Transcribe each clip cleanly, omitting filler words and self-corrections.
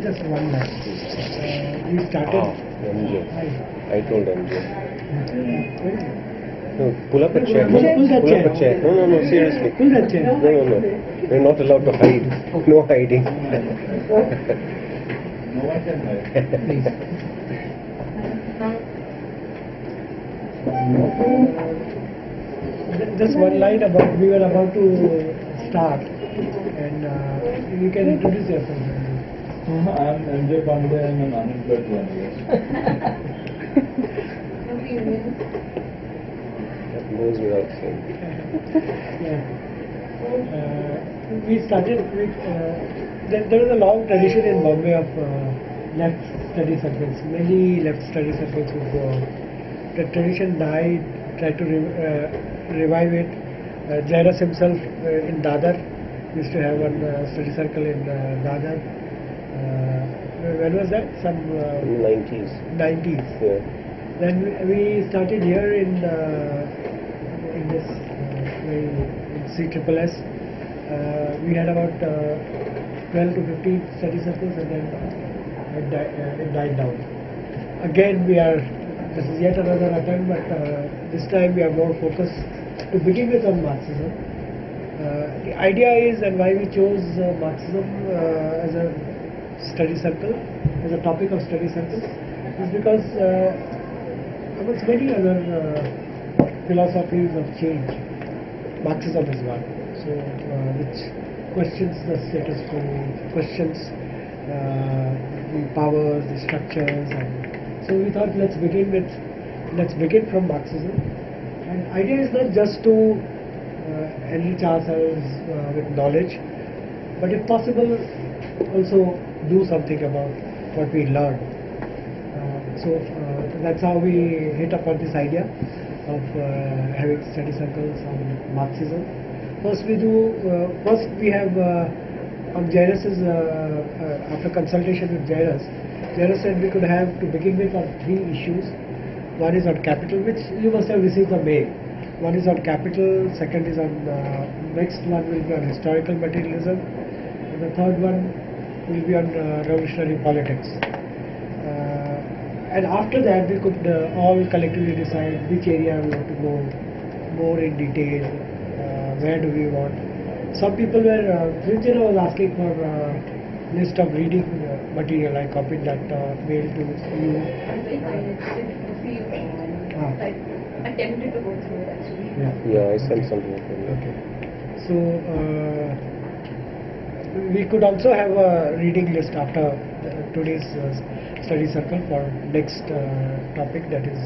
just one line. We started. MJ. I I told MJ. Very No, pull up a chair. Pull that Pull chair. up a chair. No, seriously. Pull that chair. No. We're not allowed to hide. No hiding. No one can hide. Please. Just one line about we were about to start, and you can introduce yourself. I am MJ Pandey. I am an unemployed journalist. That goes without saying. Yeah. We started with there is a long tradition in Bombay of left study circles. Many left study circles would go on. The tradition died. Tried to revive it. Jairus himself in Dadar used to have one study circle in Dadar. When was that? Some 90s. 90s. Yeah. Then we started here in this in CSSS. We had about 12 to 15 study circles, and then it died down. Again, this is yet another attempt, but this time we are more focused to begin with on Marxism. The idea is, and why we chose Marxism as a study circle, as a topic of study circle, is because amongst many other philosophies of change, Marxism is one. So, which questions the status quo, questions the powers, the structures, and so we thought let's begin from Marxism. And idea is not just to enrich ourselves with knowledge, but if possible, also do something about what we learn. So that's how we hit upon this idea of having study circles on Marxism. First we have on Jairus's after consultation with Jairus said we could have to begin with on 3 issues. One is on capital, which you must have received the mail. One is on capital, second is on next one will be on historical materialism, and the third one will be on revolutionary politics. And after that we could all collectively decide which area we want to go more in detail, where do we want. Some people were, Vijay was asking for list of reading material. I copied that mail to you. I attempted to go through it actually. Yeah, I sent something. Okay. So we could also have a reading list after today's study circle for next topic, that is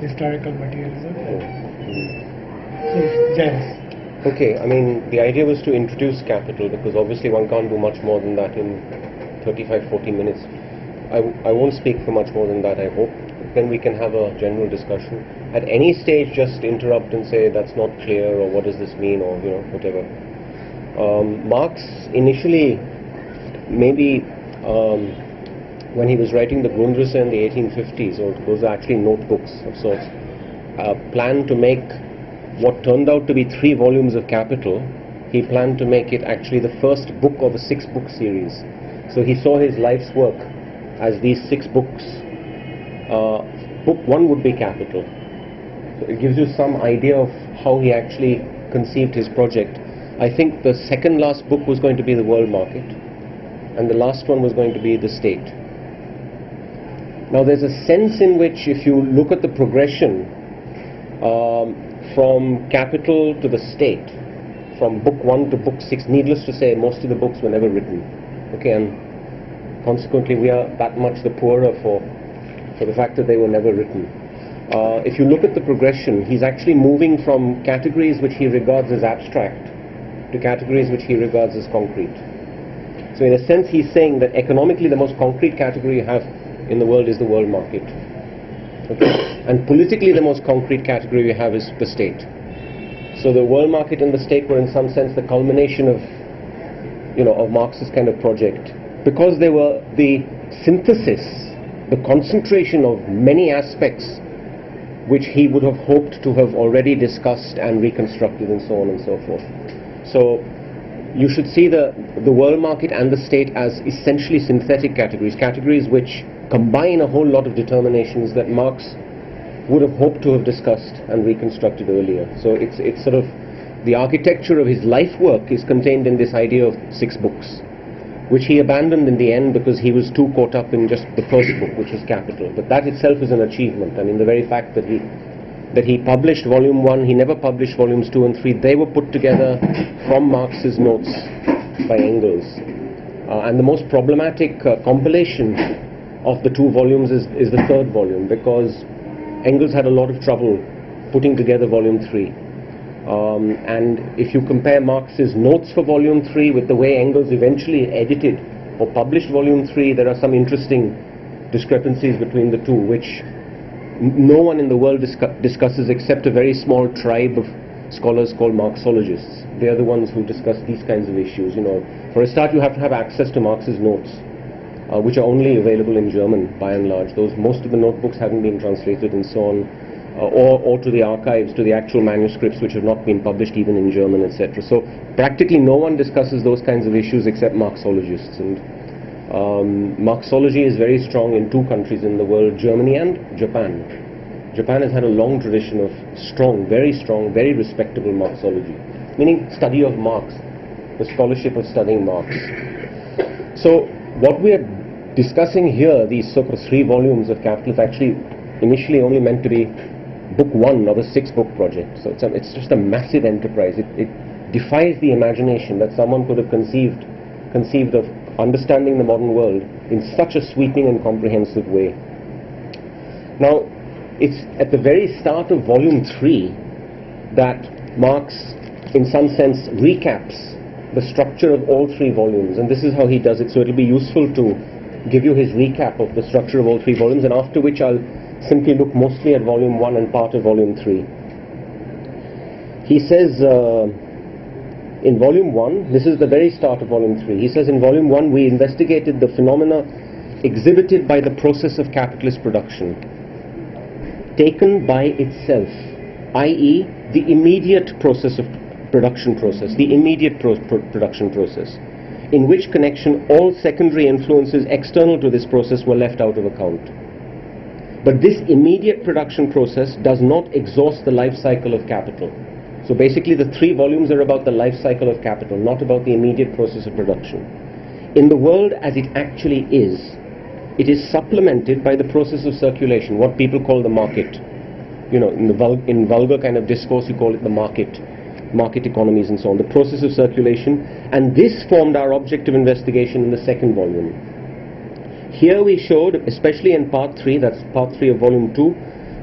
historical materialism. So, James. Okay, I mean, the idea was to introduce capital, because obviously one can't do much more than that in 35-40 minutes. I won't speak for much more than that, I hope. Then we can have a general discussion. At any stage, just interrupt and say that's not clear, or what does this mean, or whatever. Marx initially, maybe when he was writing the Grundrisse in the 1850s, or those are actually notebooks of sorts, planned to make what turned out to be 3 volumes of Capital. He planned to make it actually the first book of a 6-book series. So he saw his life's work as these 6 books. Book 1 would be Capital. So it gives you some idea of how he actually conceived his project. I think the second last book was going to be the world market, and the last one was going to be the state. Now there's a sense in which, if you look at the progression from Capital to the state, from book 1 to book 6, needless to say, most of the books were never written. Okay, and consequently we are that much the poorer for the fact that they were never written. If you look at the progression, he's actually moving from categories which he regards as abstract to categories which he regards as concrete. So in a sense he's saying that economically the most concrete category you have in the world is the world market. Okay? And politically the most concrete category you have is the state. So the world market and the state were in some sense the culmination of Marx's kind of project, because they were the synthesis, the concentration of many aspects which he would have hoped to have already discussed and reconstructed, and so on and so forth. So you should see the world market and the state as essentially synthetic categories which combine a whole lot of determinations that Marx would have hoped to have discussed and reconstructed earlier. So it's sort of the architecture of his life work is contained in this idea of 6 books, which he abandoned in the end because he was too caught up in just the first book, which was Capital. But that itself is an achievement. I mean, the very fact that he published volume 1, he never published volumes 2 and 3, they were put together from Marx's notes by Engels. And the most problematic compilation of the 2 volumes is the 3rd volume, because Engels had a lot of trouble putting together volume 3. And if you compare Marx's notes for volume 3 with the way Engels eventually edited or published volume 3, there are some interesting discrepancies between the two, which no one in the world discusses except a very small tribe of scholars called Marxologists. They are the ones who discuss these kinds of issues. You know, for a start, you have to have access to Marx's notes, which are only available in German by and large. Most of the notebooks haven't been translated and so on, or to the archives, to the actual manuscripts which have not been published even in German, etc. So practically no one discusses those kinds of issues except Marxologists. And Marxology is very strong in 2 countries in the world, Germany and Japan. Japan has had a long tradition of strong, very respectable Marxology, meaning study of Marx, the scholarship of studying Marx. So what we are discussing here, these sort of 3 volumes of Capital, is actually initially only meant to be book 1 of a 6-book project. So it's just a massive enterprise. It defies the imagination that someone could have conceived of understanding the modern world in such a sweeping and comprehensive way. Now, it's at the very start of volume 3 that Marx, in some sense, recaps the structure of all 3 volumes, and this is how he does it. So it'll be useful to give you his recap of the structure of all 3 volumes, and after which I'll simply look mostly at volume 1 and part of volume 3. He says in volume 1, this is the very start of volume 3, he says in volume 1 we investigated the phenomena exhibited by the process of capitalist production, taken by itself, i.e. the immediate process of production process, the immediate production process, in which connection all secondary influences external to this process were left out of account. But this immediate production process does not exhaust the life cycle of capital. So basically the 3 volumes are about the life cycle of capital, not about the immediate process of production. In the world as it actually is, it is supplemented by the process of circulation, what people call the market. You know, in vulgar kind of discourse you call it the market economies and so on, the process of circulation, and this formed our object of investigation in the 2nd volume. Here we showed, especially in part 3, that's part 3 of volume 2,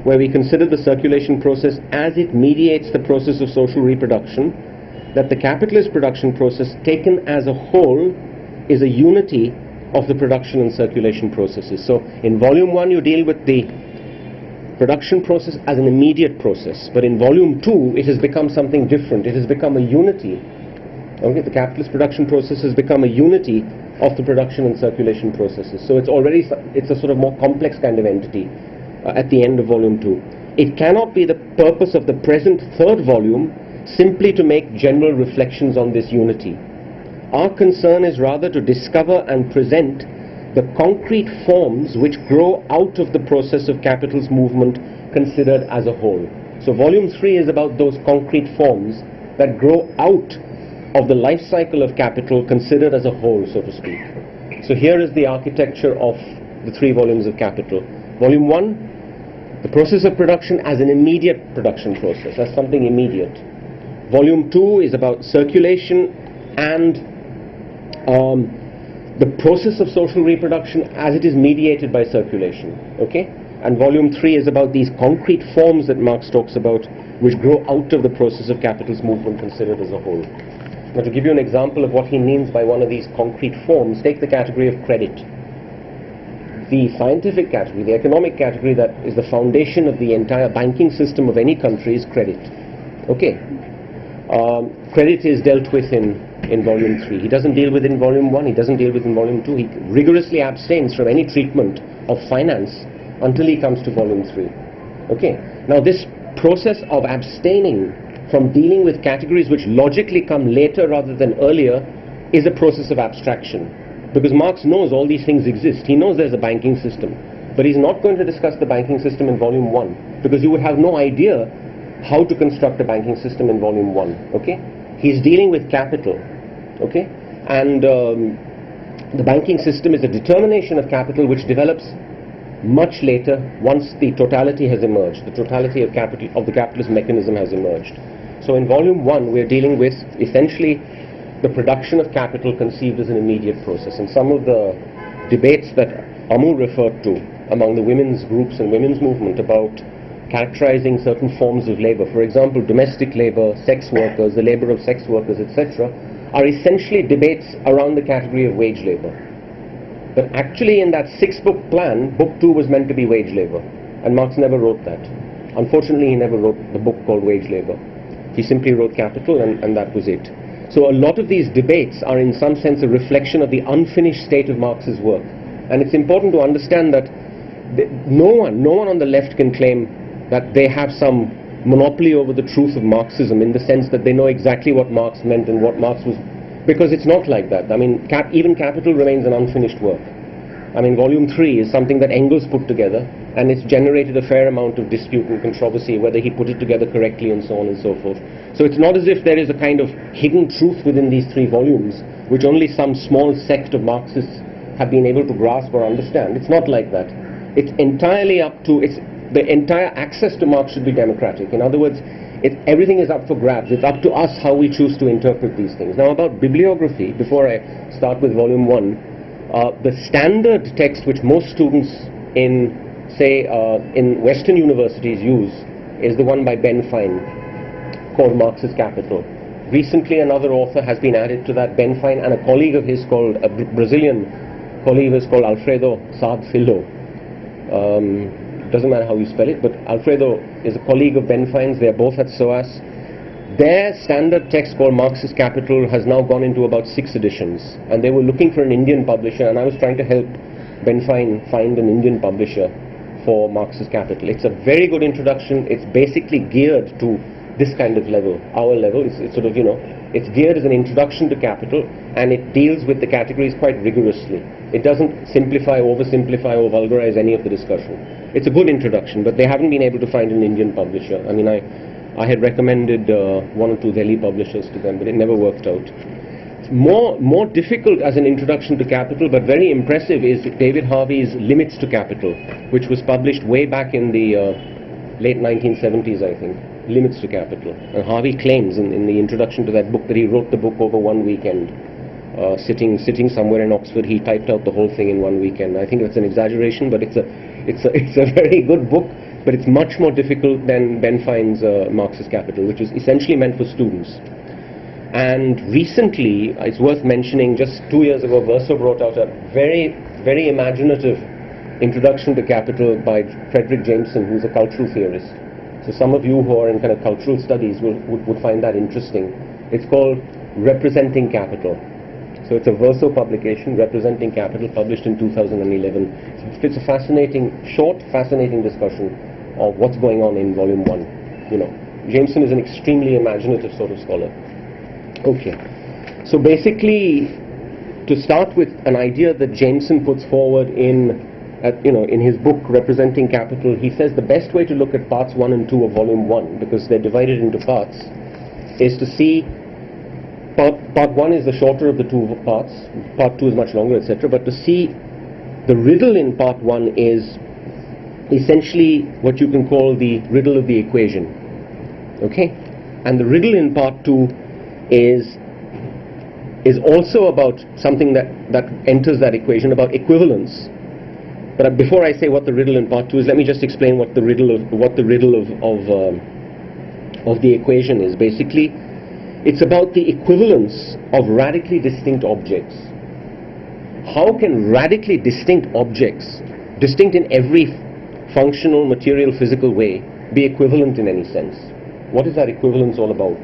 where we considered the circulation process as it mediates the process of social reproduction, that the capitalist production process taken as a whole is a unity of the production and circulation processes. So in volume 1 you deal with the production process as an immediate process, but in volume 2 it has become something different. It has become a unity. Okay, the capitalist production process has become a unity of the production and circulation processes. So it's a sort of more complex kind of entity at the end of volume 2. It cannot be the purpose of the present 3rd volume simply to make general reflections on this unity. Our concern is rather to discover and present the concrete forms which grow out of the process of capital's movement considered as a whole. So volume 3 is about those concrete forms that grow out of the life cycle of capital considered as a whole, so to speak. So here is the architecture of the 3 volumes of Capital. Volume 1, the process of production as an immediate production process, as something immediate. Volume 2 is about circulation and the process of social reproduction as it is mediated by circulation. Okay? And volume 3 is about these concrete forms that Marx talks about, which grow out of the process of capital's movement considered as a whole. Now, to give you an example of what he means by one of these concrete forms, take the category of credit. The scientific category, the economic category that is the foundation of the entire banking system of any country is credit. Okay? Credit is dealt with in volume 3. He doesn't deal with it in volume 1, he doesn't deal with it in volume 2. He rigorously abstains from any treatment of finance until he comes to volume 3. Okay? Now, this process of abstaining from dealing with categories which logically come later rather than earlier is a process of abstraction. Because Marx knows all these things exist. He knows there's a banking system. But he's not going to discuss the banking system in volume 1, because you would have no idea how to construct a banking system in volume 1. Okay? He's dealing with capital. Okay? And the banking system is a determination of capital which develops much later, once the totality has emerged, the totality of capital, of the capitalist mechanism has emerged. So in volume 1 we're dealing with essentially the production of capital conceived as an immediate process. And some of the debates that Amu referred to among the women's groups and women's movement about characterizing certain forms of labor, for example domestic labor, sex workers, the labor of sex workers, etc., are essentially debates around the category of wage labor. But actually in that 6-book plan, book 2 was meant to be wage labor, and Marx never wrote that. Unfortunately, he never wrote the book called Wage Labor. He simply wrote Capital, and that was it. So a lot of these debates are in some sense a reflection of the unfinished state of Marx's work. And it's important to understand that no one on the left can claim that they have some monopoly over the truth of Marxism, in the sense that they know exactly what Marx meant and what Marx was, because it's not like that. I mean, even Capital remains an unfinished work. I mean, volume 3 is something that Engels put together, and it's generated a fair amount of dispute and controversy whether he put it together correctly and so on and so forth. So it's not as if there is a kind of hidden truth within these 3 volumes which only some small sect of Marxists have been able to grasp or understand. It's not like that. It's entirely up to, the entire access to Marx should be democratic. In other words, everything is up for grabs. It's up to us how we choose to interpret these things. Now about bibliography, before I start with volume 1, the standard text which most students in, say, in Western universities use is the one by Ben Fine, called Marx's Capital. Recently another author has been added to that, Ben Fine, and a colleague of his called, a Brazilian colleague of his called Alfredo Saad Filho. Doesn't matter how you spell it, but Alfredo is a colleague of Ben Fine's. They are both at SOAS. Their standard text called Marx's Capital has now gone into about 6 editions, and they were looking for an Indian publisher, and I was trying to help Ben Fine find an Indian publisher for Marx's Capital. It's a very good introduction. It's basically geared to this kind of level, our level. It's sort of, you know, it's geared as an introduction to capital, and it deals with the categories quite rigorously. It doesn't simplify, oversimplify, or vulgarize any of the discussion. It's a good introduction, but they haven't been able to find an Indian publisher. I mean, I had recommended 1 or 2 Delhi publishers to them, but it never worked out. More difficult as an introduction to capital, but very impressive, is David Harvey's Limits to Capital, which was published way back in the late 1970s, I think. Limits to Capital. And Harvey claims in the introduction to that book that he wrote the book over one weekend. Sitting somewhere in Oxford, he typed out the whole thing in one weekend. I think that's an exaggeration, but it's a very good book. But it's much more difficult than Ben Fine's Marx's Capital, which is essentially meant for students. And recently, it's worth mentioning, just 2 years ago, Verso brought out a very, very imaginative introduction to Capital by Frederick Jameson, who's a cultural theorist. So some of you who are in kind of cultural studies would find that interesting. It's called Representing Capital. So it's a Verso publication, Representing Capital, published in 2011. It's a fascinating, short, fascinating discussion of what's going on in volume 1. You know, Jameson is an extremely imaginative sort of scholar. Okay, so basically, to start with an idea that Jameson puts forward in his book Representing Capital, he says the best way to look at parts 1 and 2 of volume 1, because they're divided into parts, is to see part 1 is the shorter of the 2 parts, part 2 is much longer, etc. But to see the riddle in part 1 is essentially what you can call the riddle of the equation. Okay? And the riddle in part 2 is also about something that enters that equation, about equivalence. But before I say what the riddle in part 2 is, let me just explain what the riddle of the equation is. Basically, it's about the equivalence of radically distinct objects. How can radically distinct objects, distinct in every functional, material, physical way, be equivalent in any sense? What is that equivalence all about?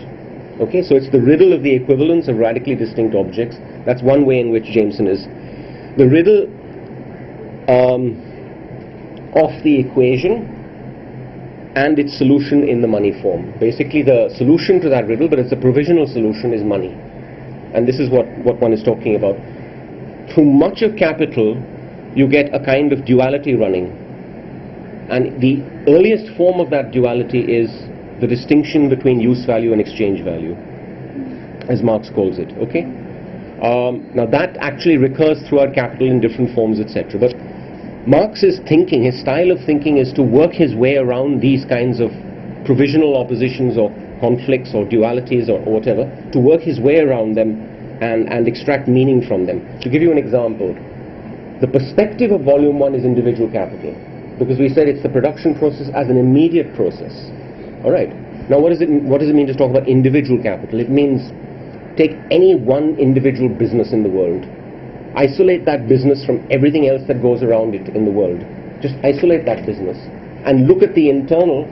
Okay, so it's the riddle of the equivalence of radically distinct objects. That's one way in which Jameson is. The riddle of the equation and its solution in the money form. Basically the solution to that riddle, but it's a provisional solution, is money. And this is what one is talking about. Through much of capital, you get a kind of duality running. And the earliest form of that duality is the distinction between use value and exchange value, as Marx calls it, okay? Now that actually recurs throughout capital in different forms, etc. But Marx's thinking, his style of thinking, is to work his way around these kinds of provisional oppositions or conflicts or dualities or whatever, to work his way around them and extract meaning from them. To give you an example, the perspective of volume 1 is individual capital, because we said it's the production process as an immediate process. Alright, now what does it mean to talk about individual capital? It means take any one individual business in the world, isolate that business from everything else that goes around it in the world. Just isolate that business and look at the internal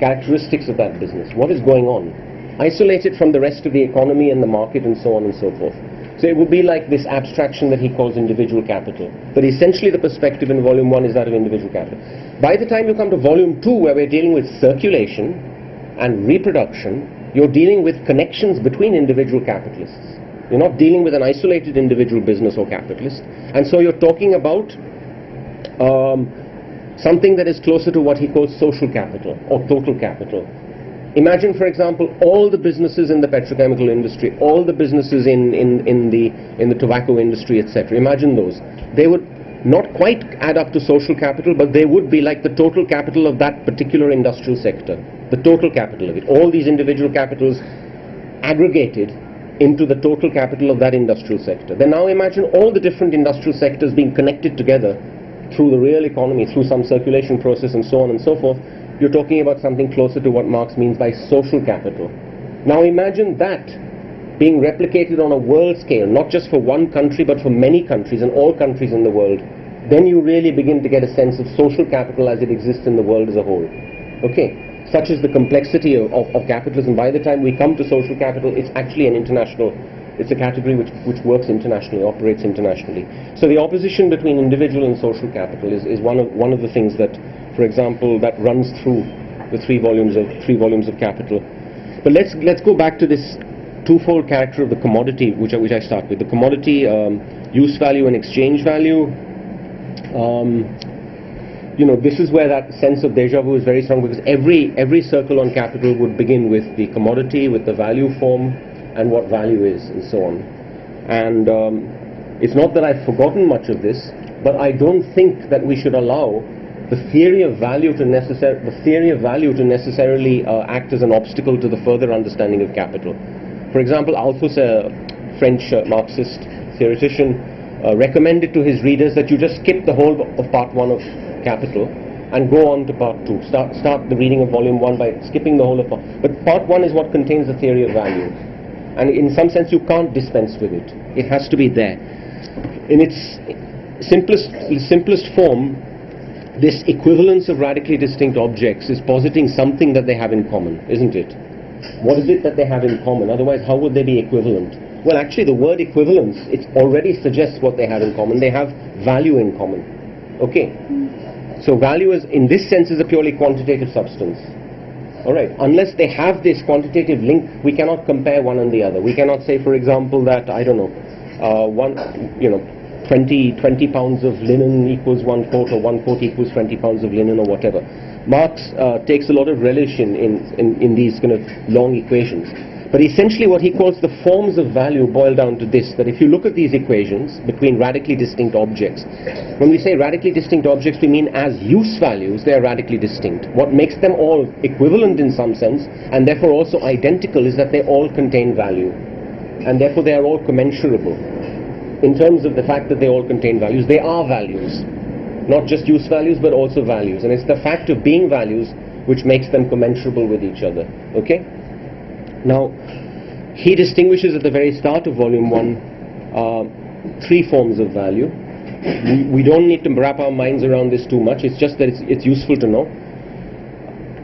characteristics of that business. What is going on? Isolate it from the rest of the economy and the market and so on and so forth. So it would be like this abstraction that he calls individual capital. But essentially the perspective in volume 1 is that of individual capital. By the time you come to volume 2, where we're dealing with circulation and reproduction, you're dealing with connections between individual capitalists. You're not dealing with an isolated individual business or capitalist. And so you're talking about something that is closer to what he calls social capital or total capital. Imagine, for example, all the businesses in the petrochemical industry, all the businesses in the tobacco industry, etc. Imagine those. They would not quite add up to social capital, but they would be like the total capital of that particular industrial sector. The total capital of it. All these individual capitals aggregated into the total capital of that industrial sector. Then now imagine all the different industrial sectors being connected together through the real economy, through some circulation process and so on and so forth. You're talking about something closer to what Marx means by social capital. Now imagine that being replicated on a world scale, not just for one country but for many countries and all countries in the world. Then you really begin to get a sense of social capital as it exists in the world as a whole. Okay? Such is the complexity of capitalism. By the time we come to social capital, it's actually an international, it's a category which works internationally, operates internationally. So the opposition between individual and social capital is one of the things that, for example, that runs through the three volumes of Capital. But let's go back to this twofold character of the commodity, which I start with. The commodity, use value and exchange value. This is where that sense of deja vu is very strong, because every circle on capital would begin with the commodity, with the value form, and what value is, and so on. And it's not that I've forgotten much of this, but I don't think that we should allow the theory of value to necessarily act as an obstacle to the further understanding of capital. For example, Althusser, French Marxist theoretician, recommended to his readers that you just skip the whole of part 1 of Capital and go on to part 2. Start the reading of volume 1 by skipping the whole of part. But part 1 is what contains the theory of value, and in some sense you can't dispense with it. It has to be there. In its simplest form, this equivalence of radically distinct objects is positing something that they have in common, isn't it? What is it that they have in common? Otherwise, how would they be equivalent? Well, actually, the word equivalence, it already suggests what they have in common. They have value in common. Okay? So value is, in this sense, is a purely quantitative substance. Alright? Unless they have this quantitative link, we cannot compare one and the other. We cannot say, for example, that, I don't know, 20 pounds of linen equals 1 coat, or 1 coat equals 20 pounds of linen, or whatever. Marx takes a lot of relish in these kind of long equations. But essentially what he calls the forms of value boil down to this, that if you look at these equations between radically distinct objects, when we say radically distinct objects, we mean as use values, they are radically distinct. What makes them all equivalent in some sense, and therefore also identical, is that they all contain value. And therefore they are all commensurable. In terms of the fact that they all contain values, they are values. Not just use values, but also values. And it's the fact of being values which makes them commensurable with each other. Okay? Now, he distinguishes at the very start of volume 1 3 forms of value. We don't need to wrap our minds around this too much. It's just that it's useful to know.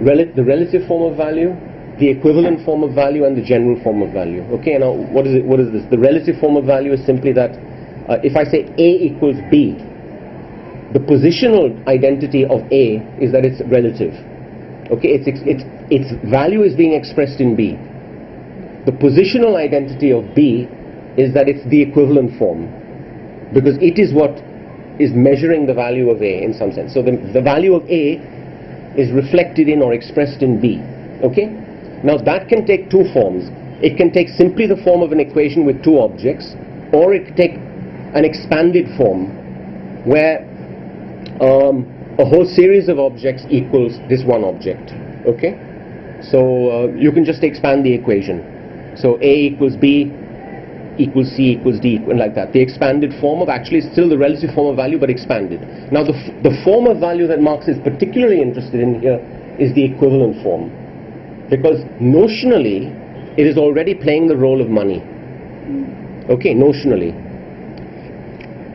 The relative form of value, the equivalent form of value, and the general form of value. Okay, now what is this? The relative form of value is simply that if I say A equals B, the positional identity of A is that it's relative. Okay, its value is being expressed in B. The positional identity of B is that it's the equivalent form, because it is what is measuring the value of A in some sense. So the value of A is reflected in or expressed in B. Okay? Now that can take two forms. It can take simply the form of an equation with two objects, or it can take an expanded form where a whole series of objects equals this one object. Okay? So you can just expand the equation. So A equals B equals C equals D, and like that. The expanded form of actually still the relative form of value, but expanded. Now the form of value that Marx is particularly interested in here is the equivalent form, because notionally it is already playing the role of money. Okay, notionally.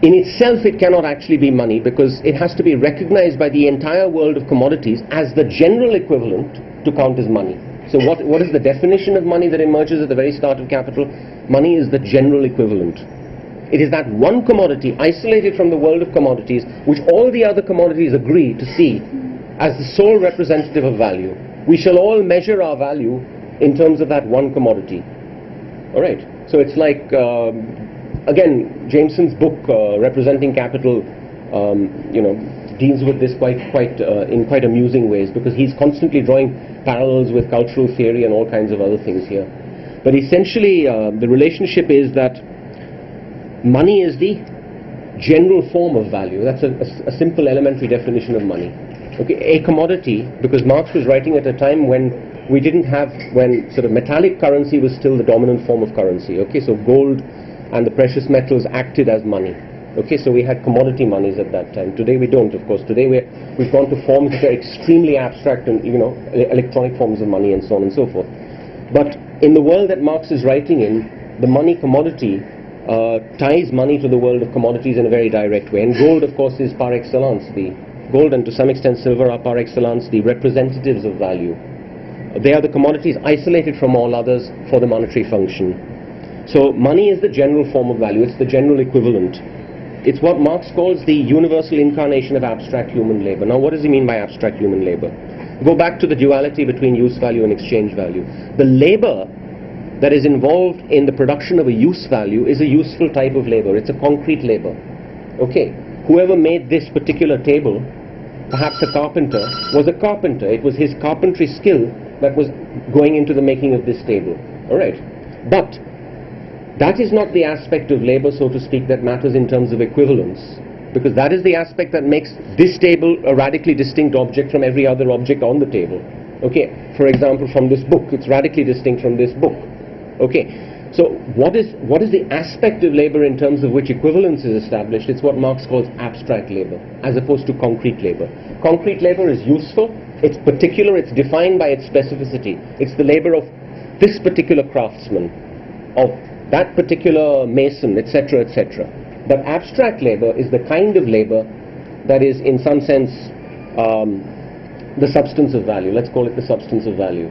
In itself it cannot actually be money, because it has to be recognized by the entire world of commodities as the general equivalent to count as money. So what is the definition of money that emerges at the very start of Capital? Money is the general equivalent. It is that one commodity isolated from the world of commodities which all the other commodities agree to see as the sole representative of value. We shall all measure our value in terms of that one commodity. Alright, so it's like again, Jameson's book Representing Capital deals with this in quite amusing ways, because he's constantly drawing parallels with cultural theory and all kinds of other things here. But essentially the relationship is that money is the general form of value. That's a simple elementary definition of money. Okay, a commodity, because Marx was writing at a time when when sort of metallic currency was still the dominant form of currency. Okay, so gold and the precious metals acted as money. Okay, so we had commodity monies at that time. Today we don't, of course. Today we've gone to forms which are extremely abstract and, electronic forms of money and so on and so forth. But in the world that Marx is writing in, the money commodity ties money to the world of commodities in a very direct way. And gold, of course, is par excellence. The gold and to some extent silver are par excellence the representatives of value. They are the commodities isolated from all others for the monetary function. So money is the general form of value. It's the general equivalent. It's what Marx calls the universal incarnation of abstract human labor. Now, what does he mean by abstract human labor? Go back to the duality between use value and exchange value. The labor that is involved in the production of a use value is a useful type of labor. It's a concrete labor. Okay, whoever made this particular table, perhaps a carpenter, was a carpenter. It was his carpentry skill that was going into the making of this table. All right, but that is not the aspect of labor, so to speak, that matters in terms of equivalence, because that is the aspect that makes this table a radically distinct object from every other object on the table. Okay, for example, from this book, it's radically distinct from this book. Okay, so what is the aspect of labor in terms of which equivalence is established? It's what Marx calls abstract labor, as opposed to concrete labor. Concrete labor is useful, it's particular, it's defined by its specificity. It's the labor of this particular craftsman, of that particular mason, etc., etc. But abstract labor is the kind of labor that is, in some sense, the substance of value. Let's call it the substance of value.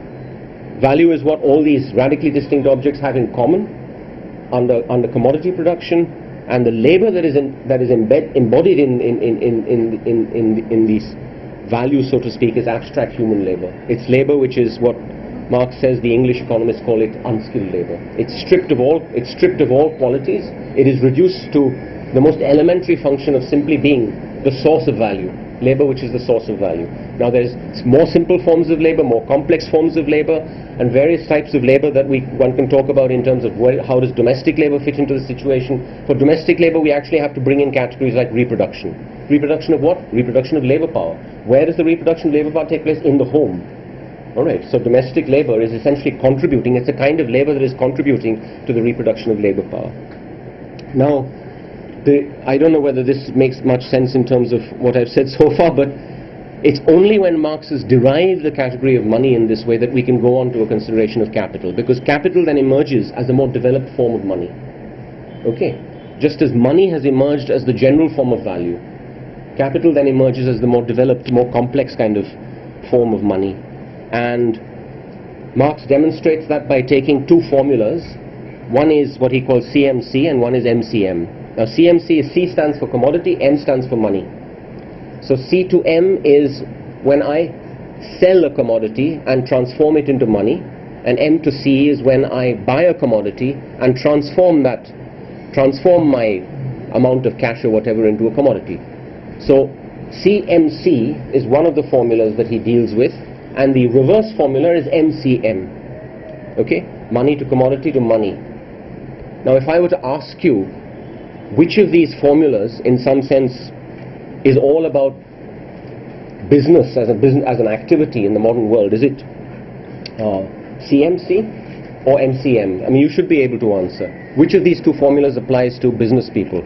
Value is what all these radically distinct objects have in common under commodity production, and the labor that is embodied in these values, so to speak, is abstract human labor. It's labor which is what Marx says, the English economists call it unskilled labor. It's stripped of all qualities. It is reduced to the most elementary function of simply being the source of value. Labor which is the source of value. Now there's more simple forms of labor, more complex forms of labor, and various types of labor that one can talk about in terms of how does domestic labor fit into the situation. For domestic labor we actually have to bring in categories like reproduction. Reproduction of what? Reproduction of labor power. Where does the reproduction of labor power take place? In the home. Alright, so domestic labor is essentially contributing, it's a kind of labor that is contributing to the reproduction of labor power. Now, I don't know whether this makes much sense in terms of what I've said so far, but it's only when Marx has derived the category of money in this way that we can go on to a consideration of capital, because capital then emerges as a more developed form of money. Okay, just as money has emerged as the general form of value, capital then emerges as the more developed, more complex kind of form of money. And Marx demonstrates that by taking two formulas. One is what he calls CMC and one is MCM. Now CMC is C stands for commodity, M stands for money. So C to M is when I sell a commodity and transform it into money, and M to C is when I buy a commodity and transform my amount of cash or whatever into a commodity. So CMC is one of the formulas that he deals with, and the reverse formula is MCM. Okay? Money to commodity to money. Now if I were to ask you which of these formulas in some sense is all about business as an activity in the modern world, is it CMC or MCM? I mean, you should be able to answer. Which of these two formulas applies to business people?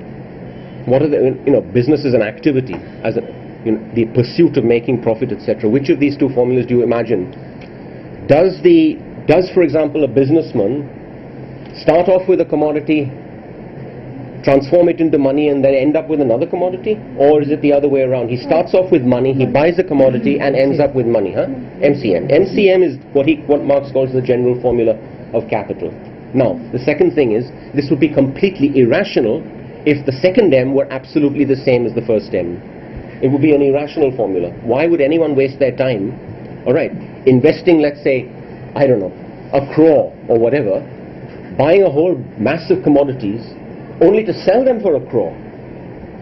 What are the, business is an activity, as the pursuit of making profit, etc. Which of these two formulas do you imagine? Does, for example, a businessman start off with a commodity, transform it into money, and then end up with another commodity? Or is it the other way around? He starts off with money, he buys a commodity, and ends up with money, huh? MCM. MCM is what Marx calls the general formula of capital. Now, the second thing is, this would be completely irrational if the second M were absolutely the same as the first M. It would be an irrational formula. Why would anyone waste their time, alright, investing, let's say, I don't know, a crore or whatever, buying a whole mass of commodities, only to sell them for a crore?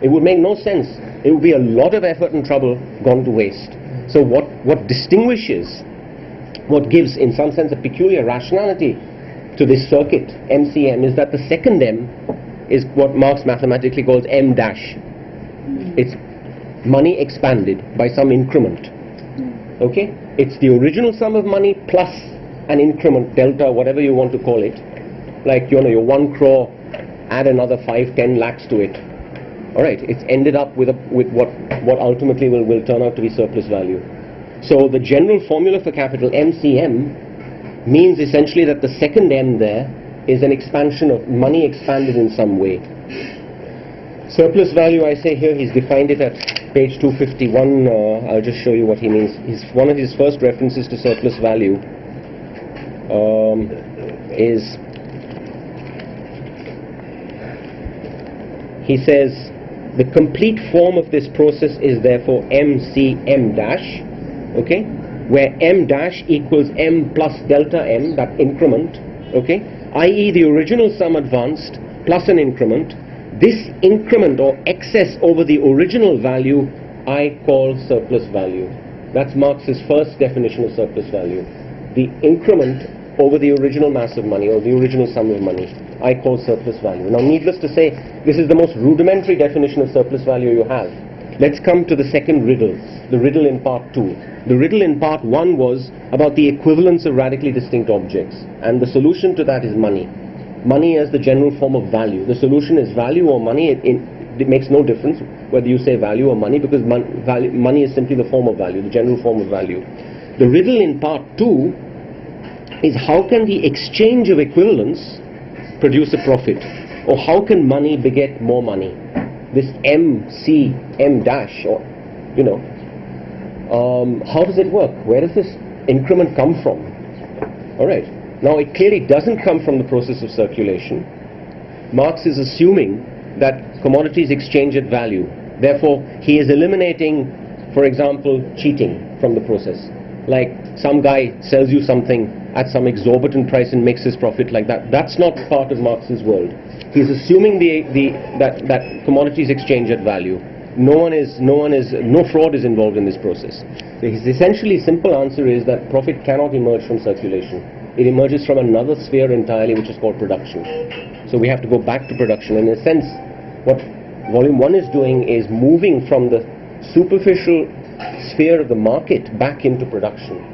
It would make no sense. It would be a lot of effort and trouble gone to waste. So what distinguishes, what gives in some sense a peculiar rationality to this circuit, MCM, is that the second M is what Marx mathematically calls M dash. It's money expanded by some increment. Okay? It's the original sum of money plus an increment, delta, whatever you want to call it. Like, your 1 crore, add another 5-10 lakhs to it. Alright, it's ended up with what ultimately will turn out to be surplus value. So the general formula for capital, MCM, means essentially that the second M there is an expansion of money expanded in some way. Surplus value, I say here, he's defined it at page 251. I'll just show you what he means. One of his first references to surplus value is, he says, the complete form of this process is therefore MCM dash, okay, where M dash equals M plus delta M, that increment, okay, i.e. the original sum advanced plus an increment. This increment or excess over the original value I call surplus value. That's Marx's first definition of surplus value. The increment over the original mass of money or the original sum of money I call surplus value. Now, needless to say, this is the most rudimentary definition of surplus value you have. Let's come to the second riddle, the riddle in part 2. The riddle in part 1 was about the equivalence of radically distinct objects, and the solution to that is money. Money as the general form of value. The solution is value or money. It makes no difference whether you say value or money, because money is simply the form of value, the general form of value. The riddle in part 2 is how can the exchange of equivalence produce a profit, or how can money beget more money? This M dash, or how does it work? Where does this increment come from? All right. Now, it clearly doesn't come from the process of circulation. Marx is assuming that commodities exchange at value. Therefore, he is eliminating, for example, cheating from the process. Like some guy sells you something at some exorbitant price and makes his profit like that. That's not part of Marx's world. He's assuming that commodities exchange at value. No fraud is involved in this process. So his essentially simple answer is that profit cannot emerge from circulation. It emerges from another sphere entirely, which is called production. So we have to go back to production. And in a sense, what Volume 1 is doing is moving from the superficial sphere of the market back into production.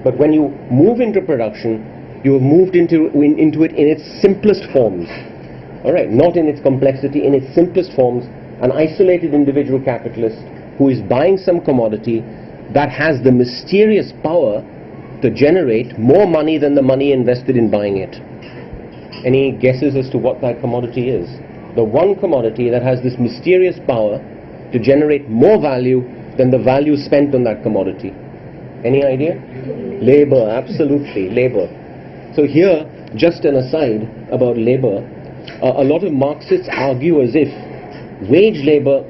But when you move into production, you have moved into it in its simplest forms. All right, not in its complexity, in its simplest forms. An isolated individual capitalist who is buying some commodity that has the mysterious power to generate more money than the money invested in buying it. Any guesses as to what that commodity is? The one commodity that has this mysterious power to generate more value than the value spent on that commodity. Any idea? Labor, absolutely, labor. So here, just an aside about labor, a lot of Marxists argue as if wage labor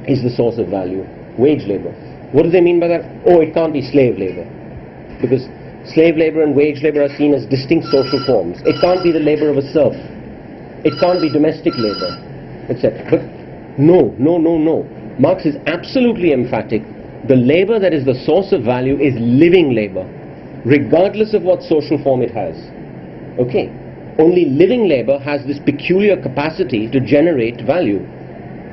is the source of value. Wage labor. What do they mean by that? Oh, it can't be slave labor, because slave labor and wage labor are seen as distinct social forms. It can't be the labor of a serf. It can't be domestic labor, etc. But no. Marx is absolutely emphatic. The labor that is the source of value is living labor, regardless of what social form it has. Okay? Only living labor has this peculiar capacity to generate value.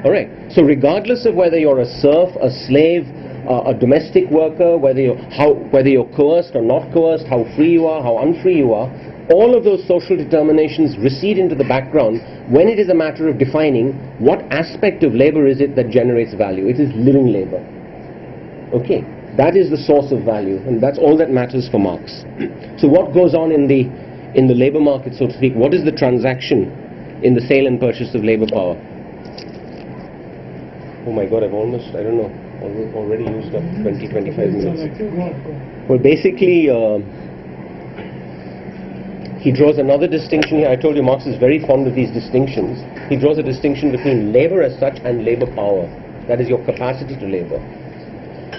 Alright? So regardless of whether you're a serf, a slave, a domestic worker, whether you're coerced or not coerced, how free you are, how unfree you are, all of those social determinations recede into the background when it is a matter of defining what aspect of labor is it that generates value. It is living labor. Okay, that is the source of value, and that's all that matters for Marx. So what goes on in the labor market, so to speak? What is the transaction in the sale and purchase of labor power? Oh my God, I've almost, I don't know, already used up 20-25 minutes. Well, basically, he draws another distinction here. I told you Marx is very fond of these distinctions. He draws a distinction between labor as such and labor power. That is your capacity to labor.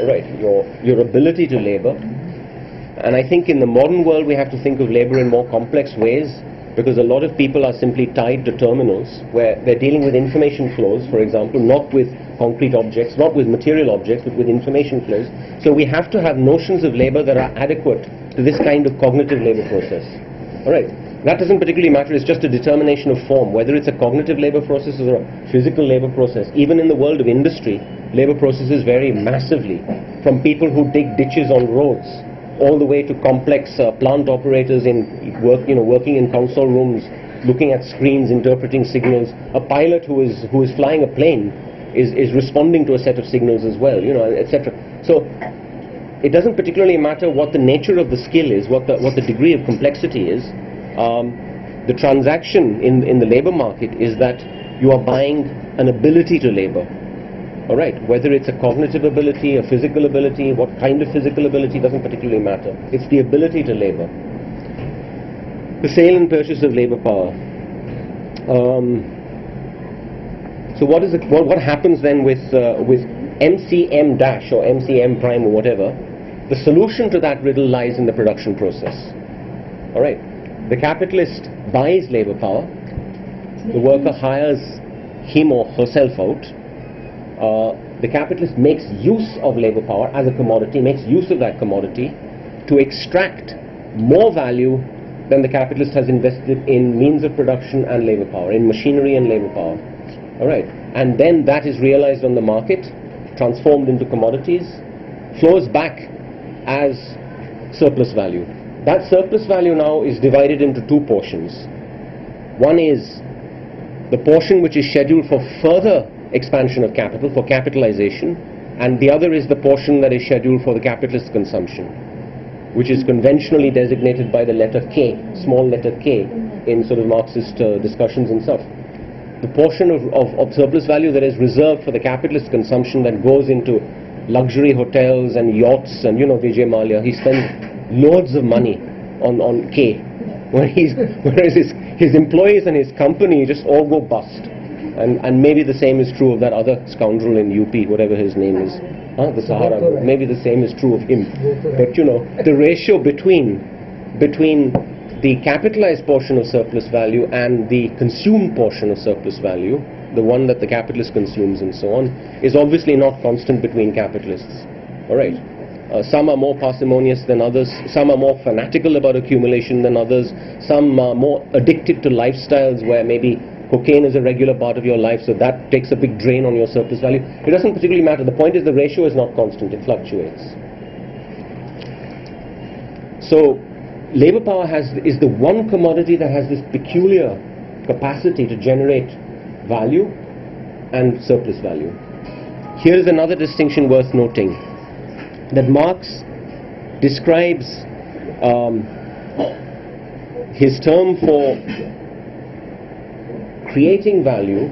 Right, your ability to labor. And I think in the modern world we have to think of labor in more complex ways, because a lot of people are simply tied to terminals where they're dealing with information flows, for example, not with concrete objects, not with material objects, but with information flows. So we have to have notions of labor that are adequate to this kind of cognitive labor process. Alright, that doesn't particularly matter, it's just a determination of form, whether it's a cognitive labor process or a physical labor process. Even in the world of industry, labor processes vary massively, from people who dig ditches on roads all the way to complex plant operators in working in console rooms, looking at screens, interpreting signals. A pilot who is flying a plane is responding to a set of signals as well, etc. So it doesn't particularly matter what the nature of the skill is, what the degree of complexity is. The transaction in the labor market is that you are buying an ability to labor. Alright, whether it's a cognitive ability, a physical ability, what kind of physical ability doesn't particularly matter. It's the ability to labor. The sale and purchase of labor power. So what happens then with MCM dash or MCM prime or whatever? The solution to that riddle lies in the production process. Alright, the capitalist buys labor power, the worker hires him or herself out. The capitalist makes use of labor power as a commodity, makes use of that commodity to extract more value than the capitalist has invested in means of production and labor power, in machinery and labor power. Alright, and then that is realized on the market, transformed into commodities, flows back as surplus value. That surplus value now is divided into two portions. One is the portion which is scheduled for further expansion of capital, for capitalization, and the other is the portion that is scheduled for the capitalist consumption, which is conventionally designated by the letter K, small letter K, in sort of Marxist discussions and stuff. The portion of surplus value that is reserved for the capitalist consumption that goes into luxury hotels and yachts, and Vijay Mallya, he spends loads of money on K, whereas his employees and his company just all go bust. And maybe the same is true of that other scoundrel in UP, whatever his name is, the Sahara group. Maybe the same is true of him. But the ratio between the capitalized portion of surplus value and the consumed portion of surplus value, the one that the capitalist consumes and so on, is obviously not constant between capitalists. Alright. Some are more parsimonious than others, some are more fanatical about accumulation than others, some are more addicted to lifestyles where maybe cocaine is a regular part of your life, so that takes a big drain on your surplus value. It doesn't particularly matter. The point is the ratio is not constant, it fluctuates. So labor power is the one commodity that has this peculiar capacity to generate value and surplus value. Here is another distinction worth noting, that Marx describes his term for creating value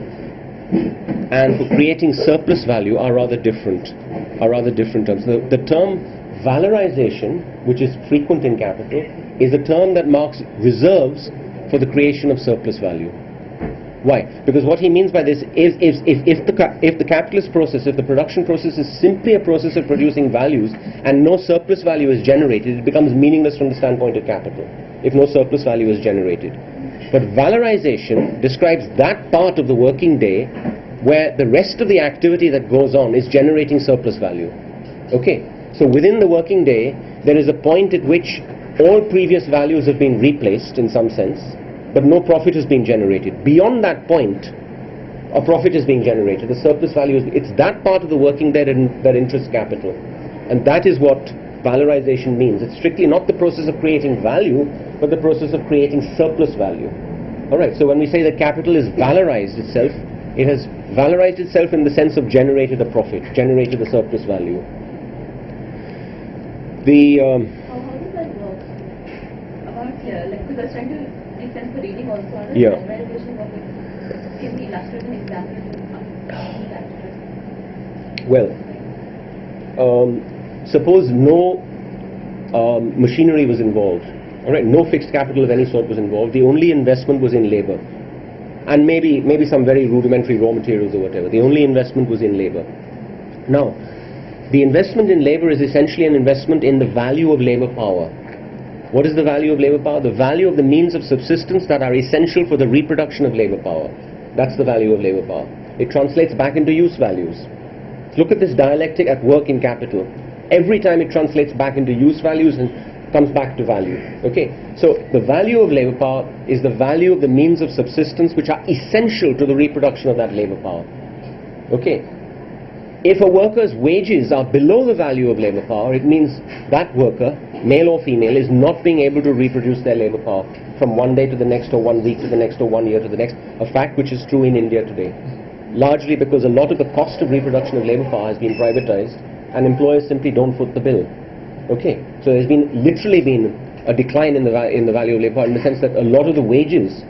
and for creating surplus value are rather different terms. The term valorization, which is frequent in Capital, is a term that Marx reserves for the creation of surplus value. Why? Because what he means by this is if the capitalist process, if the production process is simply a process of producing values and no surplus value is generated, it becomes meaningless from the standpoint of capital, if no surplus value is generated. But valorization describes that part of the working day where the rest of the activity that goes on is generating surplus value. Okay, so within the working day, there is a point at which all previous values have been replaced in some sense, but no profit has been generated. Beyond that point, a profit is being generated. The surplus value it's that part of the working day that interests capital. And that is what valorization means. It's strictly not the process of creating value, but the process of creating surplus value. Alright, so when we say that capital is valorized itself, it has valorized itself in the sense of generated a profit, generated a surplus value. How does that work? About here, like, because I was trying to make sense for reading also. How does Yeah. valorization work? Can be illustrated an example to Well, suppose no machinery was involved. Alright, no fixed capital of any sort was involved. The only investment was in labor. And maybe some very rudimentary raw materials or whatever. The only investment was in labor. Now, the investment in labor is essentially an investment in the value of labor power. What is the value of labor power? The value of the means of subsistence that are essential for the reproduction of labor power. That's the value of labor power. It translates back into use values. Look at this dialectic at work in capital. Every time it translates back into use values and comes back to value. Okay, so the value of labor power is the value of the means of subsistence which are essential to the reproduction of that labor power. Okay, if a worker's wages are below the value of labor power, it means that worker, male or female, is not being able to reproduce their labor power from one day to the next, or 1 week to the next, or 1 year to the next, a fact which is true in India today. Largely because a lot of the cost of reproduction of labor power has been privatized and employers simply don't foot the bill. Okay, so there's literally been a decline in the value of labor power, in the sense that a lot of the wages,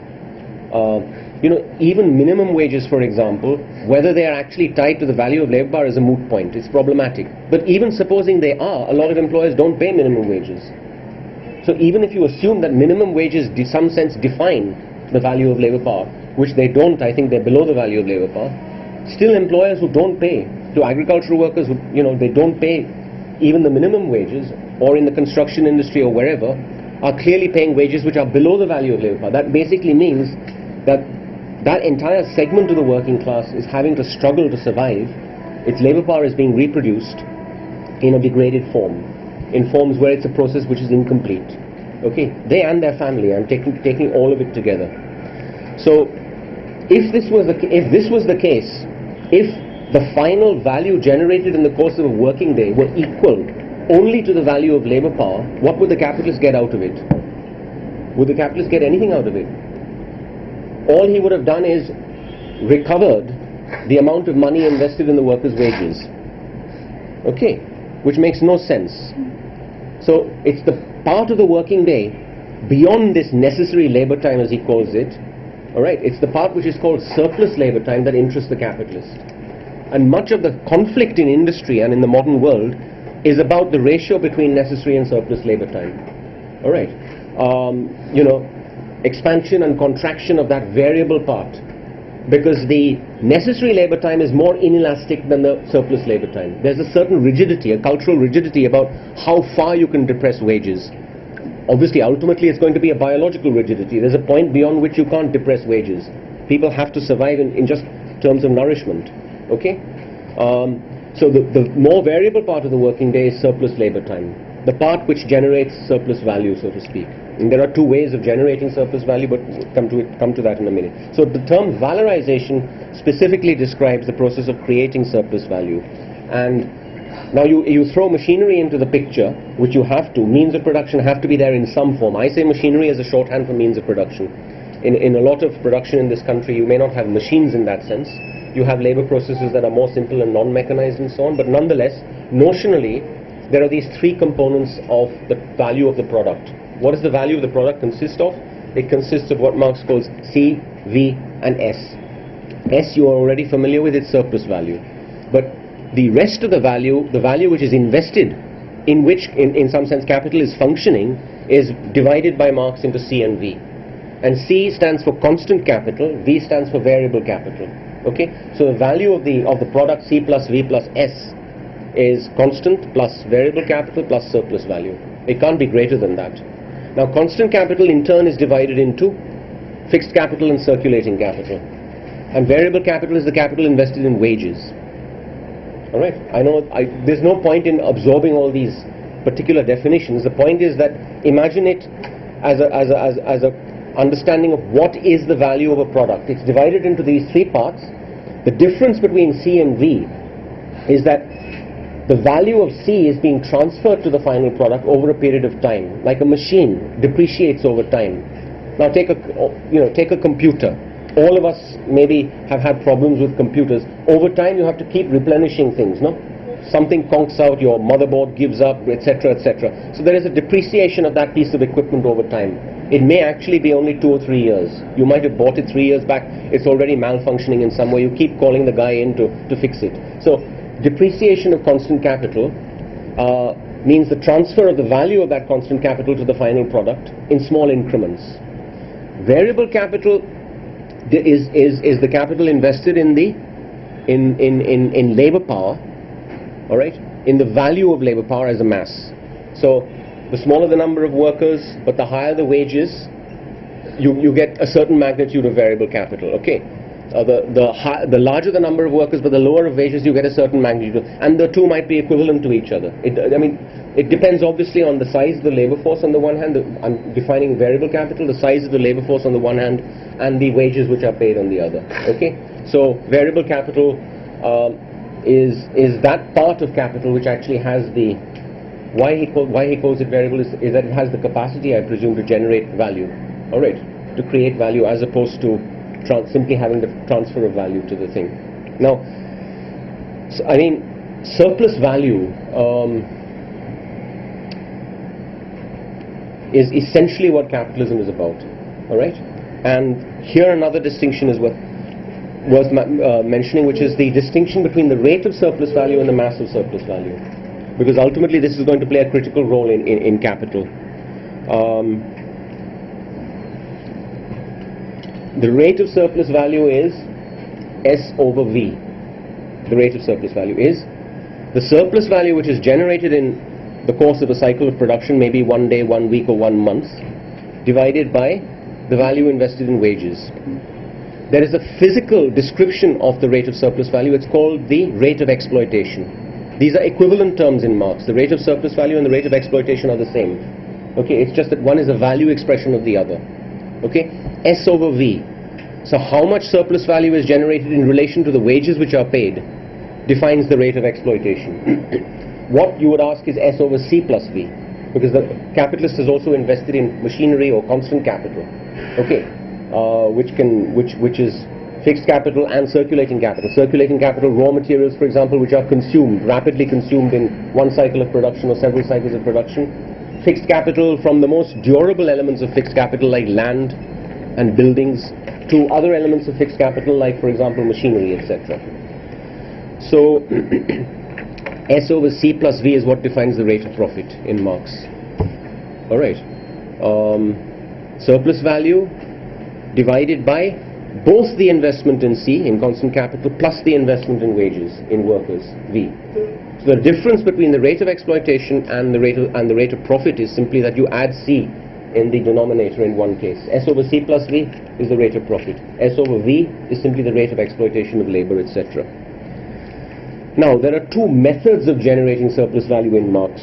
even minimum wages, for example, whether they are actually tied to the value of labor power is a moot point. It's problematic. But even supposing they are, a lot of employers don't pay minimum wages. So even if you assume that minimum wages in some sense define the value of labor power, which they don't, I think they're below the value of labor power, still employers who don't pay, to agricultural workers who, they don't pay even the minimum wages, or in the construction industry or wherever, are clearly paying wages which are below the value of labor power. That basically means that that entire segment of the working class is having to struggle to survive. Its labor power is being reproduced in a degraded form, in forms where it's a process which is incomplete. Okay, they and their family, I'm taking all of it together. So if this was the case, if the final value generated in the course of a working day were equal only to the value of labor power, what would the capitalist get out of it? Would the capitalist get anything out of it? All he would have done is recovered the amount of money invested in the worker's wages. Okay, which makes no sense. So it's the part of the working day beyond this necessary labor time, as he calls it. Alright, it's the part which is called surplus labor time that interests the capitalist. And much of the conflict in industry and in the modern world is about the ratio between necessary and surplus labor time. Alright, expansion and contraction of that variable part, because the necessary labor time is more inelastic than the surplus labor time. There's a certain rigidity, a cultural rigidity about how far you can depress wages. Obviously, ultimately it's going to be a biological rigidity. There's a point beyond which you can't depress wages. People have to survive in just terms of nourishment. Okay? So the more variable part of the working day is surplus labor time, the part which generates surplus value, so to speak. And there are two ways of generating surplus value, but we'll come to that in a minute. So the term valorization specifically describes the process of creating surplus value. And now you throw machinery into the picture, which you have to. Means of production have to be there in some form. I say machinery as a shorthand for means of production. In a lot of production in this country, you may not have machines in that sense. You have labor processes that are more simple and non-mechanized and so on, but nonetheless, notionally, there are these three components of the value of the product. What does the value of the product consist of? It consists of what Marx calls C, V, and S. S you are already familiar with, it's surplus value. But the rest of the value which is invested, in which in some sense capital is functioning, is divided by Marx into C and V. and C stands for constant capital, V stands for variable capital. Okay, so the value of the product C plus V plus S is constant plus variable capital plus surplus value. It can't be greater than that. Now constant capital in turn is divided into fixed capital and circulating capital, and variable capital is the capital invested in wages. Alright, I know there's no point in absorbing all these particular definitions. The point is that imagine it as a understanding of what is the value of a product. It's divided into these three parts. The difference between C and V is that the value of C is being transferred to the final product over a period of time, like a machine depreciates over time. Now take a computer. All of us maybe have had problems with computers. Over time you have to keep replenishing things, no? Something conks out, your motherboard gives up, etc., etc. So there is a depreciation of that piece of equipment over time. It may actually be only 2 or 3 years. You might have bought it 3 years back, it's already malfunctioning in some way. You keep calling the guy in to fix it. So depreciation of constant capital means the transfer of the value of that constant capital to the final product in small increments. Variable capital is the capital invested in labor power, all right, in the value of labor power as a mass. So the smaller the number of workers but the higher the wages, you get a certain magnitude of variable capital. Okay, the larger the number of workers but the lower of wages, you get a certain magnitude, and the two might be equivalent to each other. It depends obviously on the size of the labor force on the one hand. I'm defining variable capital, the size of the labor force on the one hand, and the wages which are paid on the other. Okay, so variable capital is that part of capital which actually has the, why he calls it variable is that it has the capacity, I presume, to generate value. All right, to create value, as opposed to simply having the transfer of value to the thing. Now, surplus value is essentially what capitalism is about. All right, and here another distinction is worth mentioning, which is the distinction between the rate of surplus value and the mass of surplus value, because ultimately this is going to play a critical role in capital. The rate of surplus value is S over V. The rate of surplus value is the surplus value which is generated in the course of a cycle of production, maybe 1 day, 1 week or 1 month, divided by the value invested in wages. There is a physical description of the rate of surplus value. It's called the rate of exploitation. These are equivalent terms in Marx. The rate of surplus value and the rate of exploitation are the same. Okay, it's just that one is a value expression of the other. Okay, S over V. So how much surplus value is generated in relation to the wages which are paid defines the rate of exploitation. What you would ask is S over C plus V, because the capitalist is also invested in machinery or constant capital. Okay, which is fixed capital and circulating capital. Circulating capital, raw materials, for example, which are rapidly consumed in one cycle of production or several cycles of production. Fixed capital, from the most durable elements of fixed capital like land and buildings, to other elements of fixed capital like, for example, machinery, etc. So S over C plus V is what defines the rate of profit in Marx. All right, surplus value divided by both the investment in C, in constant capital, plus the investment in wages, in workers, V. So the difference between the rate of exploitation and the rate of profit is simply that you add C in the denominator in one case. S over C plus V is the rate of profit. S over V is simply the rate of exploitation of labor, etc. Now, there are two methods of generating surplus value in Marx,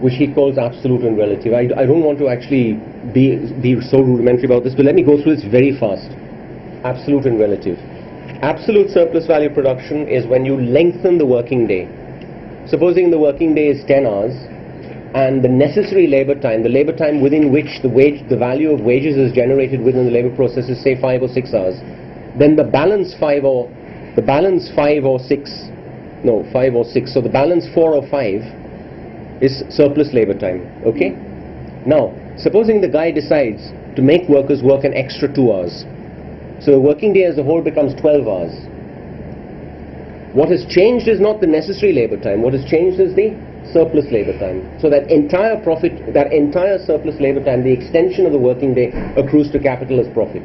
which he calls absolute and relative. I don't want to actually be so rudimentary about this, but let me go through this very fast. Absolute and relative. Absolute surplus value production is when you lengthen the working day. Supposing the working day is 10 hours, and the necessary labor time, the labor time within which the value of wages is generated within the labor process is, say, 5 or 6 hours, then the balance 5 or 6, so the balance 4 or 5 is surplus labor time. Okay? Now, supposing the guy decides to make workers work an extra 2 hours, so the working day as a whole becomes 12 hours. What has changed is not the necessary labor time. What has changed is the surplus labor time. So that entire profit, that entire surplus labor time, the extension of the working day accrues to capital as profit.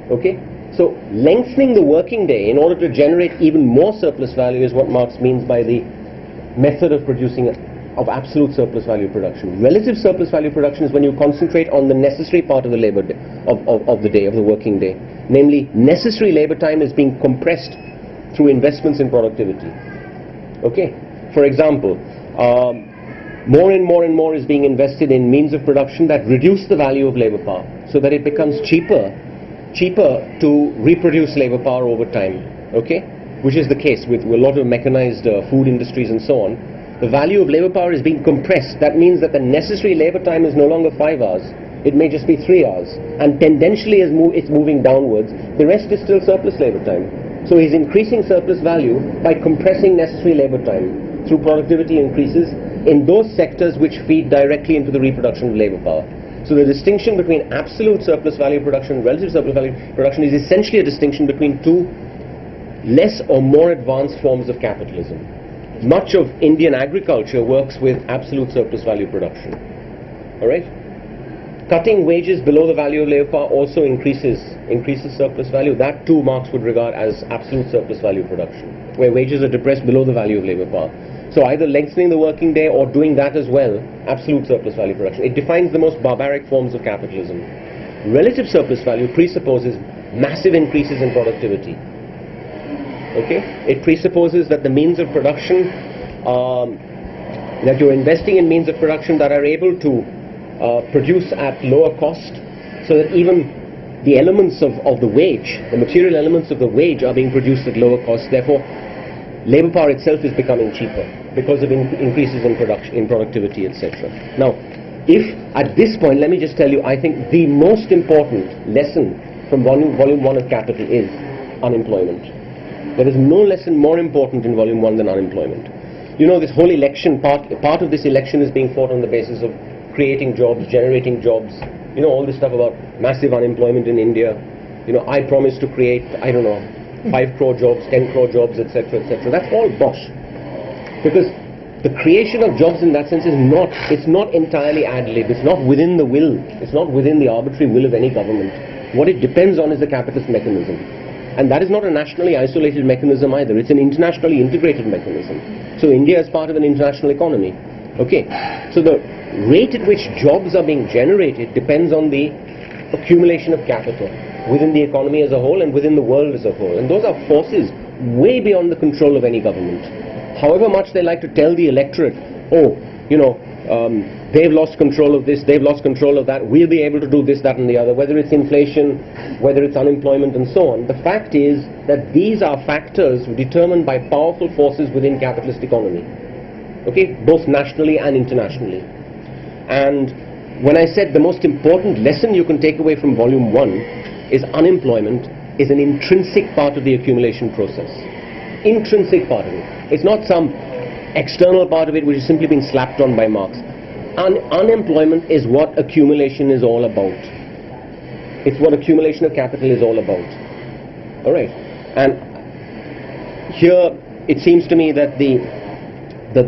Okay? So lengthening the working day in order to generate even more surplus value is what Marx means by the method of producing of absolute surplus value production. Relative surplus value production is when you concentrate on the necessary part of the labor day, of the day, of the working day. Namely, necessary labor time is being compressed through investments in productivity. Okay? For example, more and more and more is being invested in means of production that reduce the value of labor power, so that it becomes cheaper to reproduce labor power over time. Okay? Which is the case with a lot of mechanized food industries and so on. The value of labor power is being compressed. That means that the necessary labor time is no longer 5 hours. It may just be 3 hours. And tendentially it's moving downwards. The rest is still surplus labor time. So he's increasing surplus value by compressing necessary labor time through productivity increases in those sectors which feed directly into the reproduction of labor power. So the distinction between absolute surplus value production and relative surplus value production is essentially a distinction between two less or more advanced forms of capitalism. Much of Indian agriculture works with absolute surplus value production. Alright? Cutting wages below the value of labor power also increases surplus value. That too Marx would regard as absolute surplus value production, where wages are depressed below the value of labor power. So either lengthening the working day or doing that as well, absolute surplus value production. It defines the most barbaric forms of capitalism. Relative surplus value presupposes massive increases in productivity. Okay? It presupposes that the means of production, that you're investing in means of production that are able to produce at lower cost, so that even the elements of the wage, the material elements of the wage are being produced at lower cost. Therefore, labor power itself is becoming cheaper because of increases in production, in productivity, etc. Now, if at this point, let me just tell you, I think the most important lesson from volume 1 of Capital is unemployment. There is no lesson more important in volume 1 than unemployment. You know, this whole election, part of this election is being fought on the basis of creating jobs, generating jobs. You know, all this stuff about massive unemployment in India. You know, I promise to create, I don't know, 5 crore jobs, 10 crore jobs, etc., etc. That's all bosh. Because the creation of jobs in that sense is not, it's not entirely ad lib. It's not within the will. It's not within the arbitrary will of any government. What it depends on is the capitalist mechanism. And that is not a nationally isolated mechanism either. It's an internationally integrated mechanism. So India is part of an international economy. Okay. So the rate at which jobs are being generated depends on the accumulation of capital within the economy as a whole and within the world as a whole. And those are forces way beyond the control of any government. However much they like to tell the electorate, oh, you know, they've lost control of this, they've lost control of that, we'll be able to do this, that and the other, whether it's inflation, whether it's unemployment and so on. The fact is that these are factors determined by powerful forces within capitalist economy. Okay, both nationally and internationally. And when I said the most important lesson you can take away from volume 1 is unemployment is an intrinsic part of the accumulation process. Intrinsic part of it. It's not some external part of it which has simply been slapped on by Marx. Unemployment is what accumulation is all about. It's what accumulation of capital is all about. Alright. And here it seems to me that the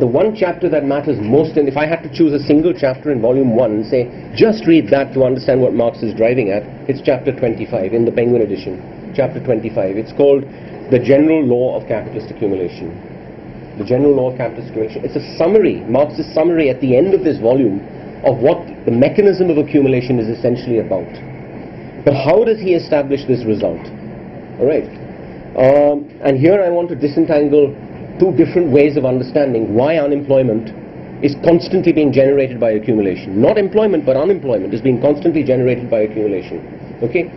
one chapter that matters most, and if I had to choose a single chapter in volume 1 and say, just read that to understand what Marx is driving at, it's chapter 25 in the Penguin edition. Chapter 25. It's called The General Law of Capitalist Accumulation. The General Law of Capitalist Accumulation. It's a summary, Marx's summary at the end of this volume of what the mechanism of accumulation is essentially about. But how does he establish this result? Alright. And here I want to disentangle two different ways of understanding why unemployment is constantly being generated by accumulation. Not employment, but unemployment is being constantly generated by accumulation. Okay?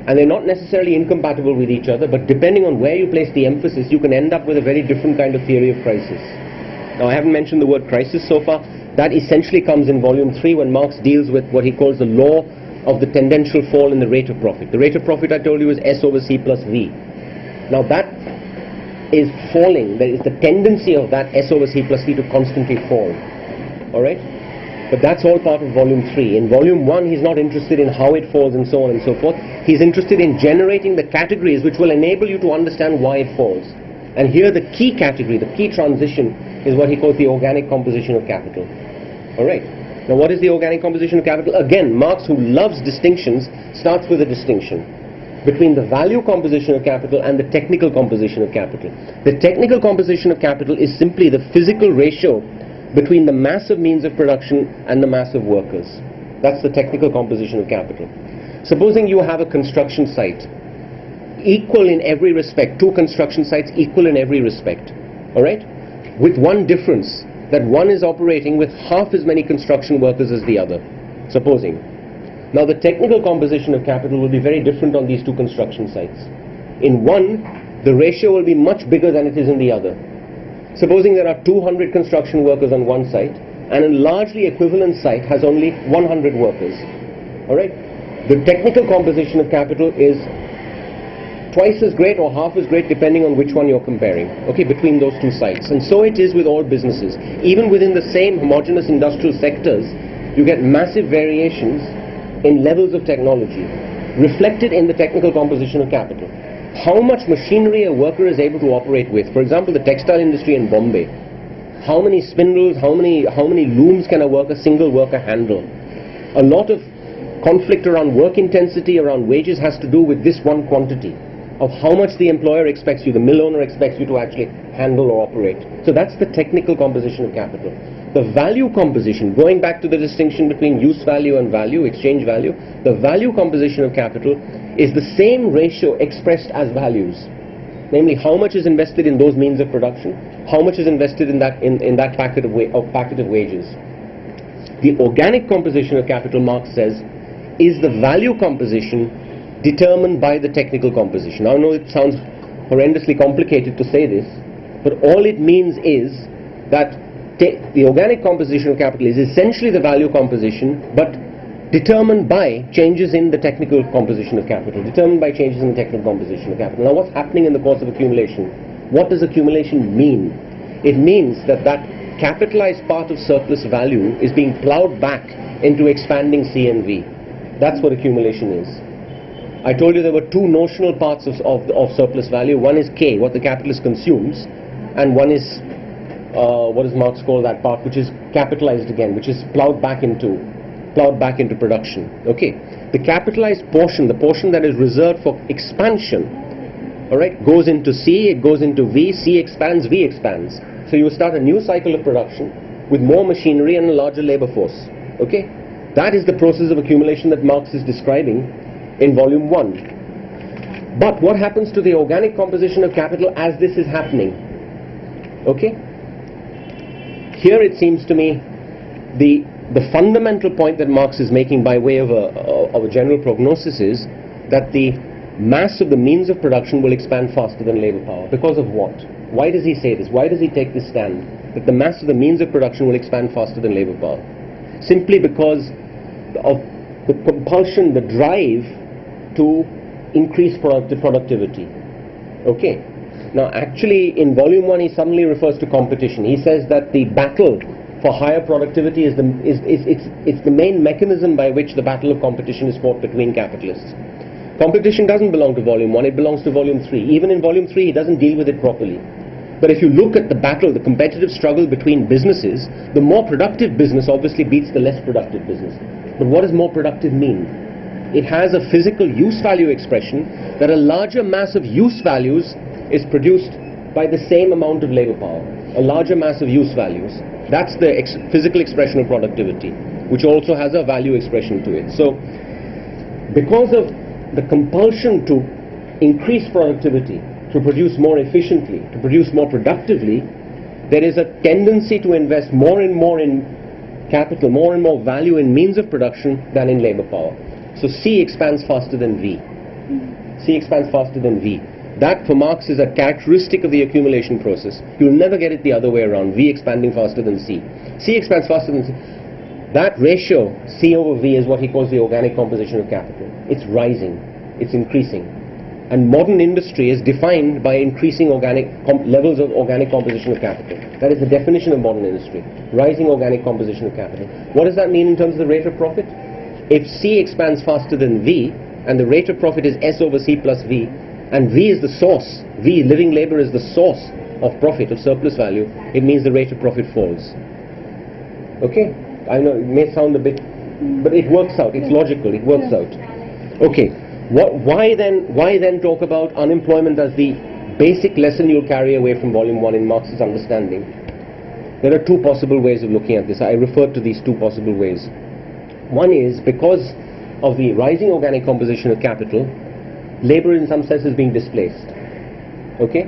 And they're not necessarily incompatible with each other, but depending on where you place the emphasis, you can end up with a very different kind of theory of crisis. Now, I haven't mentioned the word crisis so far. That essentially comes in volume 3 when Marx deals with what he calls the law of the tendential fall in the rate of profit. The rate of profit, I told you, is S over C plus V. Now, that is falling. There is the tendency of that S over C plus V to constantly fall. Alright? But that's all part of volume 3. In volume 1, he's not interested in how it falls and so on and so forth. He's interested in generating the categories which will enable you to understand why it falls. And here the key category, the key transition is what he calls the organic composition of capital. Alright. Now what is the organic composition of capital? Again, Marx, who loves distinctions, starts with a distinction between the value composition of capital and the technical composition of capital. The technical composition of capital is simply the physical ratio between the mass of means of production and the mass of workers. That's the technical composition of capital. Supposing you have a construction site, equal in every respect, two construction sites equal in every respect, alright? With one difference, that one is operating with half as many construction workers as the other, supposing. Now the technical composition of capital will be very different on these two construction sites. In one, the ratio will be much bigger than it is in the other. Supposing there are 200 construction workers on one site, and a largely equivalent site has only 100 workers. Alright? The technical composition of capital is twice as great or half as great depending on which one you're comparing, okay, between those two sites. And so it is with all businesses. Even within the same homogeneous industrial sectors, you get massive variations in levels of technology reflected in the technical composition of capital. How much machinery a worker is able to operate with. For example, the textile industry in Bombay. How many spindles, how many looms can a single worker handle? A lot of conflict around work intensity, around wages, has to do with this one quantity of how much the employer expects you, the mill owner expects you to actually handle or operate. So that's the technical composition of capital. The value composition, going back to the distinction between use value and value, exchange value, the value composition of capital is the same ratio expressed as values. Namely, how much is invested in those means of production, how much is invested in that packet of wages. The organic composition of capital, Marx says, is the value composition determined by the technical composition. Now I know it sounds horrendously complicated to say this, but all it means is that the organic composition of capital is essentially the value composition, but determined by changes in the technical composition of capital, determined by changes in the technical composition of capital. Now what's happening in the course of accumulation? What does accumulation mean? It means that capitalized part of surplus value is being plowed back into expanding C and V. That's what accumulation is. I told you there were two notional parts of surplus value. One is K, what the capitalist consumes, and one is what does Marx call that part, which is capitalized again, which is plowed back into production. Okay, the capitalized portion, the portion that is reserved for expansion, all right, goes into C, it goes into V, C expands, V expands. So you start a new cycle of production with more machinery and a larger labor force. Okay, that is the process of accumulation that Marx is describing in volume 1. But what happens to the organic composition of capital as this is happening? Okay, here it seems to me the fundamental point that Marx is making by way of a general prognosis is that the mass of the means of production will expand faster than labor power. Because of what? Why does he say this? Why does he take this stand that the mass of the means of production will expand faster than labor power? Simply because of the compulsion, the drive to increase productivity. Okay. Now actually in volume 1 he suddenly refers to competition. He says that the battle for higher productivity is the main mechanism by which the battle of competition is fought between capitalists. Competition doesn't belong to volume 1, it belongs to volume 3. Even in volume 3 he doesn't deal with it properly. But if you look at the battle, the competitive struggle between businesses, the more productive business obviously beats the less productive business. But what does more productive mean? It has a physical use value expression that a larger mass of use values is produced by the same amount of labor power. A larger mass of use values. That's the physical expression of productivity, which also has a value expression to it. So, because of the compulsion to increase productivity, to produce more efficiently, to produce more productively, there is a tendency to invest more and more in capital, more and more value in means of production than in labor power. So C expands faster than V. C expands faster than V. That for Marx is a characteristic of the accumulation process. You'll never get it the other way around, V expanding faster than C. C expands faster than C. That ratio, C over V, is what he calls the organic composition of capital. It's rising, it's increasing. And modern industry is defined by increasing levels of organic composition of capital. That is the definition of modern industry, rising organic composition of capital. What does that mean in terms of the rate of profit? If C expands faster than V, and the rate of profit is S over C plus V, and V is the source, V, living labor, is the source of profit, of surplus value, it means the rate of profit falls. Okay? I know it may sound a bit, but it works out. It's logical. It works out. Okay. Why then talk about unemployment as the basic lesson you'll carry away from Volume 1 in Marx's understanding? There are two possible ways of looking at this. I referred to these two possible ways. One is because of the rising organic composition of capital, labor in some sense is being displaced. Okay?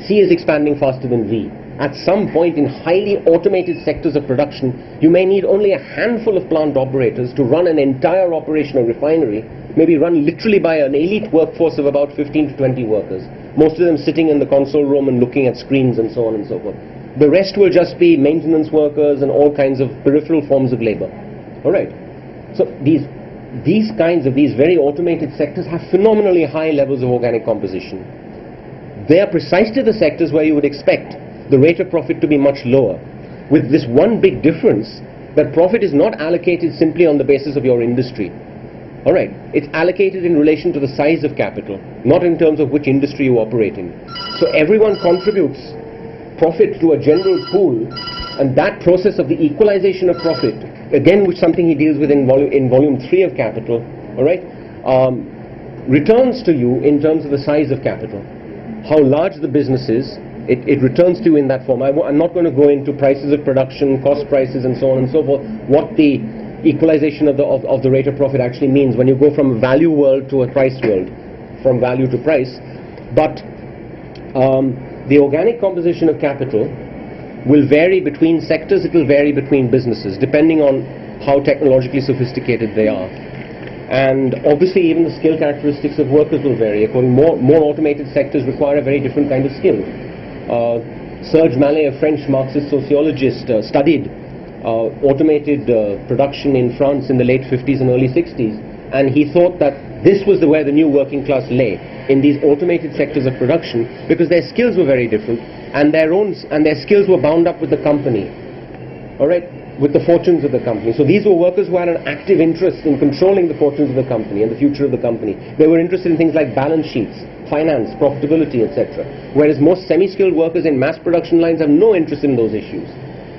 C is expanding faster than V. At some point in highly automated sectors of production, you may need only a handful of plant operators to run an entire operation or refinery, maybe run literally by an elite workforce of about 15 to 20 workers, most of them sitting in the console room and looking at screens and so on and so forth. The rest will just be maintenance workers and all kinds of peripheral forms of labor. Alright? So these very automated sectors have phenomenally high levels of organic composition. They are precisely the sectors where you would expect the rate of profit to be much lower, with this one big difference, that profit is not allocated simply on the basis of your industry. Alright, it's allocated in relation to the size of capital, not in terms of which industry you operate in. So everyone contributes profit to a general pool, and that process of the equalization of profit, again which something he deals with in volume 3 of Capital, alright, returns to you in terms of the size of capital. How large the business is, it returns to you in that form. I'm not going to go into prices of production, cost prices and so on and so forth, what the equalization of the rate of profit actually means when you go from a value world to a price world, from value to price. But the organic composition of capital will vary between sectors, it will vary between businesses, depending on how technologically sophisticated they are. And obviously even the skill characteristics of workers will vary. According more automated sectors require a very different kind of skill. Serge Mallet, a French Marxist sociologist, studied automated production in France in the late 50s and early 60s, and he thought that this was where the new working class lay, in these automated sectors of production, because their skills were very different, and their skills were bound up with the company, all right, with the fortunes of the company. So these were workers who had an active interest in controlling the fortunes of the company and the future of the company. They were interested in things like balance sheets, finance, profitability, etc. Whereas most semi-skilled workers in mass production lines have no interest in those issues.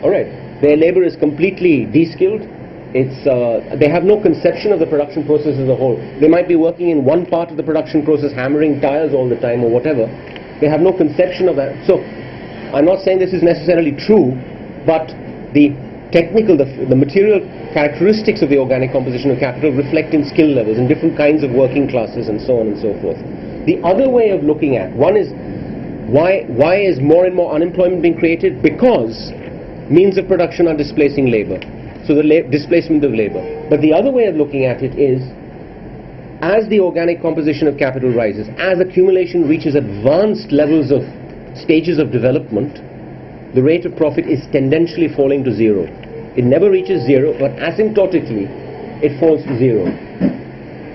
All right, their labor is completely de-skilled. They have no conception of the production process as a whole. They might be working in one part of the production process, hammering tires all the time or whatever. They have no conception of that. So I'm not saying this is necessarily true, but the technical, the material characteristics of the organic composition of capital reflect in skill levels in different kinds of working classes and so on and so forth. The other way of looking at one is why is more and more unemployment being created? Because means of production are displacing labor. So the displacement of labor. But the other way of looking at it is, as the organic composition of capital rises, as accumulation reaches advanced levels of stages of development, the rate of profit is tendentially falling to zero. It never reaches zero, but asymptotically it falls to zero.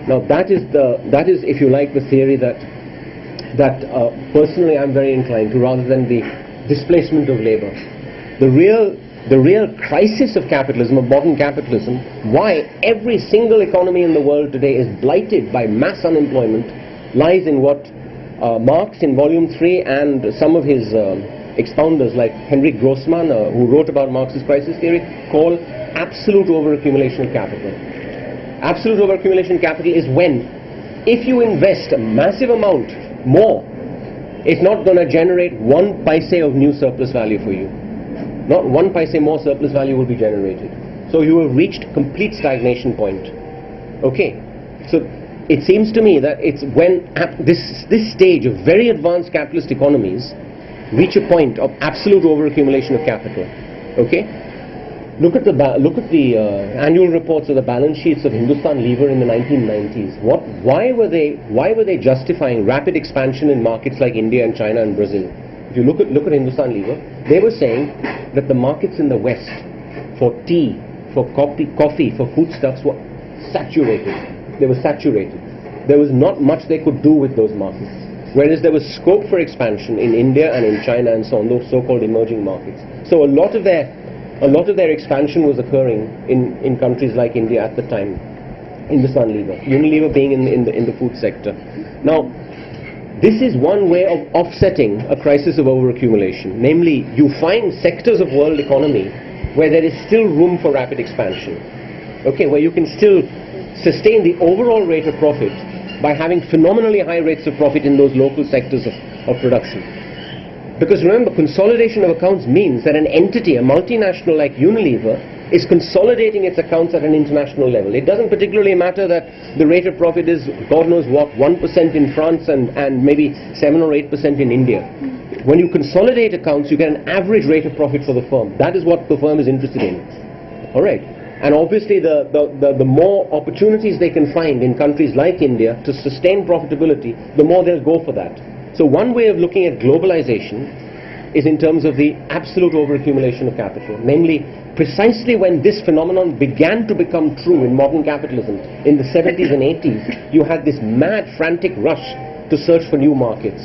Now that is, if you like, the theory that personally I'm very inclined to, rather than the displacement of labor. The real crisis of capitalism, of modern capitalism, why every single economy in the world today is blighted by mass unemployment, lies in what Marx in volume 3 and some of his expounders like Henrik Grossman, who wrote about Marx's crisis theory, call absolute overaccumulation of capital. Absolute overaccumulation of capital is when, if you invest a massive amount more, it's not going to generate one paise of new surplus value for you. Not one paise more surplus value will be generated. So you have reached complete stagnation point. Okay, so it seems to me that it's when this stage of very advanced capitalist economies reach a point of absolute overaccumulation of capital. Okay, look at the annual reports of the balance sheets of Hindustan Lever in the 1990s. Why were they justifying rapid expansion in markets like India and China and Brazil? If you look at Hindustan Lever, they were saying that the markets in the West for tea, for coffee, for foodstuffs were saturated. They were saturated. There was not much they could do with those markets. Whereas there was scope for expansion in India and in China and so on, those so-called emerging markets. So a lot of their expansion was occurring in countries like India at the time. Hindustan Lever, Unilever being in the food sector. Now, this is one way of offsetting a crisis of overaccumulation. Namely, you find sectors of world economy where there is still room for rapid expansion. Okay, where you can still sustain the overall rate of profit by having phenomenally high rates of profit in those local sectors of production. Because remember, consolidation of accounts means that an entity, a multinational like Unilever, is consolidating its accounts at an international level. It doesn't particularly matter that the rate of profit is, God knows what, 1% in France and maybe 7 or 8% in India. When you consolidate accounts, you get an average rate of profit for the firm. That is what the firm is interested in. All right. And obviously the more opportunities they can find in countries like India to sustain profitability, the more they'll go for that. So one way of looking at globalization is in terms of the absolute overaccumulation of capital. Namely, precisely when this phenomenon began to become true in modern capitalism, in the 70s and 80s, you had this mad, frantic rush to search for new markets.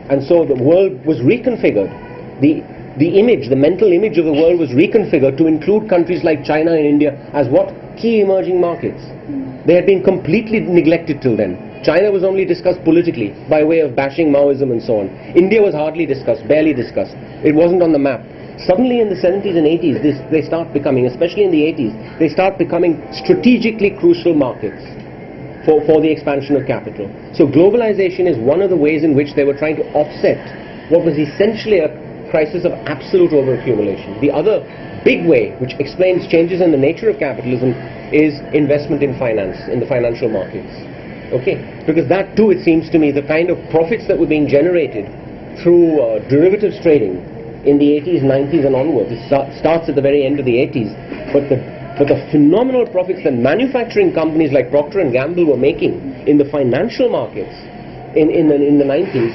And so the world was reconfigured. The image, the mental image of the world was reconfigured to include countries like China and India as what? Key emerging markets. They had been completely neglected till then. China was only discussed politically by way of bashing Maoism and so on. India was hardly discussed, barely discussed. It wasn't on the map. Suddenly in the 70s and 80s, they start becoming, especially in the 80s, they start becoming strategically crucial markets for the expansion of capital. So globalization is one of the ways in which they were trying to offset what was essentially a crisis of absolute overaccumulation. The other big way, which explains changes in the nature of capitalism, is investment in finance, in the financial markets. Okay? Because that too, it seems to me, the kind of profits that were being generated through derivatives trading in the 80s, 90s and onwards, it starts at the very end of the 80s, but the phenomenal profits that manufacturing companies like Procter & Gamble were making in the financial markets in the 90s,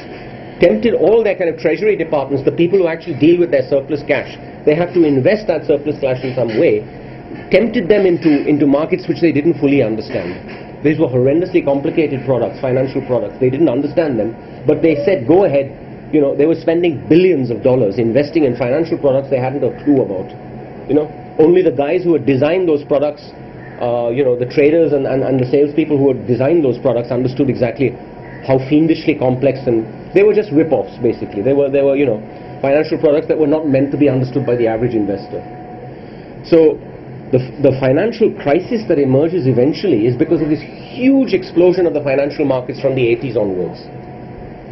tempted all their kind of treasury departments, the people who actually deal with their surplus cash, they have to invest that surplus cash in some way, tempted them into markets which they didn't fully understand. These were horrendously complicated products, financial products. They didn't understand them, but they said, go ahead. You know, they were spending billions of dollars investing in financial products they hadn't a clue about. You know, only the guys who had designed those products, the traders and the salespeople who had designed those products understood exactly how fiendishly complex, and they were just rip-offs basically. They were financial products that were not meant to be understood by the average investor. So the financial crisis that emerges eventually is because of this huge explosion of the financial markets from the 80s onwards.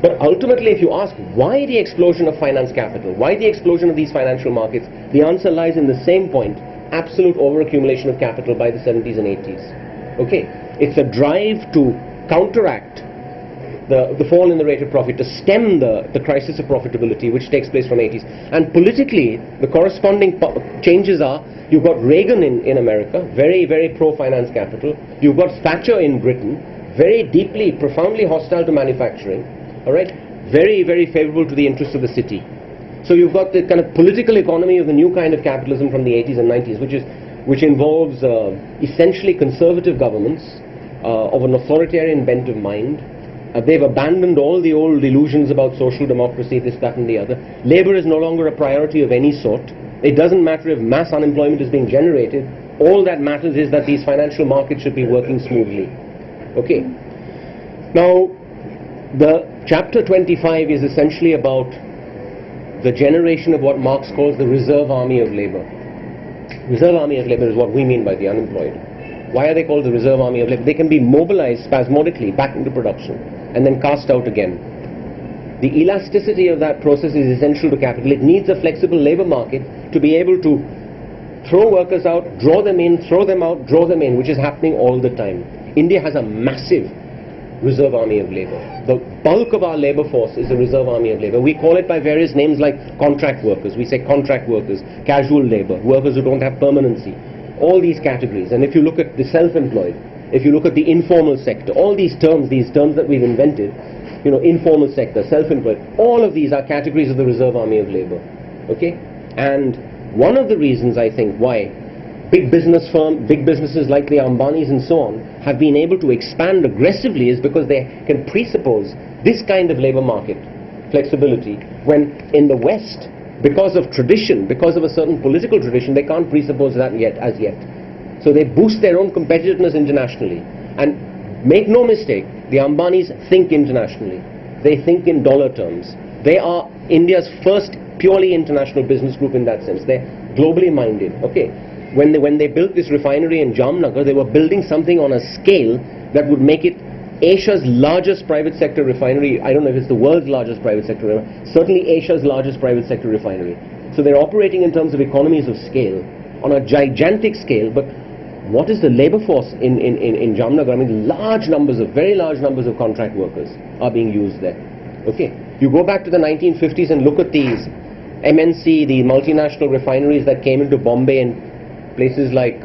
But ultimately, if you ask why the explosion of finance capital, why the explosion of these financial markets, the answer lies in the same point: absolute overaccumulation of capital by the 70s and 80s. Okay, it's a drive to counteract the fall in the rate of profit, to stem the crisis of profitability which takes place from 80s. And politically, the corresponding changes are, you've got Reagan in America, very, very pro-finance capital. You've got Thatcher in Britain, very deeply, profoundly hostile to manufacturing. All right, very, very favorable to the interests of the city. So you've got the kind of political economy of the new kind of capitalism from the 80s and 90s, which involves essentially conservative governments of an authoritarian bent of mind. They've abandoned all the old illusions about social democracy, this, that and the other. Labor is no longer a priority of any sort. It doesn't matter if mass unemployment is being generated. All that matters is that these financial markets should be working smoothly. Okay. Now, the chapter 25 is essentially about the generation of what Marx calls the reserve army of labor. Reserve army of labor is what we mean by the unemployed. Why are they called the reserve army of labor? They can be mobilized spasmodically back into production and then cast out again. The elasticity of that process is essential to capital. It needs a flexible labor market to be able to throw workers out, draw them in, throw them out, draw them in, which is happening all the time. India has a massive reserve army of labor. The bulk of our labor force is a reserve army of labor. We call it by various names like contract workers. We say contract workers, casual labor, workers who don't have permanency. All these categories. And if you look at the self-employed, if you look at the informal sector, all these terms that we've invented, informal sector, self-employed, all of these are categories of the reserve army of labor. Okay? And one of the reasons, I think, why big businesses like the Ambanis and so on have been able to expand aggressively is because they can presuppose this kind of labor market flexibility, when in the West, because of tradition, because of a certain political tradition, they can't presuppose that as yet. So they boost their own competitiveness internationally. And make no mistake, the Ambanis think internationally. They think in dollar terms. They are India's first purely international business group in that sense. They're globally minded. Okay. When they built this refinery in Jamnagar, they were building something on a scale that would make it Asia's largest private sector refinery. I don't know if it's the world's largest private sector refinery, certainly Asia's largest private sector refinery. So they're operating in terms of economies of scale, on a gigantic scale. But what is the labor force in Jamnagar? I mean, very large numbers of contract workers are being used there. Okay, you go back to the 1950s and look at these MNC, the multinational refineries that came into Bombay and places like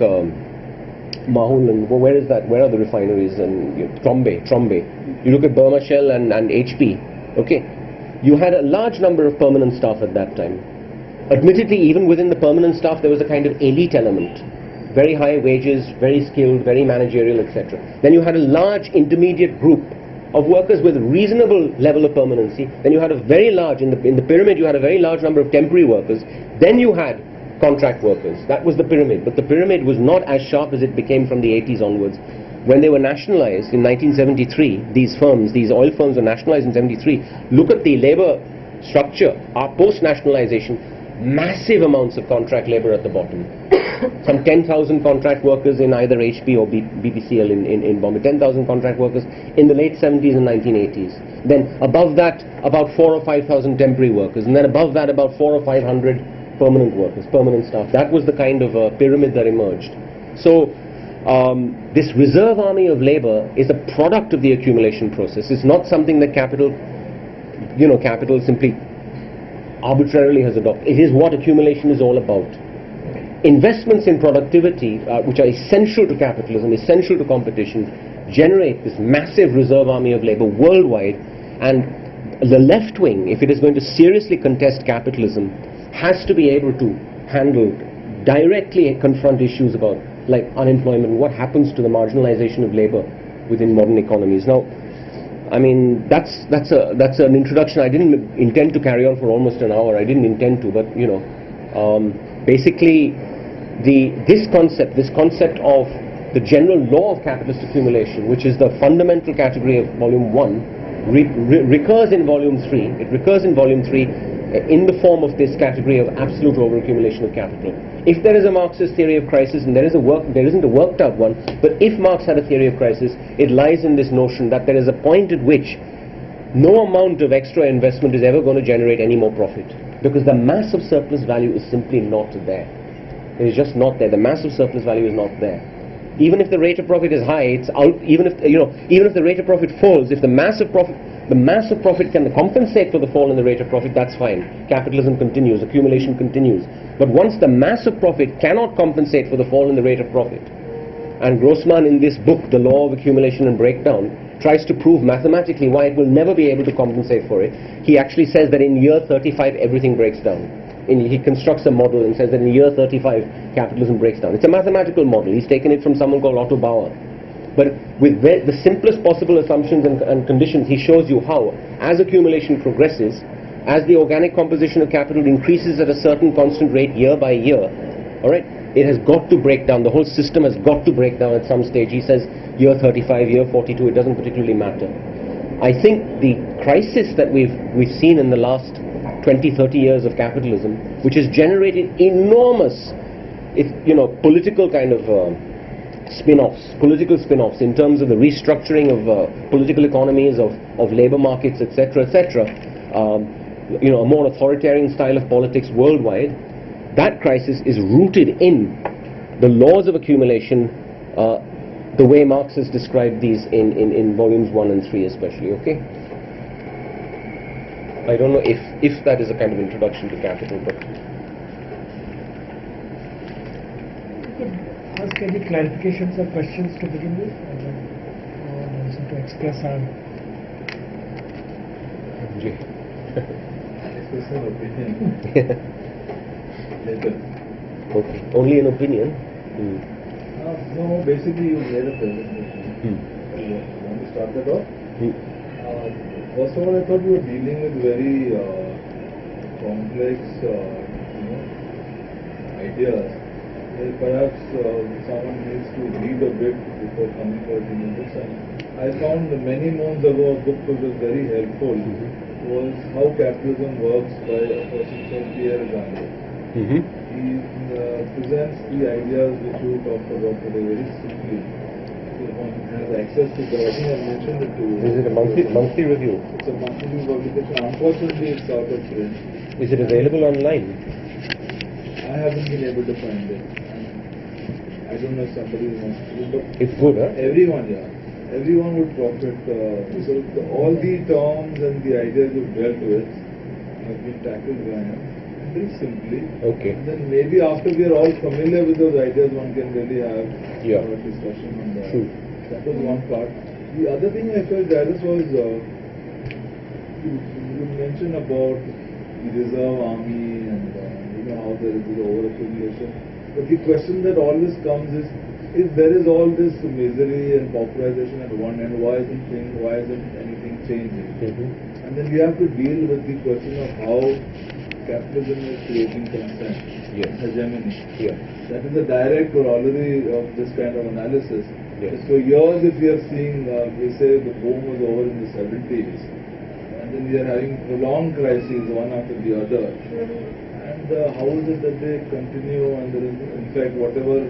Mahul, and where is that? Where are the refineries? And Trombay. You look at Burma Shell and HP. Okay, you had a large number of permanent staff at that time. Admittedly, even within the permanent staff, there was a kind of elite element. Very high wages, very skilled, very managerial, etc. Then you had a large intermediate group of workers with reasonable level of permanency. Then you had a very large, in the pyramid, you had a very large number of temporary workers. Then you had contract workers. That was the pyramid. But the pyramid was not as sharp as it became from the 80s onwards. When they were nationalized in 1973, these firms, these oil firms were nationalized in 73. Look at the labor structure, our post-nationalization. Massive amounts of contract labor at the bottom. Some 10,000 contract workers in either HP or BPCL in Bombay. 10,000 contract workers in the late 70s and 1980s. Then above that, about 4,000 or 5,000 temporary workers. And then above that, about 400 or 500 permanent workers, permanent staff. That was the kind of pyramid that emerged. So this reserve army of labor is a product of the accumulation process. It's not something that capital simply arbitrarily has adopted. It is what accumulation is all about. Investments in productivity, which are essential to capitalism, essential to competition, generate this massive reserve army of labor worldwide. And the left wing, if it is going to seriously contest capitalism, has to be able to handle, directly confront issues about like unemployment, what happens to the marginalization of labor within modern economies. Now, I mean, that's an introduction. I didn't intend to carry on for almost an hour. I didn't intend to, but basically, this concept of the general law of capitalist accumulation, which is the fundamental category of Volume 1, recurs in Volume 3. It recurs in Volume 3 in the form of this category of absolute overaccumulation of capital. If there is a Marxist theory of crisis, and there isn't a worked out one, but if Marx had a theory of crisis, it lies in this notion that there is a point at which no amount of extra investment is ever going to generate any more profit, because the mass of surplus value is simply not there. It is just not there. The mass of surplus value is not there. Even if the rate of profit is high, it's out. Even if the rate of profit falls, if the mass of profit can compensate for the fall in the rate of profit, that's fine. Capitalism continues, accumulation continues. But once the mass of profit cannot compensate for the fall in the rate of profit, and Grossman in this book, The Law of Accumulation and Breakdown, tries to prove mathematically why it will never be able to compensate for it. He actually says that in year 35 everything breaks down. He constructs a model and says that in year 35 capitalism breaks down. It's a mathematical model. He's taken it from someone called Otto Bauer. But with the simplest possible assumptions and conditions, he shows you how, as accumulation progresses, as the organic composition of capital increases at a certain constant rate year by year, all right, it has got to break down. The whole system has got to break down at some stage. He says year 35, year 42, it doesn't particularly matter. I think the crisis that we've seen in the last 20, 30 years of capitalism, which has generated enormous, political kind of political spin-offs in terms of the restructuring of political economies, of labor markets, etc., etc., a more authoritarian style of politics worldwide. That crisis is rooted in the laws of accumulation, the way Marx has described these in volumes 1 and 3 especially, okay? I don't know if that is a kind of introduction to capital, but... Ask any clarifications or questions to begin with, and then also to express our... Express an opinion. Later. Okay, only an opinion? No, basically you made a presentation. You want to start that off? First of all, I thought you were dealing with very complex ideas. Perhaps someone needs to read a bit before coming to a opinion. I found many months ago a book which was very helpful. Was How Capitalism Works by a person called Pierre Gandhi. He presents the ideas which you talked about today very simply. If one has access to that, I think I mentioned it to you. Is it a monthly review? It's a monthly publication. Unfortunately, it's out of print. Is it available online? I haven't been able to find it. I don't know if somebody wants to, but It's good, huh? everyone, yeah. Everyone would profit. All the terms and the ideas you've dealt with have been tackled by him very simply. Okay. And then maybe after we are all familiar with those ideas, one can really have Yeah. a discussion on that. True. That was one part. The other thing I felt that was you mentioned about the reserve army and how there is this overaccumulation. But the question that always comes is, if there is all this misery and pauperization at one end, why isn't anything changing? And then we have to deal with the question of how capitalism is creating consent, Yes. hegemony. Yeah. That is a direct corollary of this kind of analysis. Yes. So years if we are seeing, we say the boom was over in the 70s, and then we are having prolonged crises one after the other. And how is it that they continue, and there is, in fact, whatever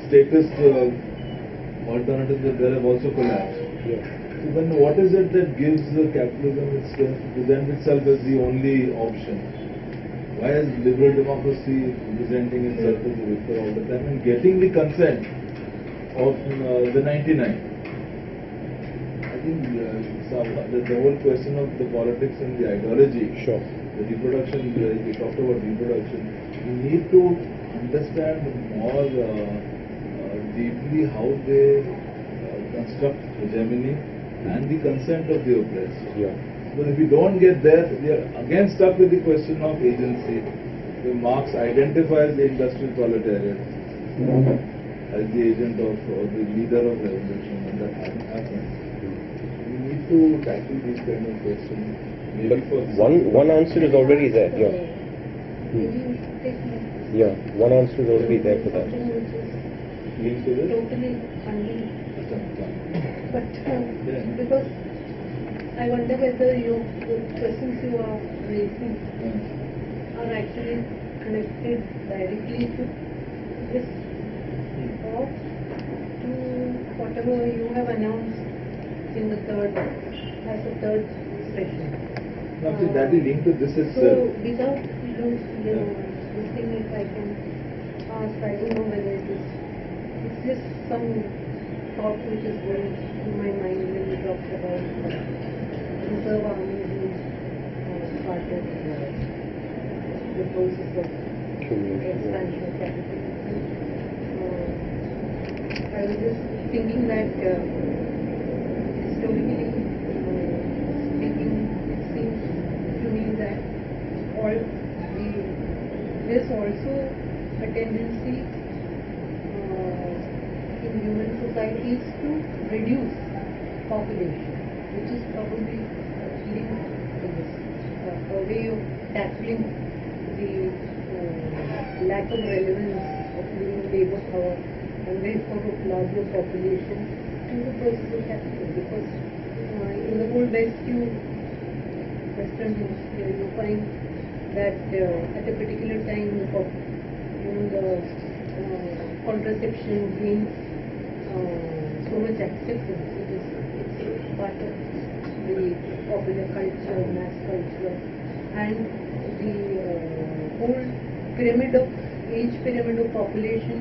status alternatives that there have also collapsed. Yeah. So then what is it that gives capitalism its strength to present itself as the only option? Why is liberal democracy presenting itself as the victor all the time and getting the consent of the 99? I think the whole question of the politics and the ideology, Sure. the reproduction, we talked about reproduction, we need to understand more deeply how they construct hegemony and the consent of the oppressed. Yeah. But if we don't get there, we are again stuck with the question of agency. Where Marx identifies the industrial proletariat as the agent of, or the leader of revolution, and that hasn't happened. We need to tackle these kind of questions. Maybe But for one answer is already there. Yeah. Yeah. One answer is already there for that. linked to this. Totally unlinked. But Yeah. because I wonder whether the questions you are raising are actually connected directly to this or to whatever you have announced in the third session. No, so that is linked to this So itself. without this thing, if I can ask, I don't know whether it's just some thought which is going through my mind when you talked about reserve army being part of the process of expansion of capitalism. I was just thinking that historically speaking, it seems to me that there's also a tendency in human societies to reduce population, which is probably linked to this, a way of tackling the lack of relevance of human labor power and therefore of larger population to the process of capital. Because in the whole Western Hemisphere, you find that at a particular time, the contraception gains so much acceptance. It's part of the popular culture, mass culture, and the whole age pyramid of population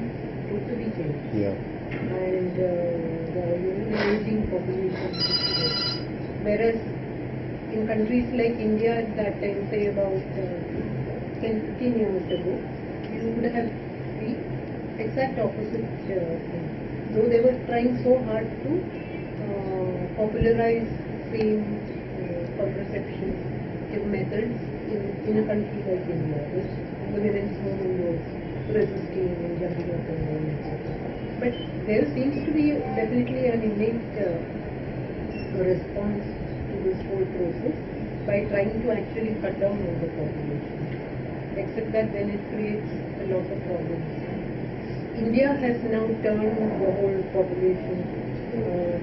totally changed. Yeah. And the aging population. Whereas in countries like India at that time, say about 10-15 years ago, you would have the exact opposite thing. Though they were trying so hard to popularize same contraception methods in a country like India, which the women's movement was resisting and jumping up and down, etc. But there seems to be definitely an innate response to this whole process by trying to actually cut down on the population. Except that then it creates a lot of problems. India has now turned the whole population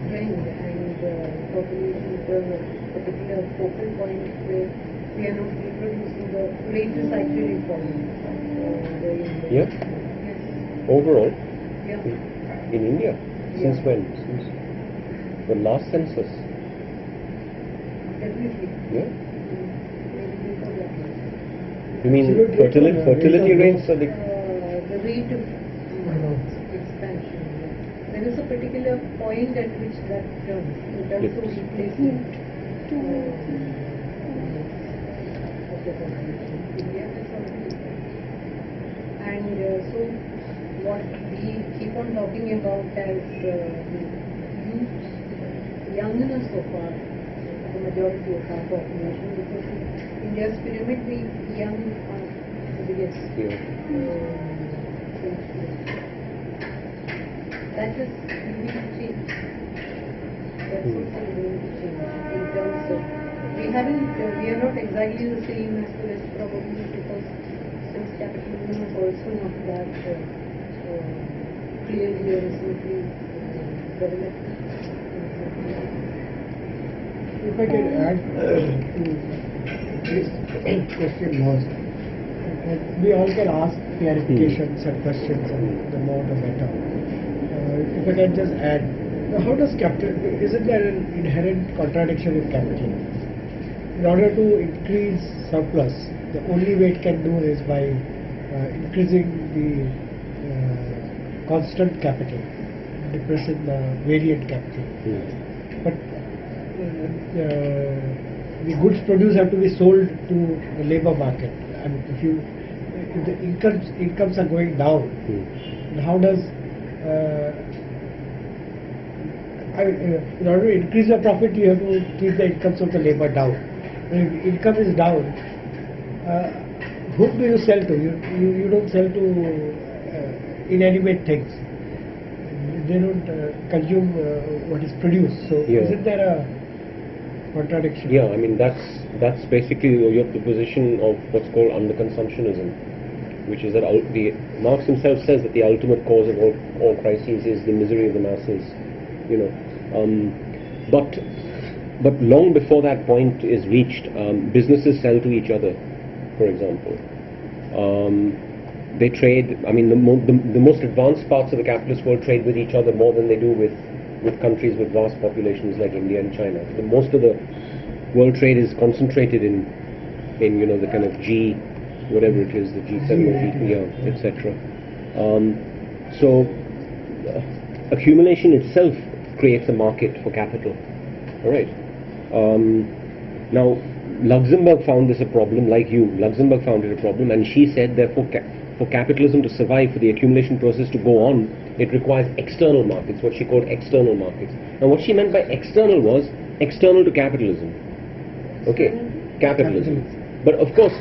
trend, and population to a particular focal point where we are not reproducing, the rate is actually falling. Yeah. Yes. Overall, Yeah. in India, since Yeah. when? Since the last census. Definitely. Yeah. Maybe before that. You mean Absolute rate or, fertility rate of rates are the The rate of expansion. There is a particular point at which that turns in terms of replacement of the population. India has already done. And so what we keep on talking about as the youth, youngness of the majority of our population, because in India's pyramid, the young are the biggest. That is going to change. That's also going to change in terms of we are not exactly the same as the West probably, because since capitalism is also not that clearly or recently developed. If I can add to this question was, we all can ask clarifications and questions, and the more the better. If I can just add, how does capital, isn't there an inherent contradiction in capital? In order to increase surplus, the only way it can do is by increasing the constant capital, depressing the variant capital. But the goods produced have to be sold to the labor market, and if the incomes are going down, then how does in order to increase your profit, you have to keep the incomes of the labor down. When the income is down, whom do you sell to? You don't sell to inanimate things. They don't consume what is produced. So isn't there a contradiction? Yeah, I mean that's basically the position of what's called underconsumptionism, which is that Marx himself says that the ultimate cause of all crises is the misery of the masses. But long before that point is reached, businesses sell to each other. For example, they trade. I mean, the most advanced parts of the capitalist world trade with each other more than they do with countries with vast populations like India and China. Most of the world trade is concentrated in the kind of G, whatever it is, the G7 or G, etc. So accumulation itself creates a market for capital. All right. Now, Luxemburg found this a problem, like you. Luxemburg found it a problem, and she said, therefore, for capitalism to survive, for the accumulation process to go on, it requires external markets, what she called external markets. Now, what she meant by external was external to capitalism. Okay, capitalism. But of course,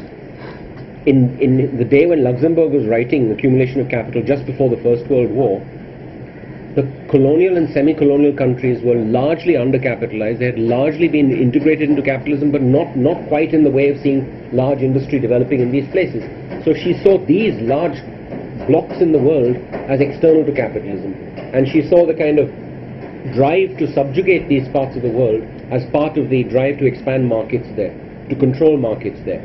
in the day when Luxemburg was writing Accumulation of Capital, just before the First World War, the colonial and semi-colonial countries were largely undercapitalized. They had largely been integrated into capitalism, but not quite in the way of seeing large industry developing in these places. So she saw these large blocks in the world as external to capitalism, and she saw the kind of drive to subjugate these parts of the world as part of the drive to expand markets there, to control markets there.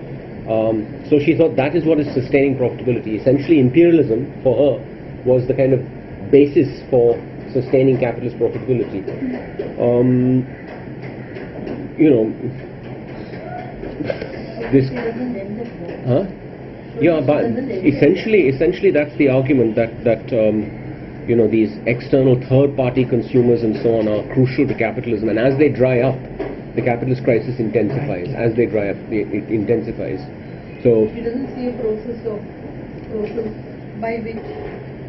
So she thought that is what is sustaining profitability. Essentially, imperialism for her was the kind of basis for sustaining capitalist profitability. This, yeah, but essentially that's the argument that these external third-party consumers and so on are crucial to capitalism, and as they dry up, the capitalist crisis intensifies. As they dry up, it intensifies. So she doesn't see a process by which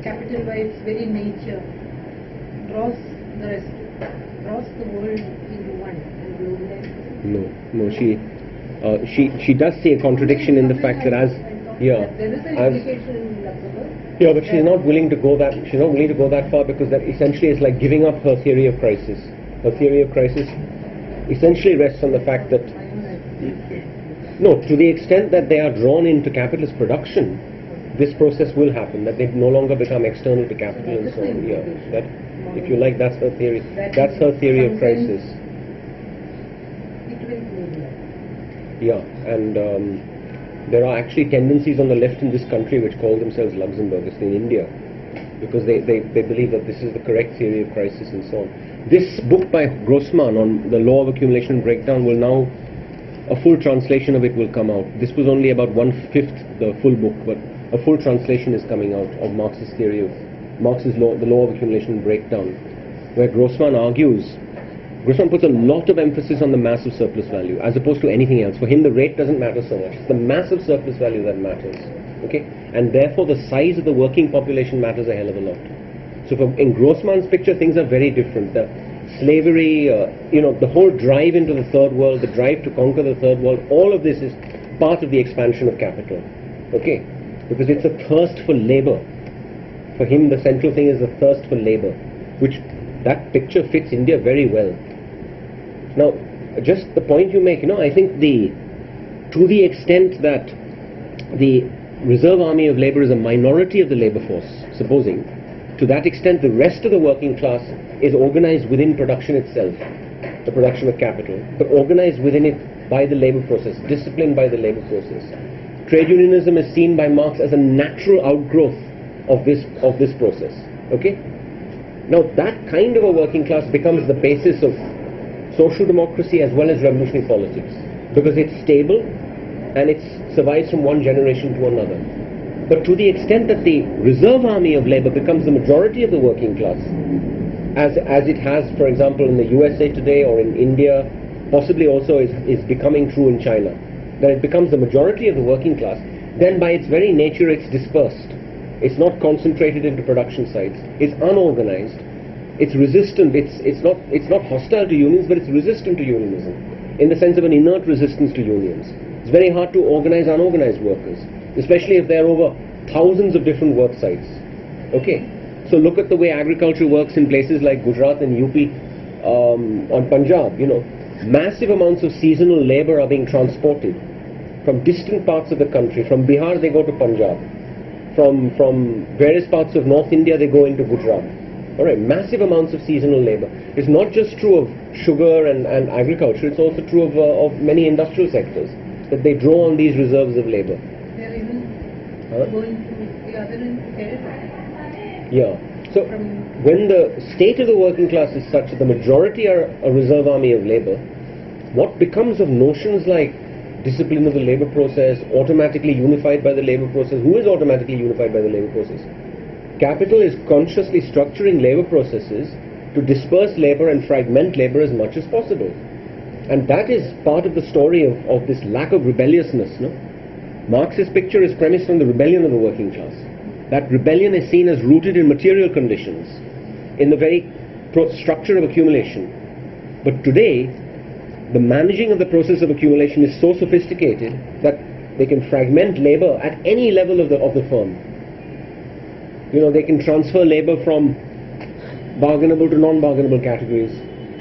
capital, by its very nature, draws the world into one and globalizes. She does see a contradiction in the fact that there is an implication in Luxembourg. Yeah, but she's not willing to go that. She's not willing to go that far, because that essentially is like giving up her theory of crisis. Her theory of crisis essentially rests on the fact that to the extent that they are drawn into capitalist production, this process will happen, that they no longer become external to capital and so on. Yeah, If you like, that's her theory. That's her theory of crisis. It will close that. Yeah, and there are actually tendencies on the left in this country which call themselves Luxembourgists in India, because they believe that this is the correct theory of crisis and so on. This book by Grossman on the law of accumulation and breakdown will now, a full translation of it will come out. This was only about 1/5 the full book, but a full translation is coming out of Marx's theory of Marx's law, the law of accumulation and breakdown, where Grossman puts a lot of emphasis on the mass of surplus value as opposed to anything else. For him, the rate doesn't matter so much. It's the mass of surplus value that matters. Okay? And therefore, the size of the working population matters a hell of a lot. So in Grossman's picture, things are very different. The slavery, the whole drive into the third world, the drive to conquer the third world, all of this is part of the expansion of capital. Okay? Because it's a thirst for labor. For him, the central thing is the thirst for labor, which that picture fits India very well. Now, just the point you make, I think to the extent that the reserve army of labor is a minority of the labor force, supposing, to that extent the rest of the working class is organized within production itself, the production of capital, but organized within it by the labor process, disciplined by the labor process. Trade unionism is seen by Marx as a natural outgrowth of this process. Okay? Now that kind of a working class becomes the basis of social democracy as well as revolutionary politics, because it's stable and it survives from one generation to another. But to the extent that the reserve army of labor becomes the majority of the working class, as it has, for example, in the USA today or in India, possibly also is becoming true in China, that it becomes the majority of the working class, then by its very nature it's dispersed. It's not concentrated into production sites. It's unorganized. It's resistant. It's not hostile to unions, but it's resistant to unionism in the sense of an inert resistance to unions. It's very hard to organize unorganized workers, especially if they're over thousands of different work sites. Okay, so look at the way agriculture works in places like Gujarat and UP, on Punjab. Massive amounts of seasonal labor are being transported from distant parts of the country. From Bihar they go to Punjab. From various parts of North India they go into Gujarat. Alright, massive amounts of seasonal labor. It's not just true of sugar and agriculture, it's also true of many industrial sectors, that they draw on these reserves of labor. They are even going to the other end to get it. Yeah. So when the state of the working class is such that the majority are a reserve army of labor, what becomes of notions like discipline of the labor process, automatically unified by the labor process? Who is automatically unified by the labor process? Capital is consciously structuring labor processes to disperse labor and fragment labor as much as possible. And that is part of the story of this lack of rebelliousness. No? Marx's picture is premised on the rebellion of the working class. That rebellion is seen as rooted in material conditions, in the very structure of accumulation. But today, the managing of the process of accumulation is so sophisticated that they can fragment labor at any level of the firm. They can transfer labor from bargainable to non-bargainable categories.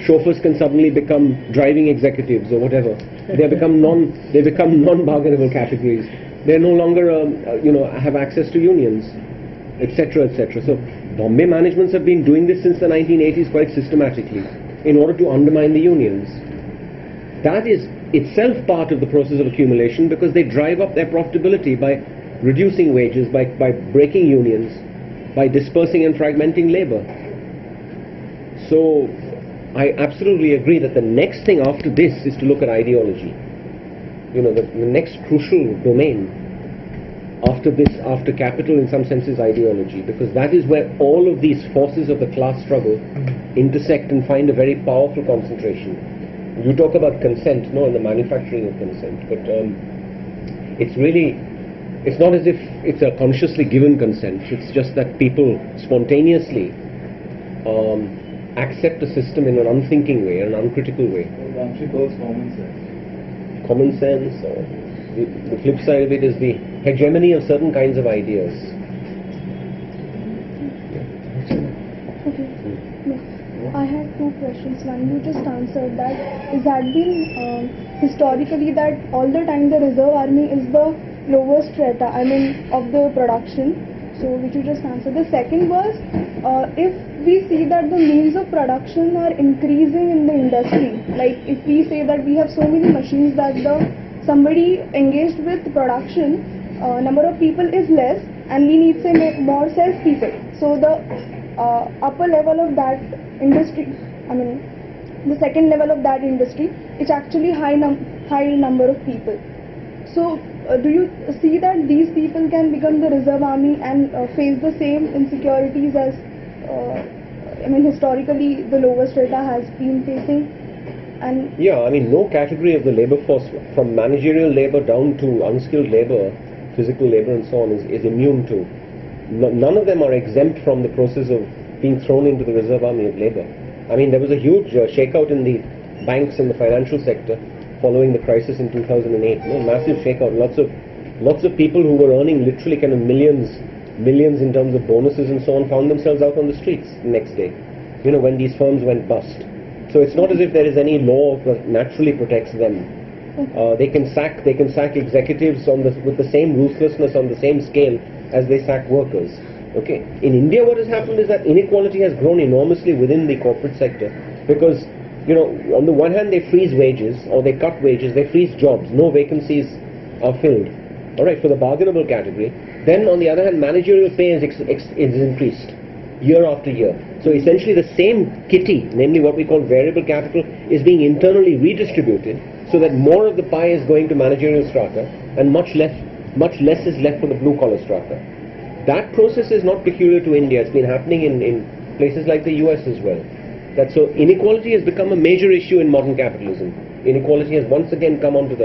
Chauffeurs can suddenly become driving executives or whatever. They become non-bargainable categories. They no longer have access to unions, etc., etc. So Bombay managements have been doing this since the 1980s quite systematically in order to undermine the unions. That is itself part of the process of accumulation, because they drive up their profitability by reducing wages, by breaking unions, by dispersing and fragmenting labor. So I absolutely agree that the next thing after this is to look at ideology. The next crucial domain after capital in some sense is ideology, because that is where all of these forces of the class struggle intersect and find a very powerful concentration. You talk about consent, and the manufacturing of consent, but it's not as if it's a consciously given consent. It's just that people spontaneously accept a system in an unthinking way, an uncritical way. It actually calls common sense. Common sense, or the flip side of it is the hegemony of certain kinds of ideas. Okay. No. I have two questions. One, you just answered that. Is that been historically that all the time the reserve army is the lowest strata, of the production? So which you just answered. The second was if we see that the means of production are increasing in the industry, like if we say that we have so many machines that somebody engaged with production, number of people is less, and we need say more sales people. So the upper level of that industry, I mean the second level of that industry, it's actually high number of people. So do you see that these people can become the reserve army and face the same insecurities as historically the lower strata has been facing? And yeah, I mean, no category of the labor force, from managerial labor down to unskilled labor, physical labor and so on, is immune to. None of them are exempt from the process of being thrown into the reserve army of labor. I mean, there was a huge shakeout in the banks and the financial sector following the crisis in 2008. Massive shakeout. Lots of people who were earning literally kind of millions in terms of bonuses and so on found themselves out on the streets the next day, when these firms went bust. So it's not as if there is any law that naturally protects them. They can sack executives with the same ruthlessness on the same scale as they sack workers. Okay. In India, what has happened is that inequality has grown enormously within the corporate sector because, on the one hand they freeze wages or they cut wages, they freeze jobs, no vacancies are filled. All right, for the bargainable category. Then on the other hand, managerial pay is increased year after year. So essentially the same kitty, namely what we call variable capital, is being internally redistributed so that more of the pie is going to managerial strata and much less is left for the blue collar strata. That process is not peculiar to India. It's been happening in places like the US as well. So inequality has become a major issue in modern capitalism. Inequality has once again come onto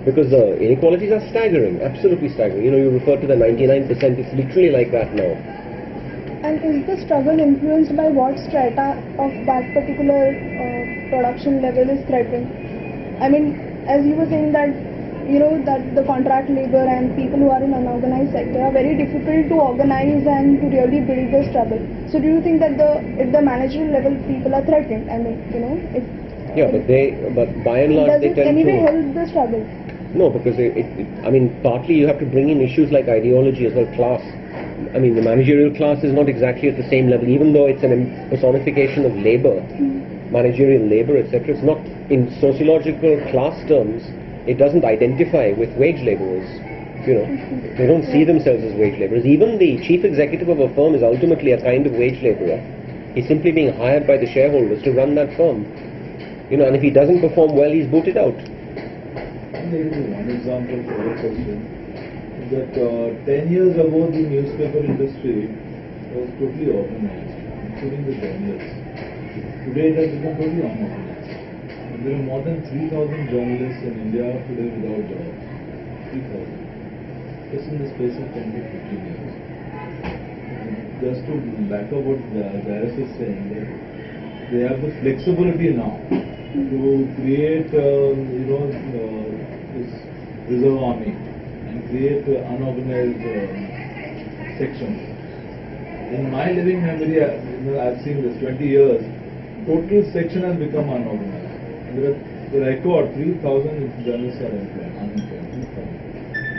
because the inequalities are staggering, absolutely staggering. You refer to the 99%, it's literally like that now. And is the struggle influenced by what strata of that particular production level is threatened? I mean, as you were saying that, that the contract labor and people who are in unorganized sector are very difficult to organize and to really build the struggle. So do you think that if the managerial level people are threatened, but by and large they tend to... Does it anyway help the struggle? No, because partly you have to bring in issues like ideology as well, class. I mean, the managerial class is not exactly at the same level, even though it's a personification of labor, managerial labor, etc. It's not, in sociological class terms, it doesn't identify with wage laborers. They don't see themselves as wage laborers. Even the chief executive of a firm is ultimately a kind of wage laborer. He's simply being hired by the shareholders to run that firm. And if he doesn't perform well, he's booted out. There is one example for your question, that 10 years ago the newspaper industry was totally organized, including the journalists. Today it has become totally unorganized. And there are more than 3,000 journalists in India today without jobs. 3,000. Just in the space of 10 to 15 years. And just to back up what Darius is saying, that they have the flexibility now to create, this reserve army and create unorganized sections. In my living memory, I've seen this 20 years, total section has become unorganized. The record 3,000 journalists are unemployed.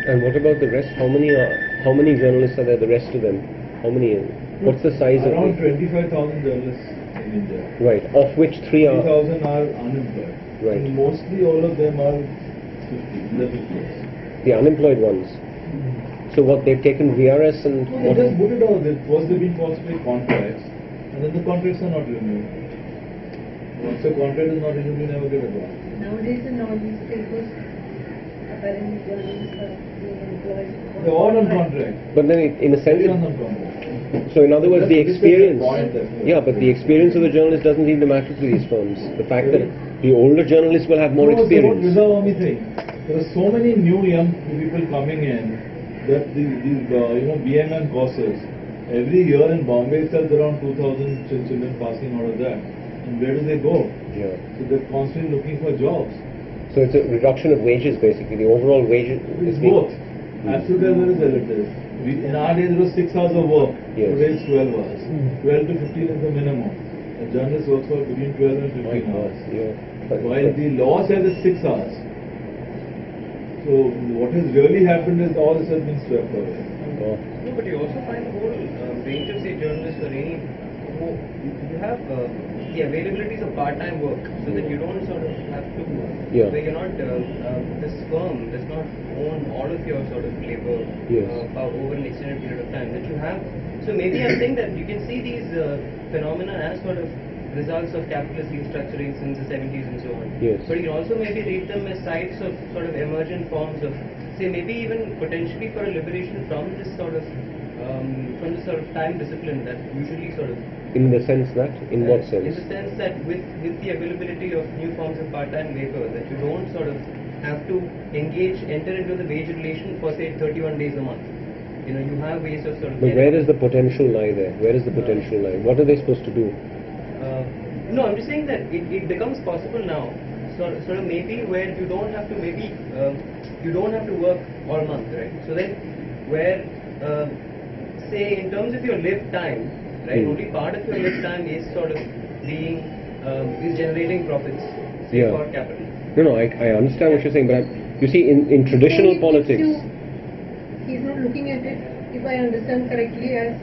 And what about the rest? How many journalists are there? The rest of them? How many? What's the size of around 25,000 journalists in India. Right, of which 3,000 are unemployed. Right. And mostly all of them are 50, in the 50s. The unemployed ones. So what, they've taken VRS and... No, they just booted out. First they've been forced to take contracts, and then the contracts are not renewed. Once a contract is not renewed, you never get a job. Nowadays in all these papers, apparently journalists are being employed. They're all on contract. But then in a sense... On contract. So in other words, the experience... Point, yeah, but the experience of the journalist doesn't seem to matter to these firms. The fact that the older journalists will have more experience. It's about reserve army thing. There are so many new young people coming in that these BMM courses, every year in Bombay itself around 2,000 children passing out of that. And where do they go? Yeah. So they're constantly looking for jobs. So it's a reduction of wages basically. The overall wages... It's both. Absolute as well as relative. In our days it was 6 hours of work. Yes. Today it's 12 hours. 12 to 15 is the minimum. A journalist works for between 12 and 15 hours. Yeah. While the law says it's 6 hours. So what has really happened is all this has been swept away. Oh. No, but you also find the whole range of say journalists or any, you have the availabilities of part-time work, so that you don't sort of have to, where you're not, this firm does not own all of your sort of labor over an extended period of time that you have. So maybe I'm saying that you can see these phenomena as sort of results of capitalist restructuring since the 70s and so on. Yes. But you can also maybe read them as sites of sort of emergent forms of, say, maybe even potentially for a liberation from this sort of time discipline that usually sort of. In the sense that, in what sense? In the sense that with the availability of new forms of part-time labor, that you don't sort of have to enter into the wage relation for say 31 days a month. You know, you have ways of sort of. But where does the potential lie there? Where is the potential lie? What are they supposed to do? No, I'm just saying that it becomes possible now. Sort of maybe where you don't have to you don't have to work all month, right? So then where say in terms of your lived time, right? Only part of your lived time is sort of being is generating profits, say for capital. No, I understand what you're saying, but you see, in traditional politics, he's not looking at it, if I understand correctly, as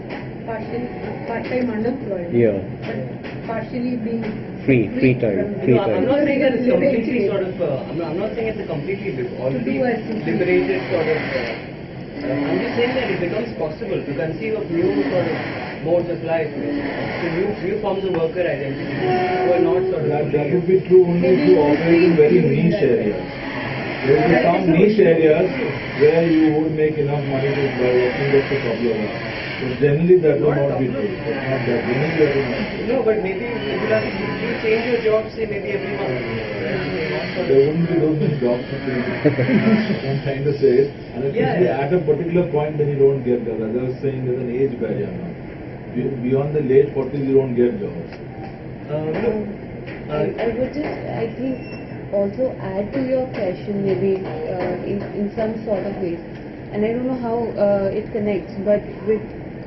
part-time unemployed. Yeah. But partially being free time. I'm not saying that it's completely sort of. I'm not saying it's a completely liberated sort of. I'm just saying that it becomes possible to conceive of new sort of modes of life, so new forms of worker identity who are not sort of. That would be true only if you operate in very niche areas. There will be some niche areas where you would make enough money by working just a couple of hours. So generally that will not be true. Not that. Generally that will not be true. No, but maybe you will have to change your job, say maybe every month. There wouldn't be those many jobs to change. I'm trying to say it. And if you at a particular point, then you don't get jobs. As I was saying, there's an age barrier now. Beyond the late 40s, you don't get jobs. I would just, I think, also add to your question maybe in some sort of ways. And I don't know how it connects, but with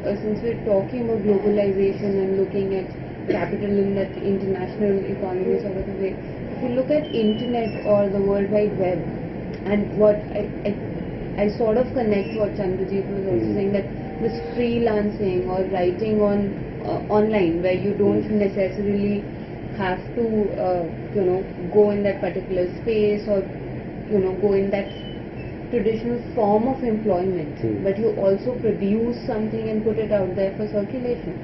since we're talking about globalization and looking at capital in that international economy sort of a way, if you look at internet or the World Wide Web, and what I sort of connect what Chandrajeet was also saying, that this freelancing or writing on online, where you don't necessarily have to go in that particular space or go in that traditional form of employment, but you also produce something and put it out there for circulation,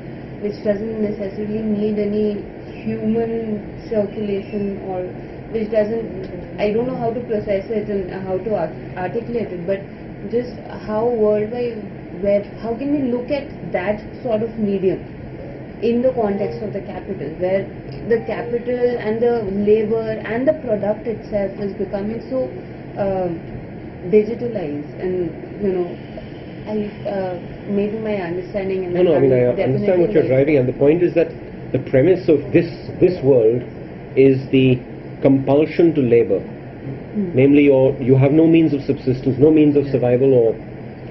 which doesn't necessarily need any human circulation, or which doesn't, I don't know how to process it and how to articulate it, but just how World Wide Web, how can we look at that sort of medium in the context of the capital, where the capital and the labor and the product itself is becoming so digitalized, and maybe my understanding. And no, I mean, I understand what you're driving, and the point is that the premise of this world is the compulsion to labor. Namely, you have no means of subsistence, no means of survival, or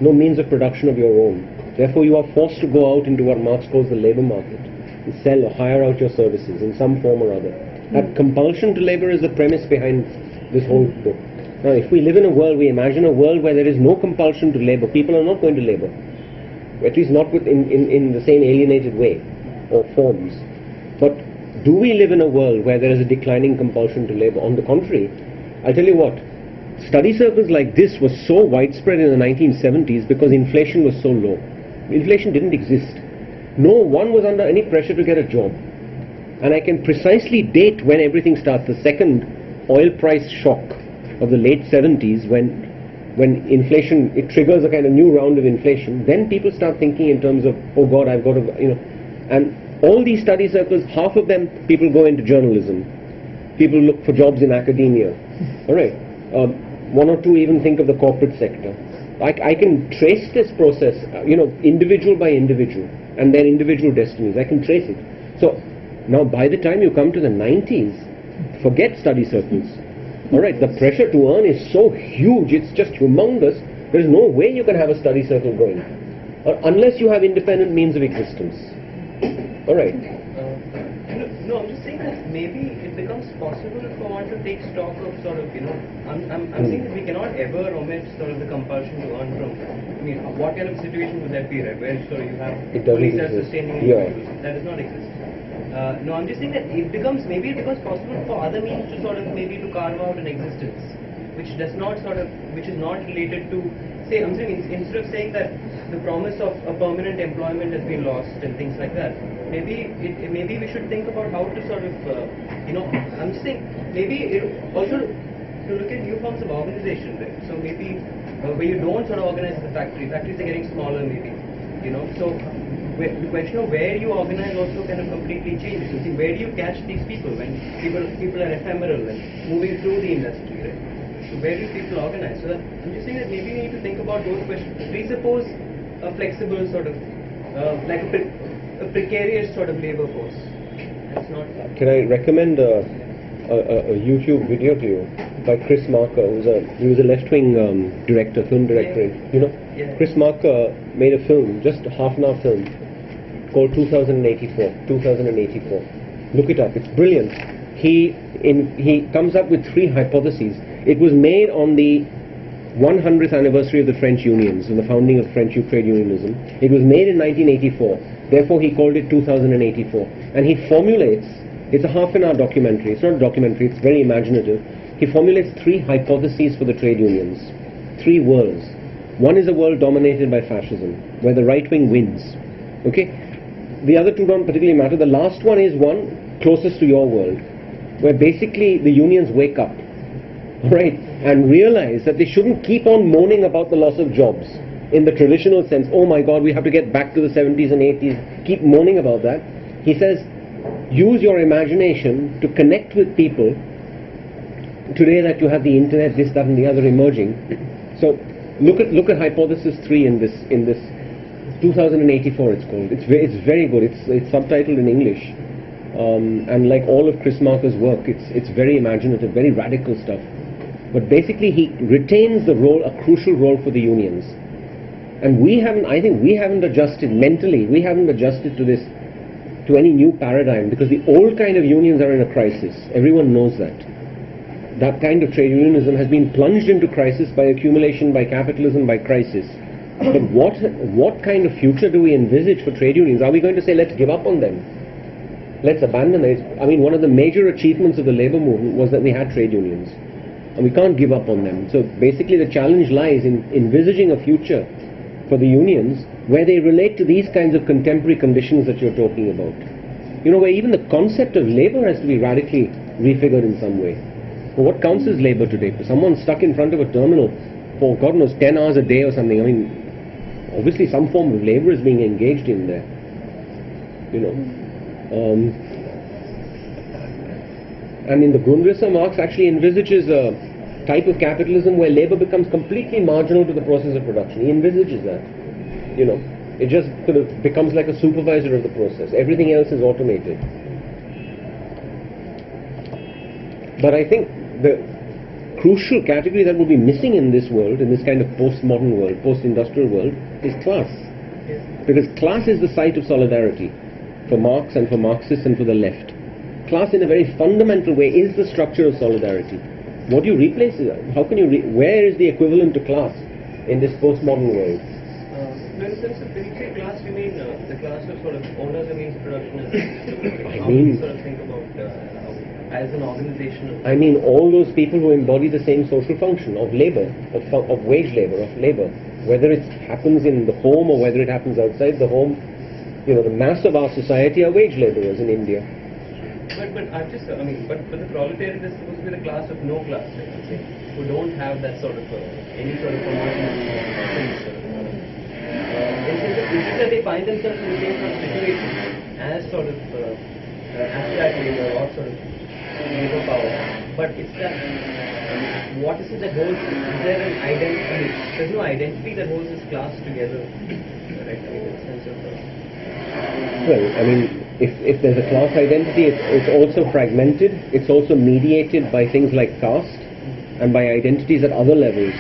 no means of production of your own. Therefore, you are forced to go out into what Marx calls the labor market and sell or hire out your services in some form or other. That compulsion to labor is the premise behind this whole book. Now, if we live in a world, we imagine a world where there is no compulsion to labor, people are not going to labor, at least not in the same alienated way or forms. But do we live in a world where there is a declining compulsion to labor? On the contrary, I'll tell you what, study circles like this were so widespread in the 1970s because inflation was so low. Inflation didn't exist. No one was under any pressure to get a job. And I can precisely date when everything starts. The second oil price shock of the late 70s, when inflation, it triggers a kind of new round of inflation, then people start thinking in terms of, oh God, I've got to, and all these study circles, half of them, people go into journalism. People look for jobs in academia. All right. One or two even think of the corporate sector. I can trace this process, individual by individual, and their individual destinies. I can trace it. So now by the time you come to the 90s, forget study circles. All right, the pressure to earn is so huge, it's just humongous. There's no way you can have a study circle going, unless you have independent means of existence. All right. No, I'm just saying that maybe it becomes possible for one to take stock of sort of, I'm saying that we cannot ever omit sort of the compulsion to earn from, what kind of situation would that be, right? Where sort of you have fully self-sustaining individuals. That does not exist. No, I'm just saying that maybe it becomes possible for other means to sort of maybe to carve out an existence, which is not related to, say, I'm saying instead of saying that the promise of a permanent employment has been lost and things like that, maybe we should think about how to sort of, I'm just saying, maybe also to look at new forms of organization, right? So maybe where you don't sort of organize the factories are getting smaller maybe, so the question of where you organize also kind of completely changes. So see, where do you catch these people when people are ephemeral and moving through the industry, right? So where do people organize? So I'm just saying that maybe we need to think about those questions. Presuppose a flexible sort of, like a precarious sort of labor force. That's not. Can I recommend a YouTube video to you by Chris Marker, he was a left-wing director, film director. Yeah. Chris Marker made a film, just a half-an-hour film, called 2084. Look it up. It's brilliant. He comes up with 3 hypotheses. It was made on the 100th anniversary of the French unions and the founding of French trade unionism. It was made in 1984. Therefore, he called it 2084. And he formulates, it's a half-an-hour documentary. It's not a documentary, it's very imaginative. He formulates 3 hypotheses for the trade unions. 3 worlds. One is a world dominated by fascism, where the right wing wins. Okay? The other 2 don't particularly matter. The last one is one closest to your world, where basically the unions wake up, right, and realize that they shouldn't keep on moaning about the loss of jobs in the traditional sense. Oh my God, we have to get back to the 70s and 80s. Keep moaning about that. He says, use your imagination to connect with people. Today that you have the internet, this, that, and the other emerging. So look at hypothesis 3 in this 2084. It's called. It's very good. It's subtitled in English. And like all of Chris Marker's work, it's very imaginative, very radical stuff. But basically, he retains the role, a crucial role for the unions. And I think we haven't adjusted mentally. We haven't adjusted to any new paradigm, because the old kind of unions are in a crisis. Everyone knows that. That kind of trade unionism has been plunged into crisis by accumulation, by capitalism, by crisis. But what kind of future do we envisage for trade unions? Are we going to say, let's give up on them? Let's abandon it? I mean, one of the major achievements of the labor movement was that we had trade unions. And we can't give up on them. So basically the challenge lies in envisaging a future for the unions where they relate to these kinds of contemporary conditions that you're talking about. Where even the concept of labor has to be radically refigured in some way. Well, what counts as labor today? For someone stuck in front of a terminal for, God knows, 10 hours a day or something, I mean, obviously some form of labor is being engaged in there. And in the Grundrisse, Marx actually envisages a type of capitalism where labor becomes completely marginal to the process of production. He envisages that. It just sort of becomes like a supervisor of the process. Everything else is automated. But I think the crucial category that will be missing in this world, in this kind of postmodern world, post-industrial world, is class. Because class is the site of solidarity for Marx and for Marxists and for the left. Class in a very fundamental way is the structure of solidarity. What do you replace it? How can you, where is the equivalent to class in this postmodern world? No, in the sense of, when you say class, you mean the class of sort of owners against production and I mean, sort of think about as an organizational. I mean all those people who embody the same social function of labor, of wage labor, of labor, whether it happens in the home or whether it happens outside the home. The mass of our society are wage laborers in India. But I've just, but the proletariat is supposed to be the class of no class, right? Who don't have that sort of any sort of promotion things. It's just that they find themselves in the same sort of situation as sort of abstract labor or sort of labor power. But it's that, what is it that holds, is there an identity? There's no identity that holds this class together, right? In the sense of... Well, if there's a class identity, it's also fragmented, it's also mediated by things like caste and by identities at other levels.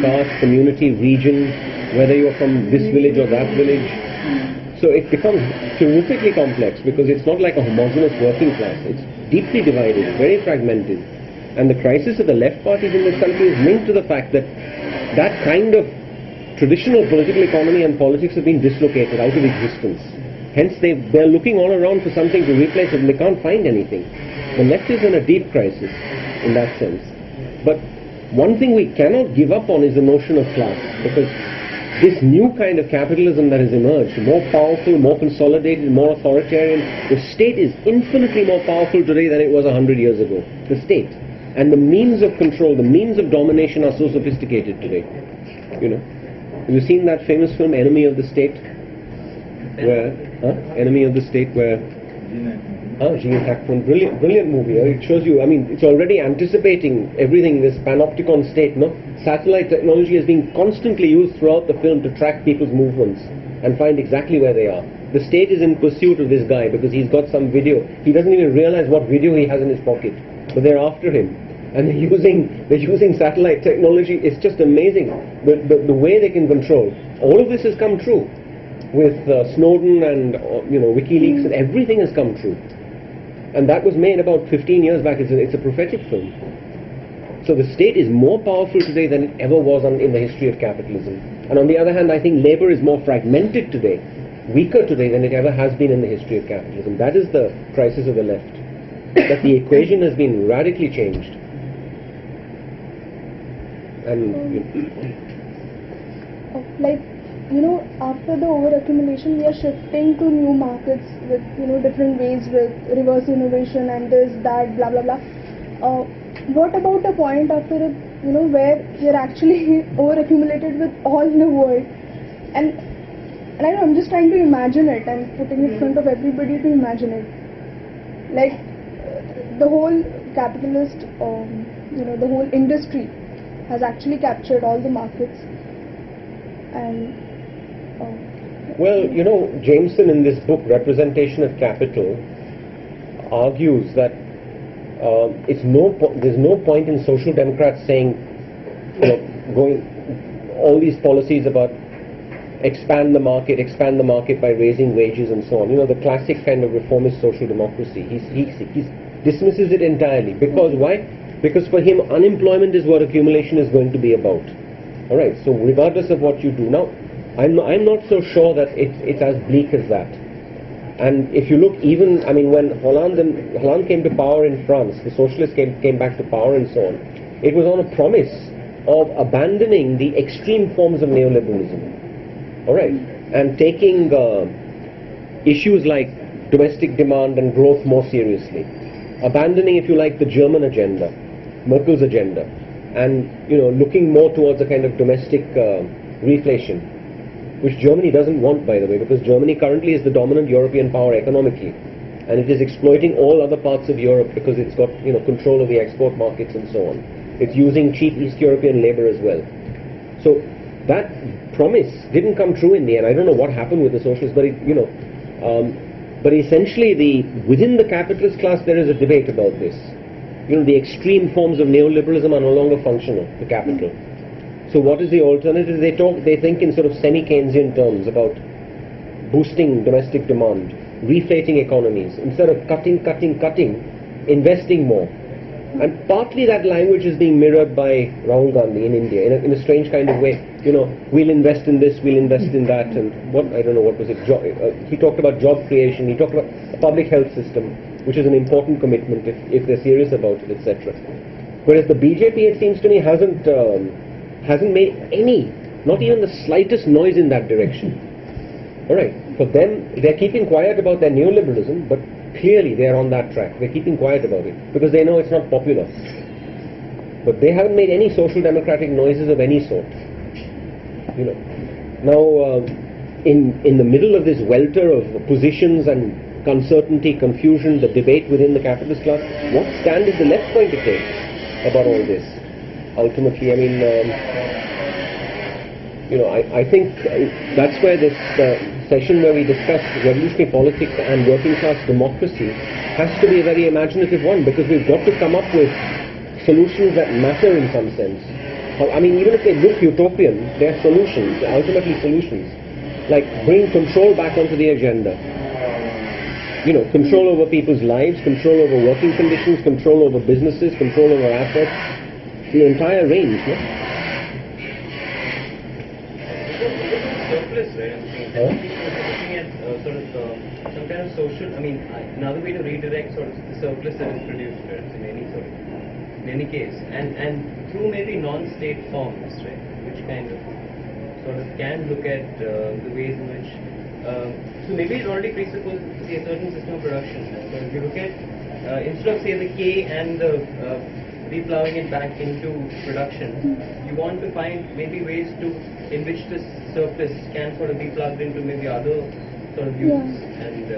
Caste, community, region, whether you're from this village or that village. So it becomes terrifically complex because it's not like a homogeneous working class. It's deeply divided, very fragmented. And the crisis of the left parties in this country is linked to the fact that that kind of traditional political economy and politics have been dislocated out of existence. Hence they're looking all around for something to replace it and they can't find anything. The left is in a deep crisis in that sense. But one thing we cannot give up on is the notion of class, because this new kind of capitalism that has emerged, more powerful, more consolidated, more authoritarian, the state is infinitely more powerful today than it was 100 years ago. The state. And the means of control, the means of domination are so sophisticated today. You know. Have you seen that famous film, Enemy of the State? Where, Enemy of the State, where Gene Hackman, brilliant movie. It shows you, I mean, it's already anticipating everything, this panopticon state, no? Satellite technology is being constantly used throughout the film to track people's movements and find exactly where they are. The state is in pursuit of this guy because he's got some video. He doesn't even realize what video he has in his pocket, but they're after him. And they're using satellite technology. It's just amazing the way they can control. All of this has come true with Snowden and WikiLeaks, and everything has come true. And that was made about 15 years back. It's a prophetic film. So the state is more powerful today than it ever was in the history of capitalism. And on the other hand, I think labor is more fragmented today, weaker today than it ever has been in the history of capitalism. That is the crisis of the left. That the equation has been radically changed. And after the overaccumulation, we are shifting to new markets with different ways, with reverse innovation and this, that, blah blah blah. What about a point after where we are actually overaccumulated with all in the world? And I know I'm just trying to imagine it and putting it in front of everybody to imagine it. Like the whole capitalist, the whole industry has actually captured all the markets. And well, Jameson in this book, Representation of Capital, argues that there's no point in social democrats saying, going all these policies about expand the market by raising wages and so on. The classic kind of reformist social democracy. He dismisses it entirely. Because why? Because for him, unemployment is what accumulation is going to be about. All right. So regardless of what you do now, I'm not so sure that it's as bleak as that. And if you look, even when Hollande came to power in France, the socialists came back to power and so on. It was on a promise of abandoning the extreme forms of neoliberalism. All right, and taking issues like domestic demand and growth more seriously, abandoning, if you like, the German agenda, Merkel's agenda, and looking more towards a kind of domestic reflation, which Germany doesn't want, by the way, because Germany currently is the dominant European power economically, and it is exploiting all other parts of Europe because it's got control of the export markets and so on. It's using cheap East European labor as well. So that promise didn't come true in the end. I don't know what happened with the socialists, but but essentially within the capitalist class there is a debate about this. The extreme forms of neoliberalism are no longer functional to capital. So what is the alternative? They think in sort of semi-Keynesian terms about boosting domestic demand, reflating economies, instead of cutting, investing more. And partly that language is being mirrored by Rahul Gandhi in India in a strange kind of way. We'll invest in this, we'll invest in that, and I don't know what was it. He talked about job creation. He talked about a public health system, which is an important commitment if they're serious about it, etc. Whereas the BJP, it seems to me, hasn't made not even the slightest noise in that direction. All right, for them, they're keeping quiet about their neoliberalism, but clearly they're on that track. They're keeping quiet about it because they know it's not popular. But they haven't made any social democratic noises of any sort. Now, in the middle of this welter of positions and uncertainty, confusion, the debate within the capitalist class, what stand is the left going to take about all this? Ultimately, I think that's where this session where we discuss revolutionary politics and working class democracy has to be a very imaginative one, because we've got to come up with solutions that matter in some sense. Even if they look utopian, they're solutions, they're ultimately solutions. like bring control back onto the agenda. You know, control over people's lives, control over working conditions, control over businesses, control over assets, the entire range, no? Surplus, right? I'm saying that people are looking at sort of some kind of social. I mean, another way to redirect sort of the surplus that is produced, right? In any case, and through maybe non-state forms, right? Which kind of sort of can look at the ways in which. So maybe it already presupposes a certain system of production. So if you look at instead of say the K and the reploughing it back into production, you want to find maybe ways to in which this surplus can sort of be plugged into maybe other sort of uses. And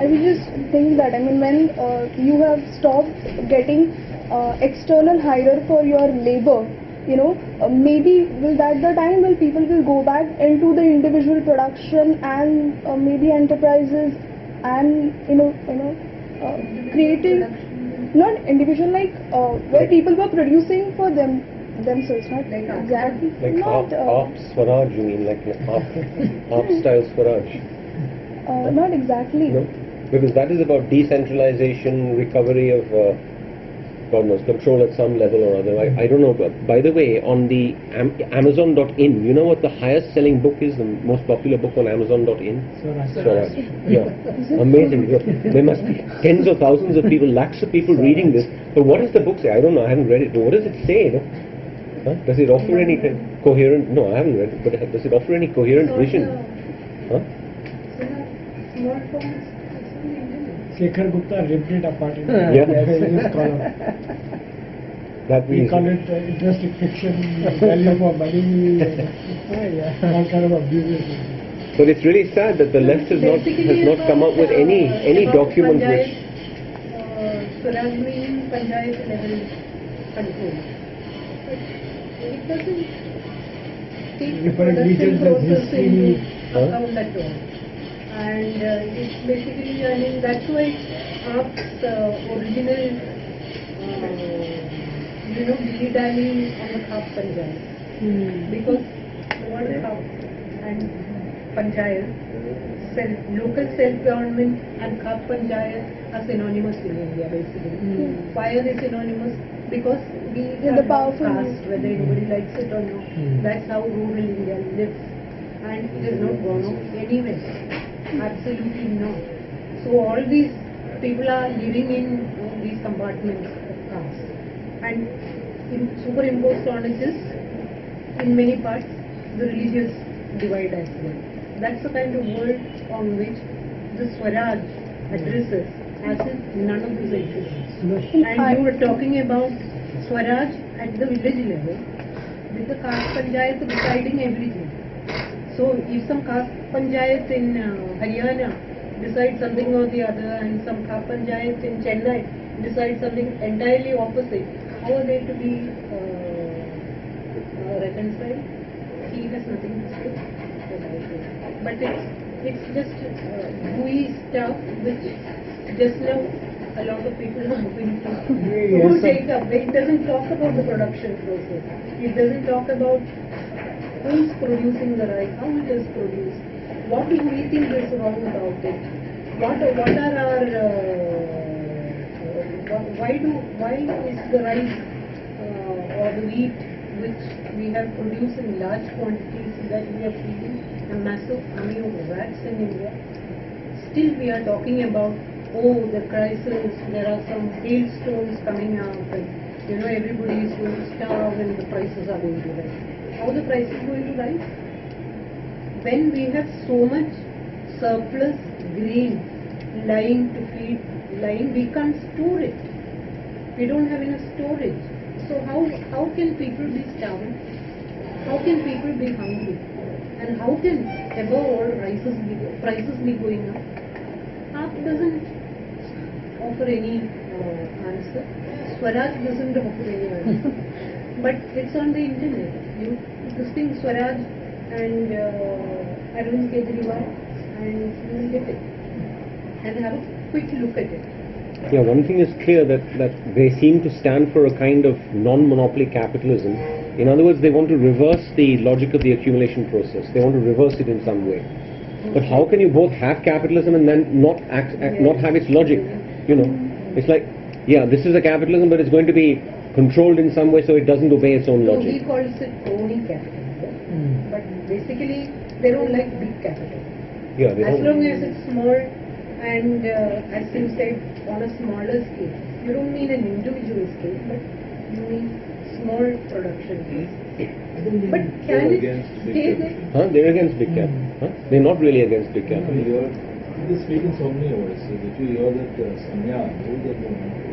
I would just think that, I mean, when you have stopped getting external hirer for your labor, you know, maybe will that the time will people will go back into the individual production and maybe enterprises and creating not individual like where people were producing for themselves, not Like exactly Like not ARP Swaraj, you mean, like ARP style Swaraj? not exactly. No? Because that is about decentralization, recovery of God knows, control at some level or other. I don't know. But by the way, on the Amazon.in, you know what the highest selling book is, the most popular book on Amazon.in? Swaraj. Yeah. Amazing. There must be tens of thousands of people, lakhs of people reading this. But what does the book say? I don't know. I haven't read it. What does it say? No? Huh? Does it offer any coherent... No, I haven't read it. But does it offer any coherent vision? Huh? Small forms. Shekhar Gupta ripped it apart in Yeah. his column. That We means... call it interesting fiction, value for money, all kind of abuses. But it's really sad that the left has not come up with any document which... Swaraj meaning Panchayat level control. But it doesn't take Different regions production as process into history. account at all. And it's basically, I mean, that's why ARP's original, dilly-dallying on the Khap Panchayat. Because the word Khap and Panchayat, local self-government and Khap Panchayat are synonymous in India, basically. Why are they synonymous? Because we Yeah, have the powerful caste, whether anybody likes it or not. That's how rural India lives. And it has not gone off anywhere. Absolutely not. So all these people are living in these compartments of caste, and superimposed on it is, in many parts, the religious divide as well. That's the kind of world on which the Swaraj addresses, as if none of this exists. And you were talking about Swaraj at the village level, with the caste panchayat deciding everything. So if some caste panchayat in Haryana decides something or the other, and some caste panchayat in Chennai decides something entirely opposite, how are they to be reconciled? He has nothing to say. But it's just gooey stuff which just now a lot of people are going to take up. It doesn't talk about the production process. It doesn't talk about who's producing the rice, how it is produced, what do we think is wrong about it, what are our why is the rice or the wheat which we have produced in large quantities that we are feeding a massive army of rats in India. Still we are talking about, the crisis, there are some hailstones coming up, and everybody is going to starve and the prices are going to rise. How the price is going to rise? When we have so much surplus grain lying to feed, we can't store it. We don't have enough storage. So how can people be starving? How can people be hungry? And how can above all prices be going up? ARP doesn't offer any answer. Swaraj doesn't offer any answer. But it's on the internet. This thing Swaraj and Arvind Kejriwal, and you will get it. And have a quick look at it. Yeah, one thing is clear that they seem to stand for a kind of non-monopoly capitalism In other words, they want to reverse the logic of the accumulation process. They want to reverse it in some way. But how can you both have capitalism and then not not have its logic? You know, it's like, yeah, this is a capitalism, but it's going to be controlled in some way so it doesn't obey its own So logic. he calls it crony capitalism, but basically they don't like big capital. Yeah, they As don't. long as it's small and as you said, on a smaller scale. You don't mean an individual scale, but you mean small production scale. But can it stay there? Huh? They're against big capital. Huh? They're not really against big capital. They speak in so many voices. If you hear that Sanya,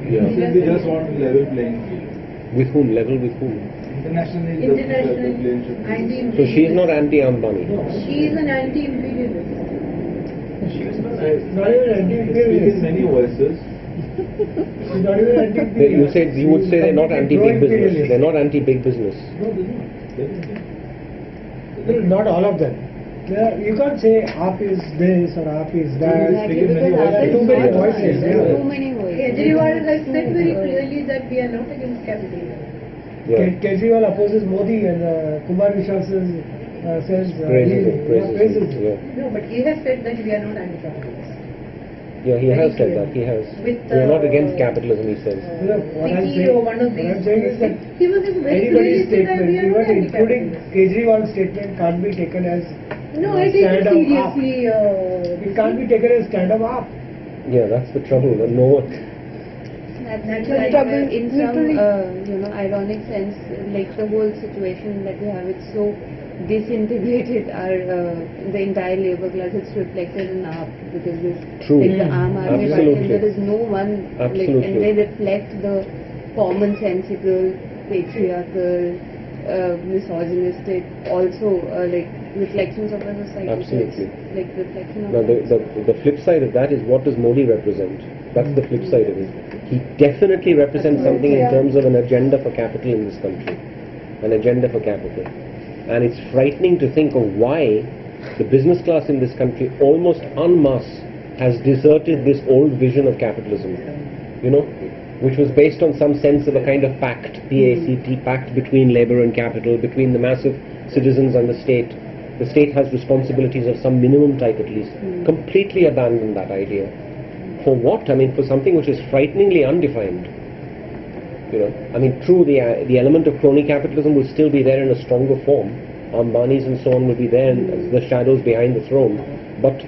Yeah. they just want a level playing field. With whom? Level with whom? Internationally, the International playing should be. anti-imperialist. So she's not anti-Ambani. She is an anti-imperialist. Not even They speak in anti-imperialist. many voices. She's not even anti-imperialist. You would say they're not anti-big business. Pro-imperialist. They're not anti-big business. No, they're not. They're not. Not all of them. You can't say AAP is this or AAP is that. Exactly, speaking because many others too many not voices, one. There are yeah. too many voices. Kejriwal has said very clearly that we are not against capitalism. Yeah. Kejriwal opposes Modi and Kumar Vishal says Praises it, praises it. Yeah. No, but he has said that we are not anti-capitalist. Yeah, he Very has said clear. that. He has. With, We are not against capitalism, he says. What I'm Vicky saying- or one of what these. I'm saying is that he was very anybody's clearly said that statement, we are even not including anti-capitalist. Kejriwal's statement, can't be taken as No, I take it stand-up seriously. AAP. It can't be taken as stand-up AAP. Yeah, that's the trouble. That no one. That's Literally, like, in some literally. ironic sense, like the whole situation that we have, it's so disintegrated. The entire labor class, it's reflected in AAP because this, True. like the Aam Aadmi Party, Absolutely. and there is no one, like, Absolutely. and they reflect the commonsensical, patriarchal, misogynistic, also like reflections of our society. So Absolutely. it's like reflection of. Now, the flip side of that is, what does Modi represent? That's the flip side of it. He definitely represents something in Yeah. terms of an agenda for capital in this country. An agenda for capital. And it's frightening to think of why the business class in this country almost en masse has deserted this old vision of capitalism. You know, which was based on some sense of a kind of pact, PACT, pact between labor and capital, between the mass of citizens and the state. The state has responsibilities of some minimum type at least. Completely abandoned that idea. For what? I mean, for something which is frighteningly undefined. You know, I mean, true, the element of crony capitalism will still be there in a stronger form. Ambanis and so on will be there as the shadows behind the throne. But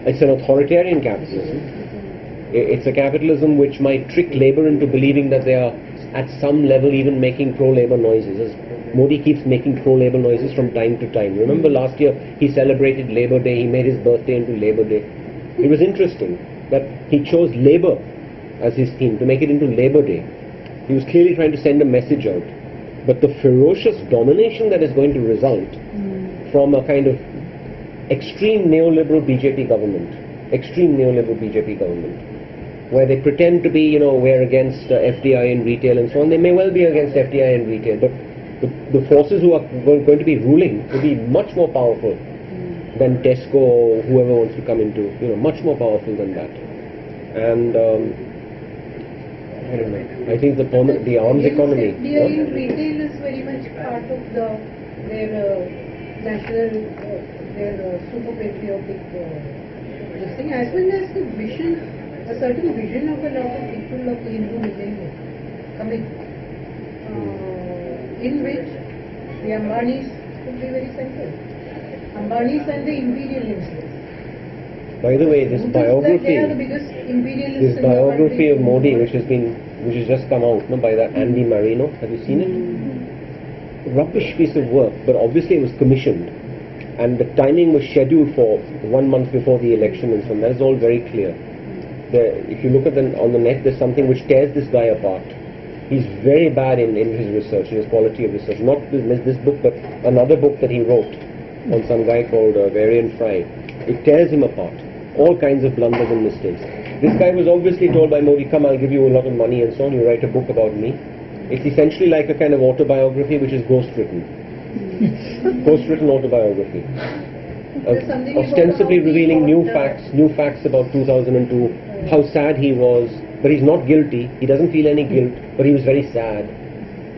it's an authoritarian capitalism. It's a capitalism which might trick labor into believing that they are at some level even making pro-labor noises. As Modi keeps making pro-labor noises from time to time. Remember last year he celebrated Labor Day, he made his birthday into Labor Day. It was interesting that he chose labor as his theme, to make it into Labor Day. He was clearly trying to send a message out. But the ferocious domination that is going to result from a kind of extreme neoliberal BJP government, where they pretend to be, you know, we're against FDI in retail and so on. They may well be against FDI in retail, but the forces who are going to be ruling will be much more powerful than Tesco or whoever wants to come into, you know, much more powerful than that. And I don't know. I think the arms economy. FDI in retail is very much part of their national, their super patriotic this thing, as well as the vision, a certain vision of a lot of people of the Hindu millennium coming, in which the Ambanis could be very central. Ambanis and the imperialists. By the way, this They biography, are the biggest imperialists this in the biography country. of Modi, which has just come out, no, by that Andy Marino. Have you seen it? Rubbish piece of work, but obviously it was commissioned, and the timing was scheduled for 1 month before the election, and so on. That is all very clear. If you look at on the net, there's something which tears this guy apart. He's very bad in his research, in his quality of research. Not this book, but another book that he wrote on some guy called Varian Fry. It tears him apart. All kinds of blunders and mistakes. This guy was obviously told by Modi, come, I'll give you a lot of money and so on, you write a book about me. It's essentially like a kind of autobiography which is ghost-written. Ghost-written autobiography. There's something about Ostensibly how he revealing fought, new facts about 2002, how sad he was, but he's not guilty, he doesn't feel any guilt, but he was very sad.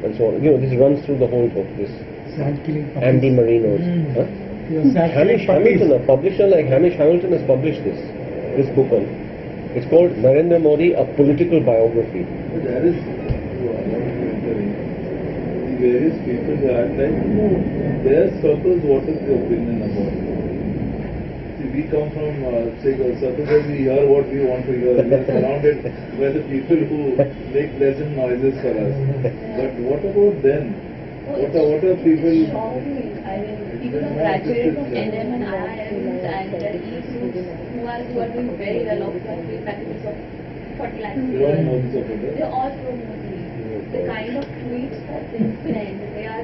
and so on. This runs through the whole book. This Sad killing puppies. Andy Marinos. Huh? Sad Hamish killing puppies. Hamilton, a publisher like Hamish Hamilton has published this book on. It's called Narendra Modi, a political biography. But there is the various people they are like, their circles, what is the opinion about it? See, we come from say a circle where we hear what we want to hear. We are surrounded by the people who make pleasant noises for us. But what about them? What are people? I mean, people who graduated from NM and IIMs and e-groups who are doing very well off, who are doing packages of 40 lakhs a They all know year. this about it. They're all pro Modi. The kind of tweets that they send, they are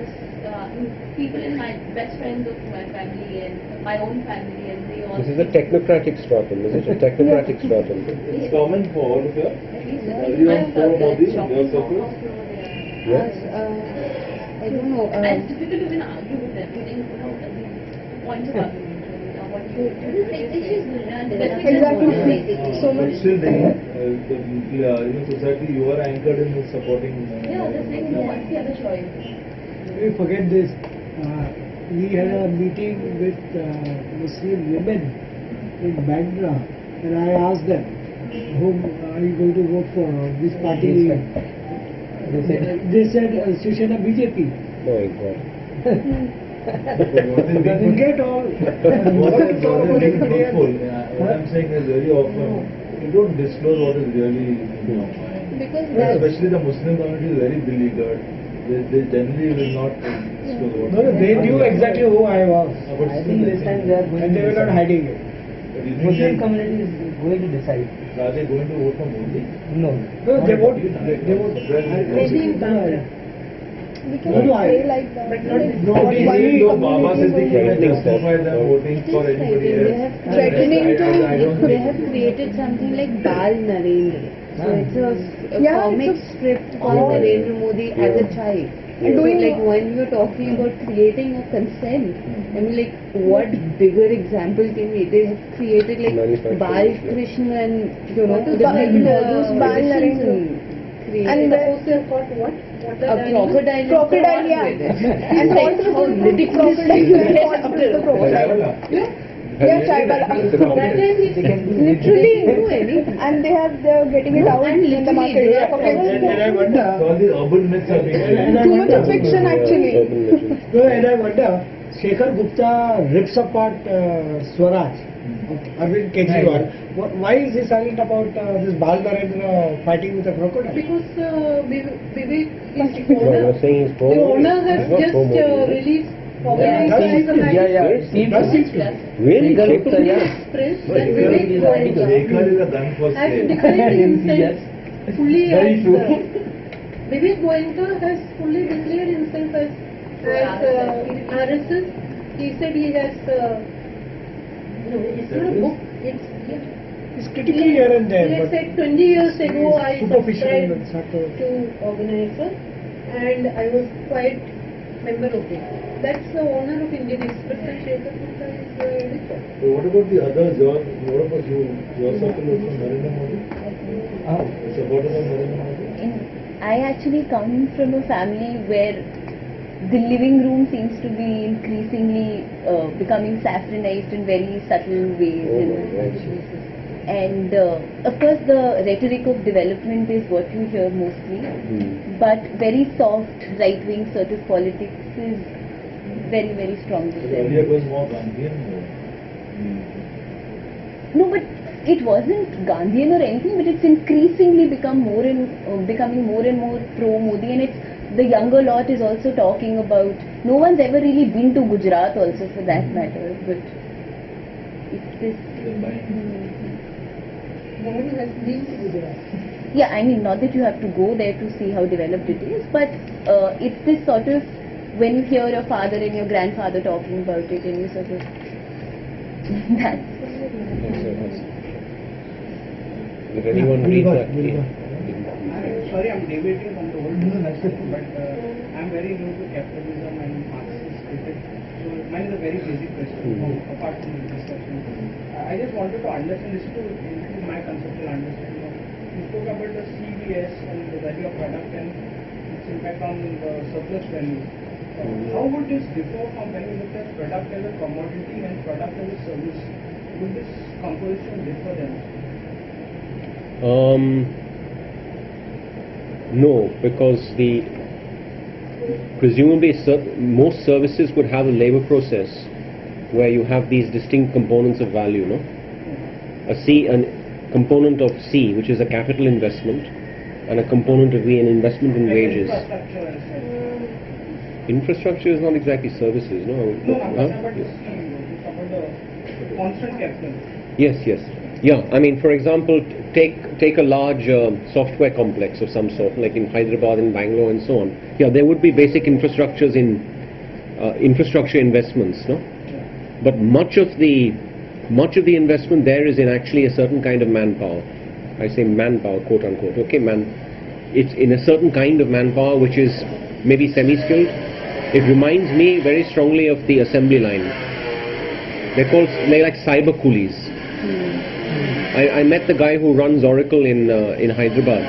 people in my best friends of my family and my own family, and they all. This is a technocratic stratum, is it? A technocratic stratum. It's common for all of you. At least Everyone pro Modi in your circles? Yes. I don't know. and it's difficult to even argue with them. The points of argument. What you Exactly. So But much. still, the society you are anchored in is supporting. Yeah, the thing is, what's the other choice? We forget this. We had a meeting with Muslim women in Bandra, and I asked them, whom are you going to vote for? Which party? They said Shivsena BJP. Oh my God. Doesn't get all. What I'm saying is very often you don't disclose what is really in your mind. Because Especially the Muslim community is very beleaguered. They generally will not disclose what. No, they knew exactly who I was, But I think this time they are going and they to were not decide. hiding it. Muslim community is going to decide. Are they going to vote for Modi? No. No, they won't. They won't. Maybe in Bandra. We No, cannot no, I- say like that. but not- Like, no, what we- one we- Though Baba community Siddiqui is can only- justify them voting It for is anybody like else. they have Threatening I don't they think have created something like Bal Narendra. So it's a Yeah, comic it's a- strip on Narendra Modi as a child. Yeah. So like when you're talking about creating a consent, I mean like what bigger example can we? They have created like Manufacturing, Bal yeah. Krishna and What is the Bal- people all those Bal traditions Narendra? and created And Suppose they have got what? What a crocodile. Crocodile, yeah. And like also how the ridiculous crocodile and it is what after is the crocodile? Yeah, Chaibala. Literally, and they're getting it out And in the market. literally, And I wonder. So all these urban myths are being created. Too much of fiction actually. No, and I wonder, Shekhar Gupta rips apart Swaraj, Arvind Kejriwal. Why is he silent about this Bal Narendra fighting with a crocodile? Because Vivek is the No, owner. you're saying he's pro The Modi. owner has He's not just pro Modi. released Yeah, organized that's as a it. magazine. Yes, Seems Does to seem be. to. Really? Legal Shekhar Gupta, yeah. Press But and Shekhar Vivek is Goenka article. Shekhar is a gun for has sale. declared Yes. himself fully Very as true. Vivek Goenka has fully declared himself as RSS. He said he has no, it's not a book. It's critically here and there, He had but said 20 years ago I superficial. subscribed It's not a- to organizer and I was quite member of it. That's the owner of Indian Express and Shekhar Gupta is the editor. So what about the others? What about you? Your circle also Narendra Modi? Supporters of Narendra Modi? I actually come from a family where the living room seems to be increasingly becoming saffronized in very subtle ways. Oh my God. And of course, the rhetoric of development is what you hear mostly, but very soft right-wing sort of politics is very, very strongly But there. earlier it was more Gandhian. No, but it wasn't Gandhian or anything, but it's increasingly becoming more and more pro-Modi, and it's the younger lot is also talking about. No one's ever really been to Gujarat, also for that matter, but it's this. No one has been to Gujarat. Yeah, I mean, not that you have to go there to see how developed it is, but it's this sort of when you hear your father and your grandfather talking about it, and you sort of that's. Did anyone read that? Sorry, I'm debating on the old but I'm very new to capitalism and Marxist critique. So mine is a very basic question, apart from the discussion. I just wanted to understand this to improve my conceptual understanding. You spoke about the CVS and the value of product, and its impact on the surplus value. How would this differ from when you look at product as a commodity and product as a service? Would this composition differ then? No, because presumably most services would have a labor process where you have these distinct components of value, no? A component of C, which is a capital investment, and a component of V, an investment in wages. Infrastructure and such. Infrastructure is not exactly services, no? No, I'm talking about the C, I'm talking about the constant capital. Yes. Yeah, I mean, for example, take a large software complex of some sort, like in Hyderabad and Bangalore and so on. Yeah, there would be basic infrastructures in infrastructure investments, no? But much of the investment there is in actually a certain kind of manpower. I say manpower, quote unquote. Okay, it's in a certain kind of manpower which is maybe semi-skilled. It reminds me very strongly of the assembly line. They're like cyber coolies. I met the guy who runs Oracle in Hyderabad.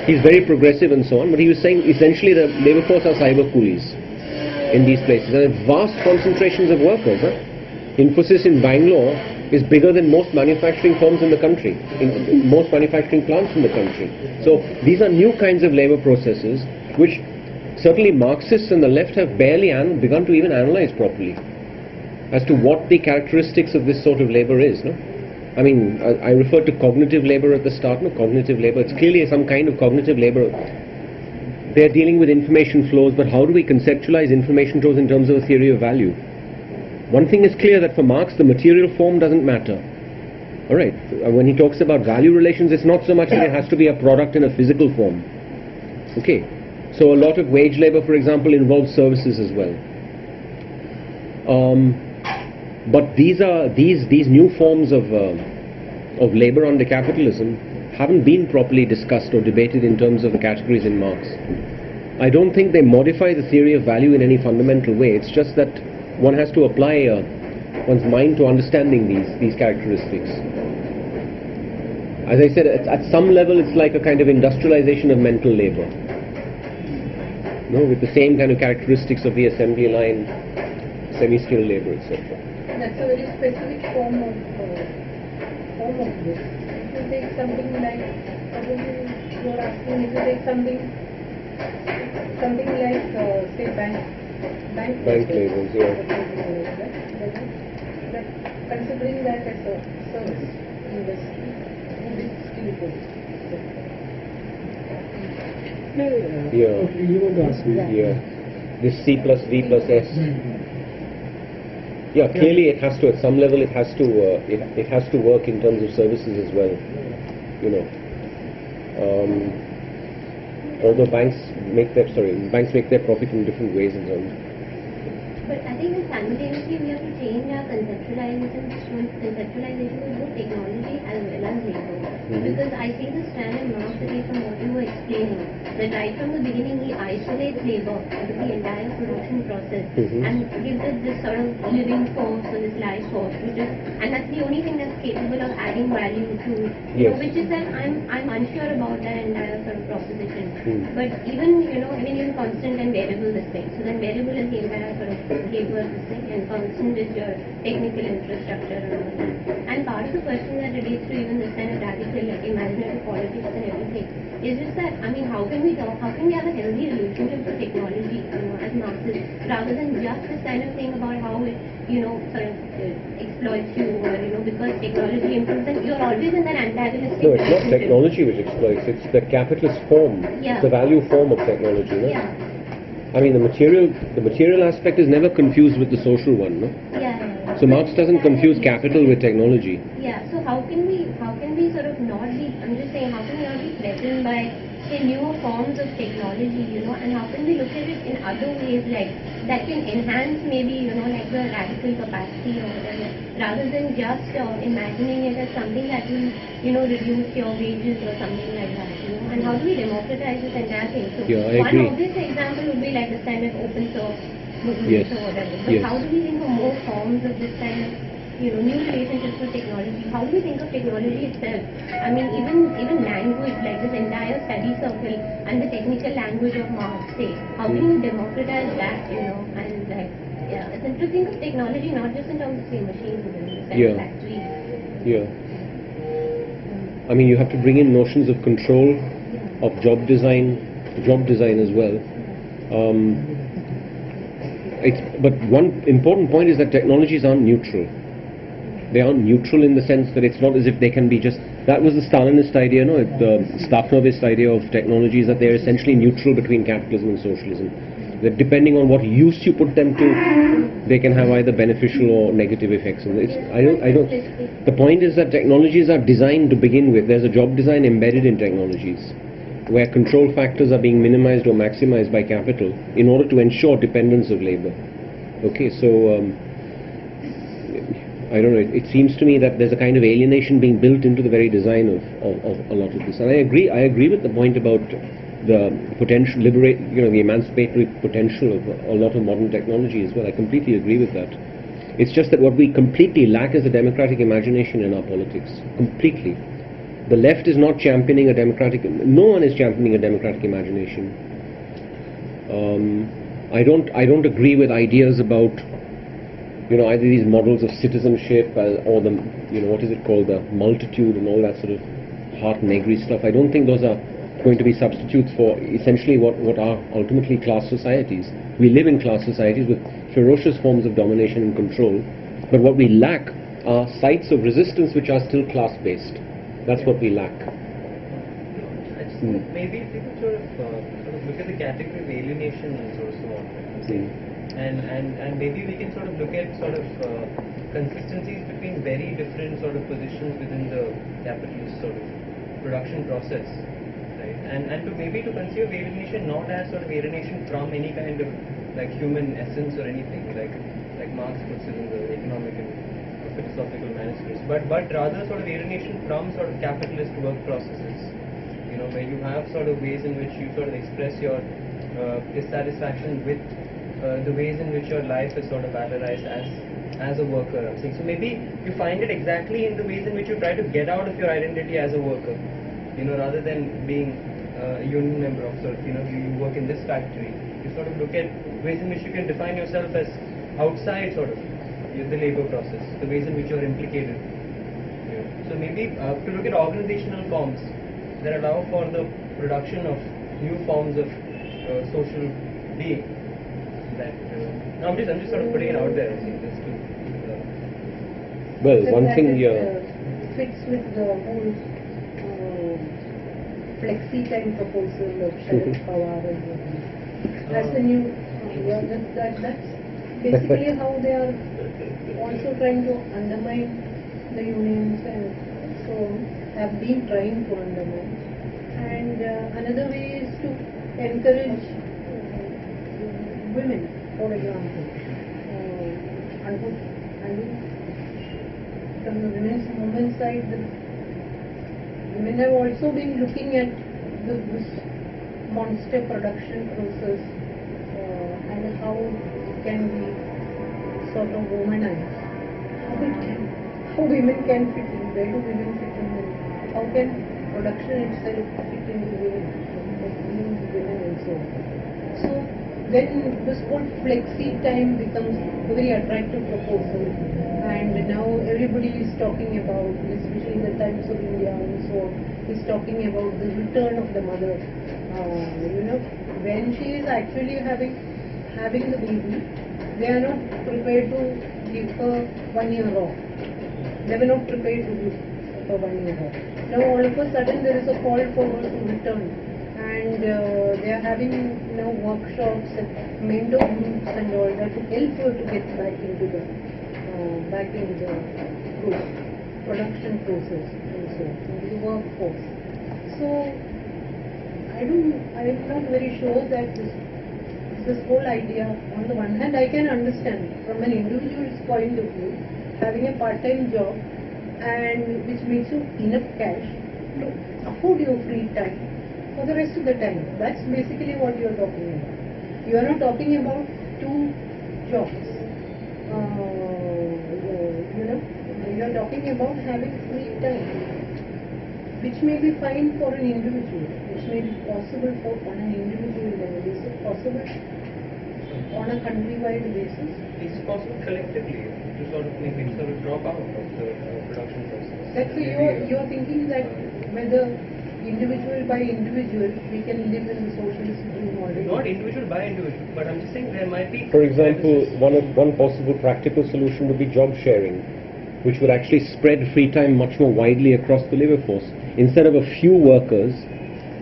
He's very progressive and so on, but he was saying essentially the labor force are cyber coolies in these places. And vast concentrations of workers. Infosys in Bangalore is bigger than most manufacturing firms in the country, in most manufacturing plants in the country. So these are new kinds of labor processes which certainly Marxists and the left have barely begun to even analyze properly as to what the characteristics of this sort of labor is, no? I mean, I referred to cognitive labor at the start. No, cognitive labor, it's clearly some kind of cognitive labor. They're dealing with information flows, but how do we conceptualize information flows in terms of a theory of value? One thing is clear, that for Marx, the material form doesn't matter. Alright, when he talks about value relations, it's not so much that it has to be a product in a physical form. Okay, so a lot of wage labor, for example, involves services as well. But these new forms of labor under capitalism haven't been properly discussed or debated in terms of the categories in Marx. I don't think they modify the theory of value in any fundamental way. It's just that one has to apply one's mind to understanding these characteristics. As I said, at some level it's like a kind of industrialization of mental labor, no, with the same kind of characteristics of the assembly line, semi-skilled labor, etc. That's a very specific form of this. If you take something like, probably you're asking, if you take something like, say, bank labels, yeah. Considering that as a service industry, would it still go? Yeah. Okay, you want to ask me? Yeah. This C plus V plus S. Yeah, clearly it has to, at some level it has to work in terms of services as well, you know. Although banks make their profit in different ways and so on. But I think that simultaneously we have to change our conceptualization with both technology as well as labor. Because I see this trend in Marx from what you were explaining, that right from the beginning he isolates labor into the entire production process and gives it this sort of living force or this life force, and that's the only thing that's capable of adding value to, which is that I'm unsure about that entire sort of proposition. But even, even constant and variable this thing. So then variable is the entire sort of labor this thing, and constant is your technical infrastructure and all that. And part of the question that relates to even this kind of radical, like imaginative politics and everything, is just that, I mean, how can we have a healthy relationship to technology, as Marxists, rather than just this kind of thing about how it, sort of exploits you, or, because technology improves, and you're always in that antagonistic. No, it's not technology which exploits, it's the capitalist form, the value form of technology, no? Yeah. I mean, the material aspect is never confused with the social one, no? Yeah. So Marx doesn't confuse capital with technology. Yeah, so how can we sort of not be, I'm just saying, how can we not be threatened by, say, newer forms of technology, and how can we look at it in other ways, like, that can enhance maybe, like the radical capacity or whatever, rather than just imagining it as something that will, reduce your wages or something like that, and how do we democratize this entire thing? So I one agree. obvious example would be like the kind of open source movement or whatever, but how do we think of more forms of this kind of new relationships with technology. How do we think of technology itself? I mean, even language, like this entire study circle and the technical language of Marx, say, how can you democratize that, and like, yeah, it's interesting to think of technology not just in terms of, say, machines, but in the factories. Yeah. I mean, you have to bring in notions of control, of job design as well. But one important point is that technologies aren't neutral. They aren't neutral in the sense that it's not as if they can be just. That was the Stalinist idea, the Stakhnovist idea of technologies, that they're essentially neutral between capitalism and socialism. That depending on what use you put them to, they can have either beneficial or negative effects. And the point is that technologies are designed to begin with. There's a job design embedded in technologies, where control factors are being minimized or maximized by capital in order to ensure dependence of labor. Okay, so I don't know, it seems to me that there's a kind of alienation being built into the very design of a lot of this. And I agree with the point about the potential the emancipatory potential of a lot of modern technology as well. I completely agree with that. It's just that what we completely lack is a democratic imagination in our politics. Completely. The left is not championing a democratic. No one is championing a democratic imagination. I don't agree with ideas about either these models of citizenship or the what is it called, the multitude and all that sort of heart negri stuff. I don't think those are going to be substitutes for essentially what are ultimately class societies. We live in class societies with ferocious forms of domination and control, but what we lack are sites of resistance which are still class-based. That's what we lack. Maybe if you could sort of look at the category of alienation and so on, and maybe we can sort of look at consistencies between very different sort of positions within the capitalist sort of production process, right? And to conceive alienation not as sort of alienation from any kind of like human essence or anything like Marx puts it in the economic and philosophical manuscripts, but rather sort of alienation from sort of capitalist work processes, where you have sort of ways in which you sort of express your dissatisfaction with the ways in which your life is sort of valorized as a worker. I'm saying. So maybe you find it exactly in the ways in which you try to get out of your identity as a worker, rather than being a union member of sort of, you work in this factory. You sort of look at ways in which you can define yourself as outside sort of the labor process, the ways in which you are implicated. So maybe to look at organizational forms that allow for the production of new forms of social being. That I'm just sort of putting it out there. Just to, well, one thing fits with the whole flexi time proposal of Sharad Pawar and that's the new. That's basically how they are also trying to undermine the unions and so on, have been trying to undermine. And another way is to encourage women, for example. From the women's movement side, the women have also been looking at this monster production process and how can we sort of womanize, how women can fit in, where do women fit in, how can production itself fit into women, and so on. So when this whole flexi time becomes a very attractive proposal, and now everybody is talking about, especially in the Times of India and so on, is talking about the return of the mother. When she is actually having the baby, they are not prepared to give her 1 year off. They were not prepared to give her 1 year off. Now all of a sudden there is a call for her to return, and they are having workshops and mentor groups and all that to help her to get back into the production process and so on, into the workforce. So I'm not very sure that this whole idea, on the one hand I can understand from an individual's point of view, having a part-time job and which makes you enough cash to afford your free time for the rest of the time. That's basically what you are talking about. You are not talking about two jobs, talking about having free time, which may be fine for an individual, which may be possible for on an individual level. Is it possible on a country-wide basis? It's possible collectively to sort of make it sort of drop out of the production process. Let's say you're thinking that whether individual by individual we can live in the socialist regime already. Not individual by individual, but I'm just saying there might be. For example, one possible practical solution would be job sharing, which would actually spread free time much more widely across the labor force. Instead of a few workers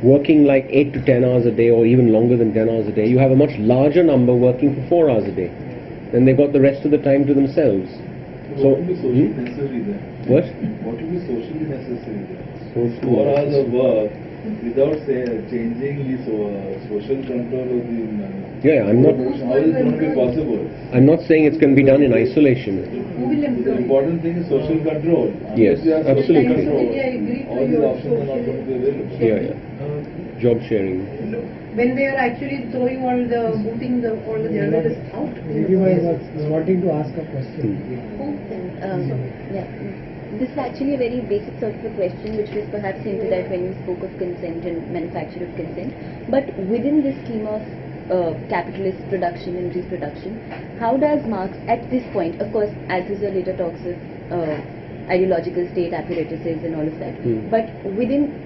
working like 8 to 10 hours a day or even longer than 10 hours a day, you have a much larger number working for 4 hours a day. Then they've got the rest of the time to themselves. What would be socially necessary then? What? What would be socially necessary then? Social 4 hours of work without changing the social control of the Yeah, I'm not. How is it going to be possible? I'm not saying it's going to be done in isolation. Who will The employ? important thing is social control. Yes, Unless you have social absolutely. control, I agree to all these your options are not going to be available. Yeah. Job sharing. When they are actually throwing all the journalists out. Maybe was wanting to ask a question. Yeah. This is actually a very basic sort of a question which was perhaps hinted at when you spoke of consent and manufacture of consent. But within this scheme of capitalist production and reproduction, how does Marx at this point, of course Althusser later talks of ideological state apparatuses and all of that, but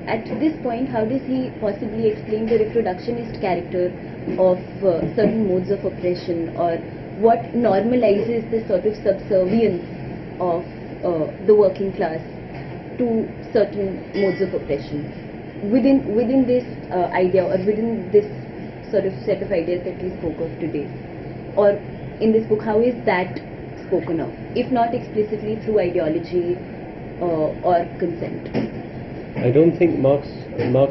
at this point, how does he possibly explain the reproductionist character of certain modes of oppression, or what normalizes this sort of subservience of the working class to certain modes of oppression within this idea, or within this sort of set of ideas that we spoke of today, or in this book? How is that spoken of, if not explicitly through ideology or consent? I don't think Marx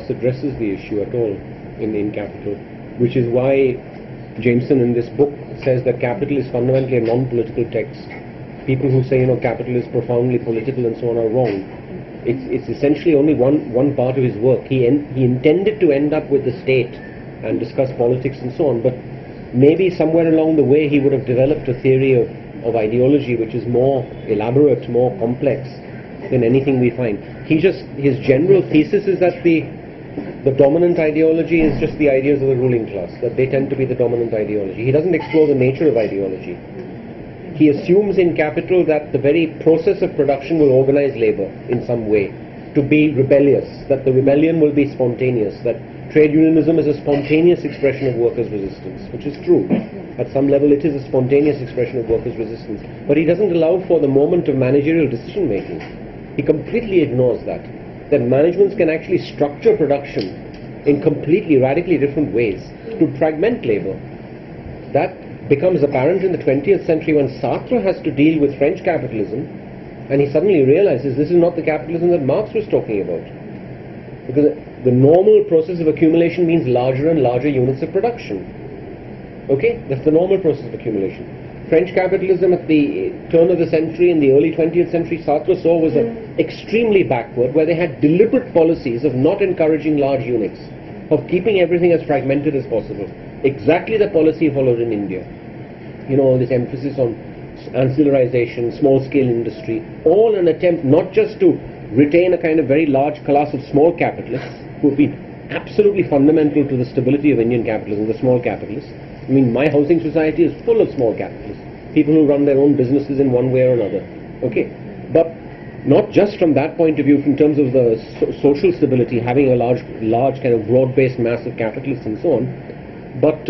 addresses the issue at all in Capital, which is why Jameson in this book says that Capital is fundamentally a non-political text. People who say, Capital is profoundly political and so on are wrong. It's essentially only one part of his work. He intended to end up with the state and discuss politics and so on, but maybe somewhere along the way he would have developed a theory of ideology which is more elaborate, more complex than anything we find. His general thesis is that the dominant ideology is just the ideas of the ruling class, that they tend to be the dominant ideology. He doesn't explore the nature of ideology. He assumes in Capital that the very process of production will organize labor in some way, to be rebellious, that the rebellion will be spontaneous, that trade unionism is a spontaneous expression of workers' resistance, which is true. At some level it is a spontaneous expression of workers' resistance. But he doesn't allow for the moment of managerial decision making. He completely ignores that managements can actually structure production in completely, radically different ways to fragment labor. That becomes apparent in the 20th century when Sartre has to deal with French capitalism, and he suddenly realizes this is not the capitalism that Marx was talking about. Because the normal process of accumulation means larger and larger units of production. Okay? That's the normal process of accumulation. French capitalism at the turn of the century, in the early 20th century, Sartre saw was extremely backward, where they had deliberate policies of not encouraging large units, of keeping everything as fragmented as possible. Exactly the policy followed in India. All this emphasis on ancillarization, small-scale industry, all an attempt not just to retain a kind of very large class of small capitalists who have been absolutely fundamental to the stability of Indian capitalism, the small capitalists. I mean, my housing society is full of small capitalists, people who run their own businesses in one way or another. Okay, but not just from that point of view, in terms of the social stability, having a large kind of broad-based mass of capitalists and so on, but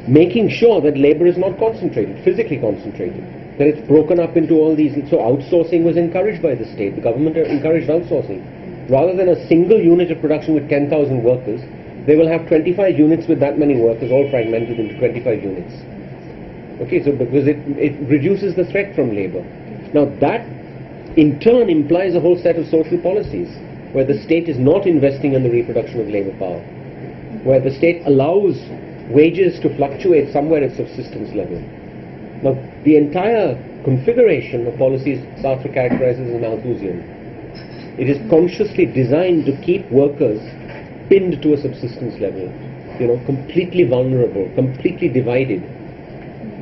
making sure that labor is not concentrated, physically concentrated, that it's broken up into all these. So outsourcing was encouraged by the state. The government encouraged outsourcing. Rather than a single unit of production with 10,000 workers, they will have 25 units with that many workers, all fragmented into 25 units. Okay, so because it reduces the threat from labor. Now that in turn implies a whole set of social policies where the state is not investing in the reproduction of labor power, where the state allows wages to fluctuate somewhere at subsistence level. Now the entire configuration of policies Sartre characterizes as Malthusian. It is consciously designed to keep workers pinned to a subsistence level, completely vulnerable, completely divided.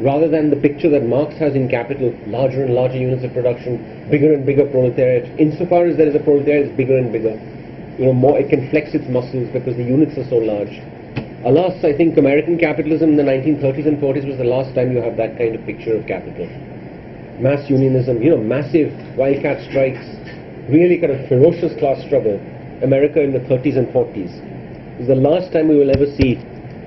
rather than the picture that Marx has in Capital, larger and larger units of production, bigger and bigger proletariat. Insofar as there is a proletariat, it's bigger and bigger. More it can flex its muscles because the units are so large. Alas, I think American capitalism in the 1930s and 40s was the last time you have that kind of picture of capital. Mass unionism, massive wildcat strikes, really kind of ferocious class struggle. America in the 30s and 40s is the last time we will ever see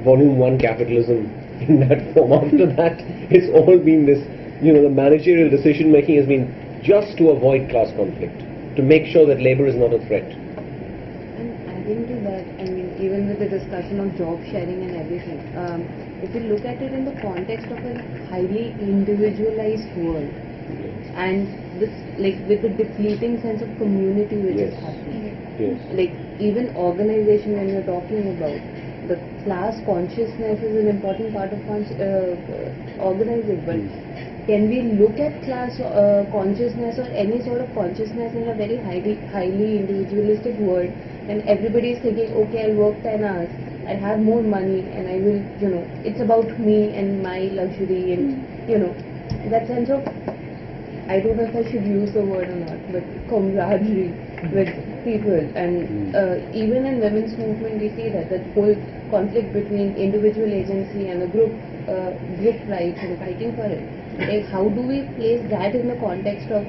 volume 1 capitalism in that form. After that, it's all been this, the managerial decision making has been just to avoid class conflict, to make sure that labor is not a threat. And adding to that, even with the discussion of job sharing and everything, if you look at it in the context of a highly individualized world, and this, with the depleting sense of community which is happening, even organization, when you're talking about the class consciousness is an important part of organizing, but can we look at class consciousness or any sort of consciousness in a very highly individualistic world, and everybody is thinking, okay, I'll work 10 hours, I have more money, and I will, it's about me and my luxury, and that sense of, I don't know if I should use the word or not, but camaraderie with people. And even in women's movement we see that whole conflict between individual agency and a group rights and fighting for it. How do we place that in the context of,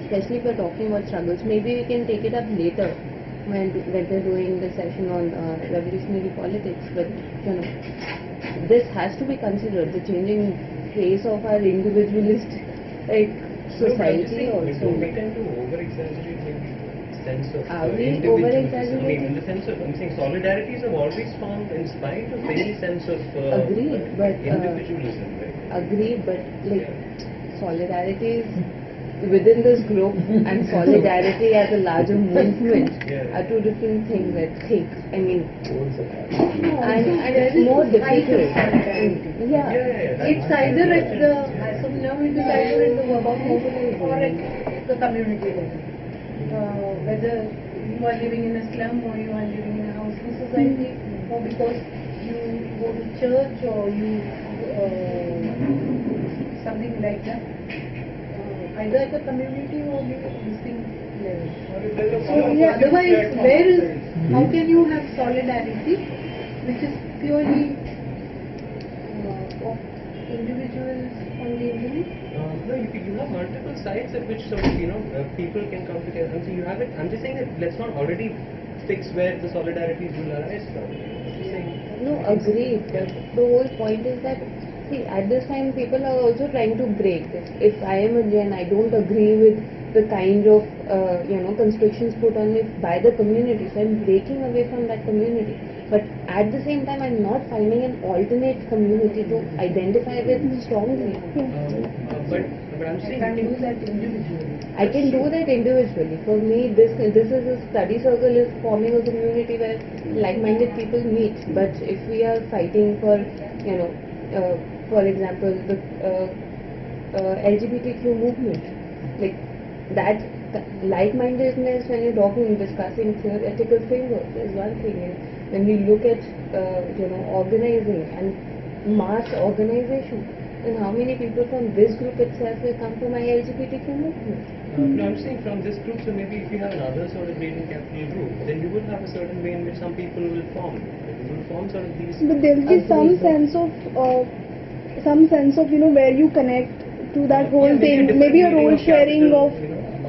especially if we're talking about struggles? Maybe we can take it up later when they're doing the session on revolutionary politics, but this has to be considered, the changing face of our individualist society also. We tend to over-exaggerate maybe the sense of over-exaggerating? in the sense of, I'm saying solidarities have always found in spite of any sense of agreed, but individualism, right? Agreed, but solidarity is within this group and solidarity as a larger movement are two different things, I think. And it's more difficult. It's either at the, as of now, it is either at the about mobilization or at the community level. Whether you are living in a slum or you are living in a housing society, or because you go to church or you something like that. Either at the community or the existing level. So otherwise, how can you have solidarity which is purely of individuals on the internet? No, you have multiple sites at which sort of people can come together. So you have it. I'm just saying that let's not already fix where the solidarities will arise from. No, agreed. But the whole point is that, see, at this time people are also trying to break this. If I am a Jain, I don't agree with the kind of constrictions put on me by the community, so I'm breaking away from that community. But at the same time, I'm not finding an alternate community to identify with strongly. But I'm saying I can do that individually. I can do that individually. For me, this is a study circle is forming a community where like-minded people meet. But if we are fighting for, for example, the LGBTQ movement, that like-mindedness when you're discussing theoretical frameworks is one thing. And when we look at, organizing and mass organization, then how many people from this group itself will come to my LGBTQ movement? No, I'm saying from this group, so maybe if you have another sort of reading capital group, then you would have a certain way in which some people will form. You will form sort of these. But there will be some sense of where you connect to that whole thing. Maybe a role sharing of.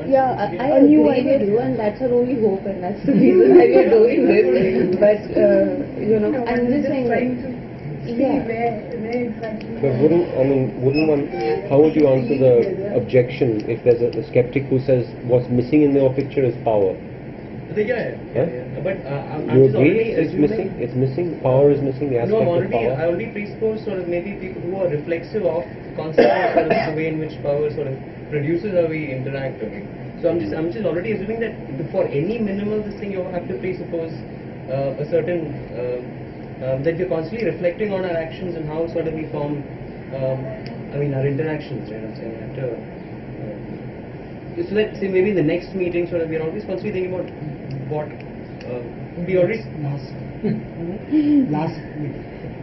I agree with you, and that's our only hope, and that's the reason why we are doing this. But I'm just saying, where exactly. But wouldn't one? How would you answer the objection if there's a skeptic who says what's missing in your picture is power? But you agree it's missing? It's missing. Power is missing. The aspect of power. I already presuppose sort of maybe people who are reflexive of constantly sort of the way in which power sort of produces how we interact. Okay. So I'm just already assuming that for any minimal this thing you have to presuppose a certain that we're constantly reflecting on our actions and how sort of we form our interactions, right? I'm saying after so let's say maybe in the next meeting sort of we're always constantly thinking about what we already last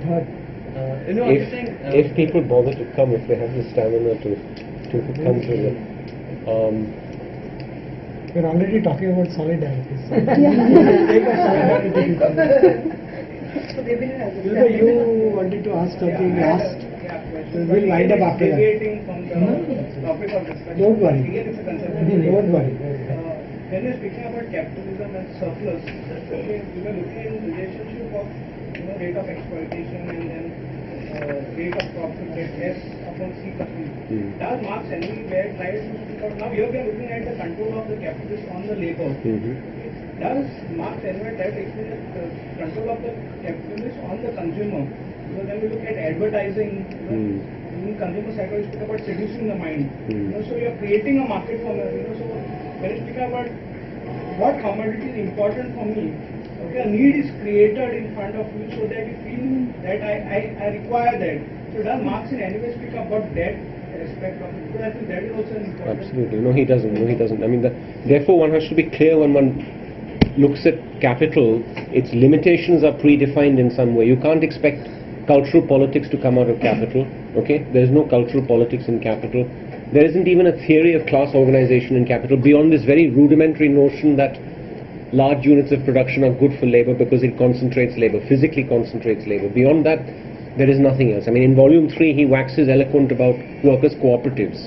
third if, if people bother to come, if they have the stamina to come to the... We're already talking about solidarity. So you wanted to ask something last. We'll wind up after that. Deviating from the topic of discussion. Don't worry. Again, it's a concept. Don't worry. When you're speaking about capitalism and surplus, okay, we were looking in relationship of rate of exploitation and then rate of profit at S upon C plus V. Does Marx anywhere try to speak out? Now here we are looking at the control of the capitalist on the labor. Does Marx anywhere try to explain the control of the capitalist on the consumer? Because when we look at advertising, in consumer psychology, speak about seducing the mind. So you are creating a market for so when you speak about what commodity is important for me, okay, a need is created in front of you so that you feel that I require that. So does Marx in any way speak about that aspect of it? Because I think that is also an important. Absolutely. No, he doesn't. No, he doesn't. I mean, therefore one has to be clear when one looks at capital, its limitations are predefined in some way. You can't expect cultural politics to come out of capital. Okay, there's no cultural politics in capital. There isn't even a theory of class organization in capital beyond this very rudimentary notion that large units of production are good for labor because it concentrates labor, physically concentrates labor. Beyond that, there is nothing else. I mean, in volume 3 he waxes eloquent about workers' cooperatives.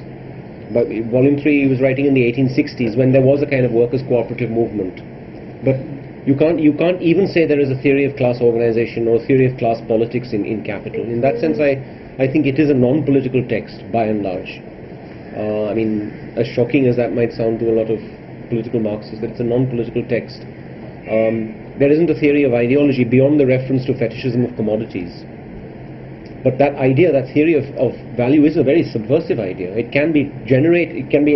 But in volume 3 he was writing in the 1860s when there was a kind of workers' cooperative movement. But you can't even say there is a theory of class organization or a theory of class politics in capital. In that sense, I think it is a non-political text by and large. I mean, as shocking as that might sound to a lot of political Marxists, that it's a non-political text. There isn't a theory of ideology beyond the reference to fetishism of commodities. But that idea, that theory of value is a very subversive idea. It can be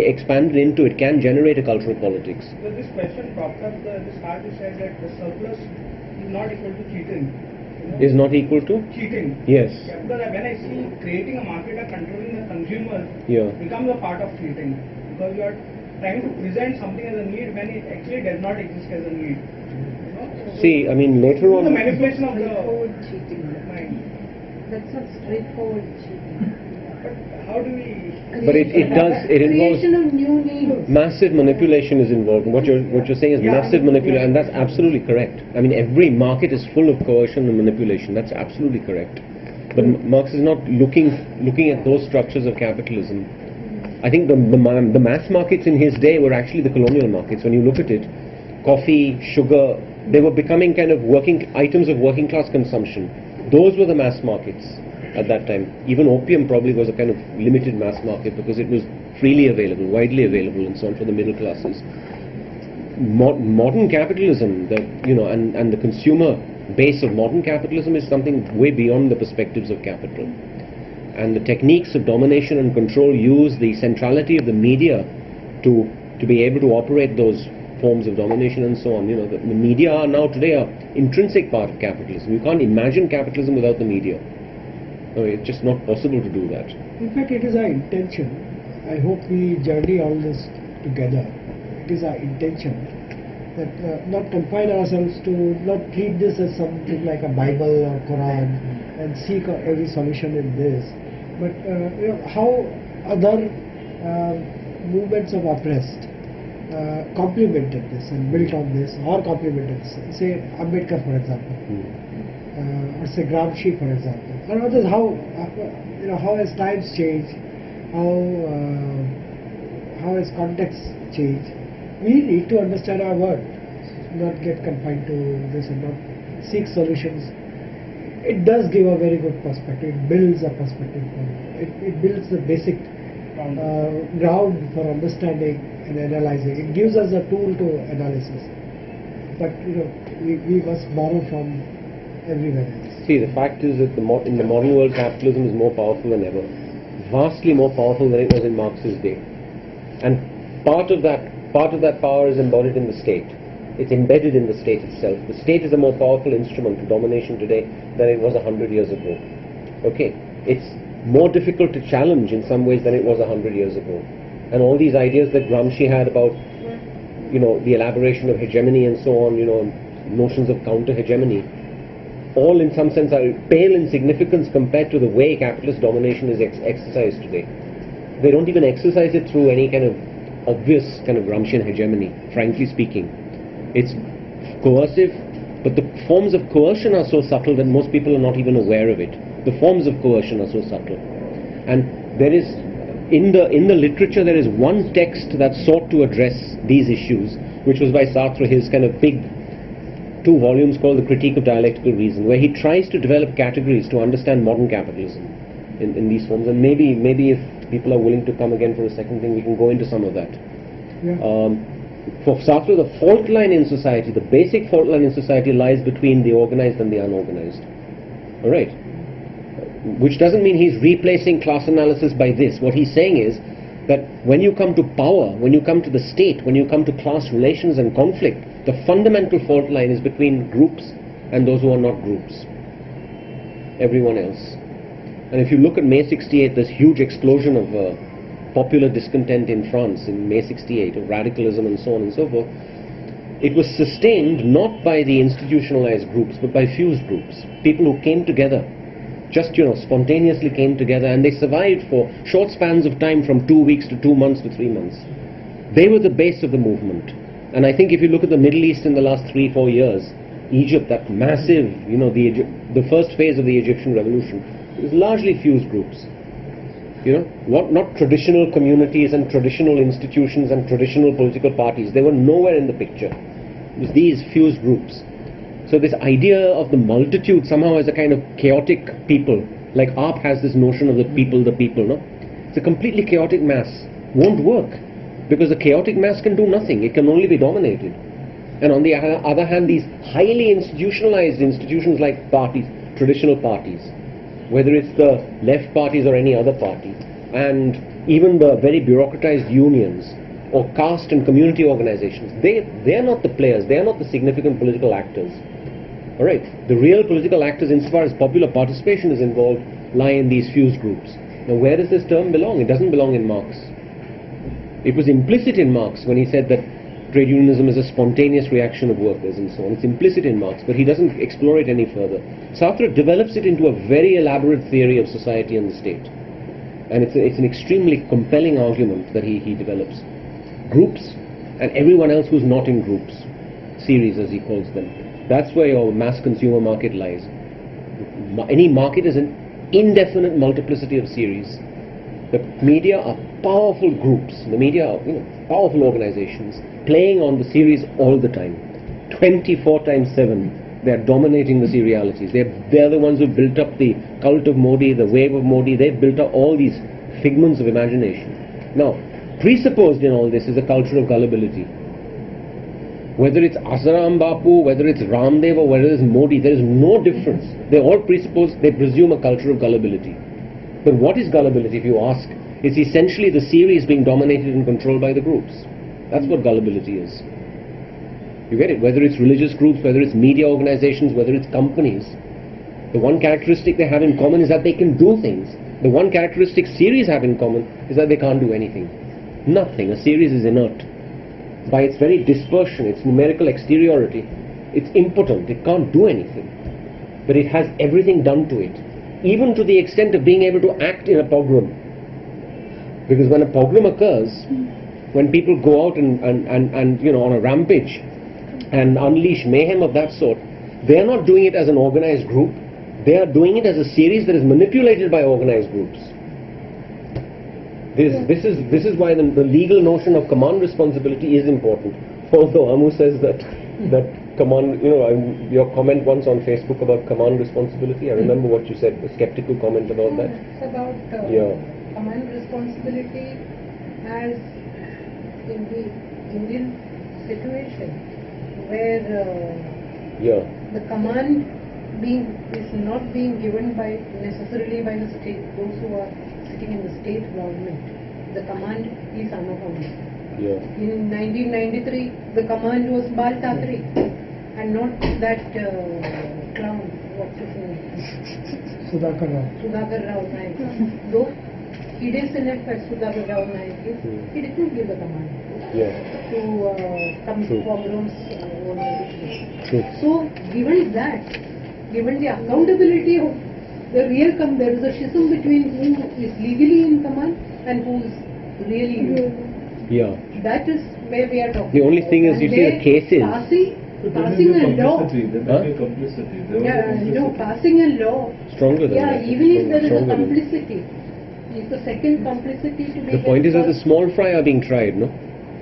expanded into, it can generate a cultural politics. So this question popped up, this hard to say that the surplus is not equal to cheating. Is not equal to? Cheating. Yes. Yeah, because when I see creating a market or controlling the consumer becomes a part of cheating. Because you are trying to present something as a need when it actually does not exist as a need. See, I mean, later on... The manipulation of the cheating. mind. That's not straightforward cheating. But how do we... But it involves... Creation of new needs. Massive manipulation is involved. What you're saying is massive manipulation, and that's absolutely correct. I mean, every market is full of coercion and manipulation. That's absolutely correct. But Marx is not looking at those structures of capitalism. I think the mass markets in his day were actually the colonial markets. When you look at it, coffee, sugar, they were becoming kind of items of working class consumption. Those were the mass markets at that time. Even opium probably was a kind of limited mass market because it was freely available, widely available, and so on for the middle classes. Modern capitalism, and the consumer base of modern capitalism is something way beyond the perspectives of capital. And the techniques of domination and control use the centrality of the media to be able to operate those forms of domination and so on. The media are now today an intrinsic part of capitalism. You can't imagine capitalism without the media. No, it's just not possible to do that. In fact, it is our intention. I hope we journey all this together. It is our intention that not confine ourselves to, not treat this as something like a Bible or Quran and seek every solution in this, but how other movements of oppressed complemented this and built on this or complemented this. Say Ambedkar, for example, or say Gramsci, for example. And others, how has times changed, how has context changed. We need to understand our world, not get confined to this and not seek solutions. It does give a very good perspective. It builds a perspective. It builds the basic ground for understanding and analyzing. It gives us a tool to analysis. But we must borrow from everywhere else. See, the fact is that in the modern world, capitalism is more powerful than ever, vastly more powerful than it was in Marx's day. And part of that power is embodied in the state. It's embedded in the state itself. The state is a more powerful instrument to domination today than it was 100 years ago. Okay, it's more difficult to challenge in some ways than it was 100 years ago. And all these ideas that Gramsci had about, the elaboration of hegemony and so on, notions of counter-hegemony, all in some sense are pale in significance compared to the way capitalist domination is exercised today. They don't even exercise it through any kind of obvious kind of Gramscian hegemony, frankly speaking. It's coercive, but the forms of coercion are so subtle that most people are not even aware of it. The forms of coercion are so subtle. And there is, in the literature, there is one text that sought to address these issues, which was by Sartre, his kind of big 2 volumes called The Critique of Dialectical Reason, where he tries to develop categories to understand modern capitalism in these forms. And maybe if people are willing to come again for a second thing, we can go into some of that. Yeah. For Sartre, the fault line in society, the basic fault line in society lies between the organized and the unorganized. All right? Which doesn't mean he's replacing class analysis by this. What he's saying is that when you come to power, when you come to the state, when you come to class relations and conflict, the fundamental fault line is between groups and those who are not groups. Everyone else. And if you look at May 68, this huge explosion of popular discontent in France in May 68, of radicalism and so on and so forth, it was sustained not by the institutionalized groups, but by fused groups. People who came together, just, spontaneously came together, and they survived for short spans of time from 2 weeks to 2 months to 3 months. They were the base of the movement. And I think if you look at the Middle East in the last 3-4 years, Egypt, that massive, the first phase of the Egyptian revolution, it was largely fused groups. Not traditional communities and traditional institutions and traditional political parties. They were nowhere in the picture. It was these fused groups. So this idea of the multitude somehow as a kind of chaotic people, like AAP has this notion of the people, no? It's a completely chaotic mass. Won't work. Because a chaotic mass can do nothing. It can only be dominated. And on the other hand, these highly institutionalized institutions like parties, traditional parties, whether it's the left parties or any other party, and even the very bureaucratized unions or caste and community organizations, they are not the players, they are not the significant political actors. All right, the real political actors, insofar as popular participation is involved, lie in these fused groups. Now, where does this term belong? It doesn't belong in Marx. It was implicit in Marx when he said that trade unionism is a spontaneous reaction of workers and so on. It's implicit in Marx, but he doesn't explore it any further. Sartre develops it into a very elaborate theory of society and the state. And it's an extremely compelling argument that he develops. Groups and everyone else who's not in groups. Series, as he calls them. That's where your mass consumer market lies. Any market is an indefinite multiplicity of series. The media are powerful groups. The media are powerful organizations playing on the series all the time. 24/7. They're dominating the serialities. They're the ones who built up the cult of Modi, the wave of Modi. They've built up all these figments of imagination. Now, presupposed in all this is a culture of gullibility. Whether it's Asaram Bapu, whether it's Ramdev, or whether it's Modi, there is no difference. They all presuppose, they presume a culture of gullibility. But what is gullibility, if you ask? It's essentially the series being dominated and controlled by the groups. That's what gullibility is. You get it? Whether it's religious groups, whether it's media organizations, whether it's companies, the one characteristic they have in common is that they can do things. The one characteristic series have in common is that they can't do anything. Nothing. A series is inert. By its very dispersion, its numerical exteriority, it's impotent. It can't do anything. But it has everything done to it. Even to the extent of being able to act in a pogrom. Because when a pogrom occurs, when people go out and on a rampage and unleash mayhem of that sort, they are not doing it as an organized group. They are doing it as a series that is manipulated by organized groups. This is why the legal notion of command responsibility is important. Although Amu says that command, your comment once on Facebook about command responsibility, I remember what you said, a skeptical comment about that. It's about command responsibility as in the Indian situation where the command is not being given necessarily by the state, those who are sitting in the state government. The command is unaccounted. In 1993, the command was Bal Thackeray and not that clown, what's his name? Sudhakar Rao Naik. Though he did select as Sudhakar Rao Naik, he didn't give the command to come to pogroms. So, given that, given the accountability of the real there is a schism between who is legally in command and who is really in command. Yeah. That is where we are talking. The only thing is, And you see the cases. Passing a law. Complicity. Passing a law. Stronger than that. Even if there is a Stronger than- complicity, if the second complicity to be The point is that the small fry are being tried, no?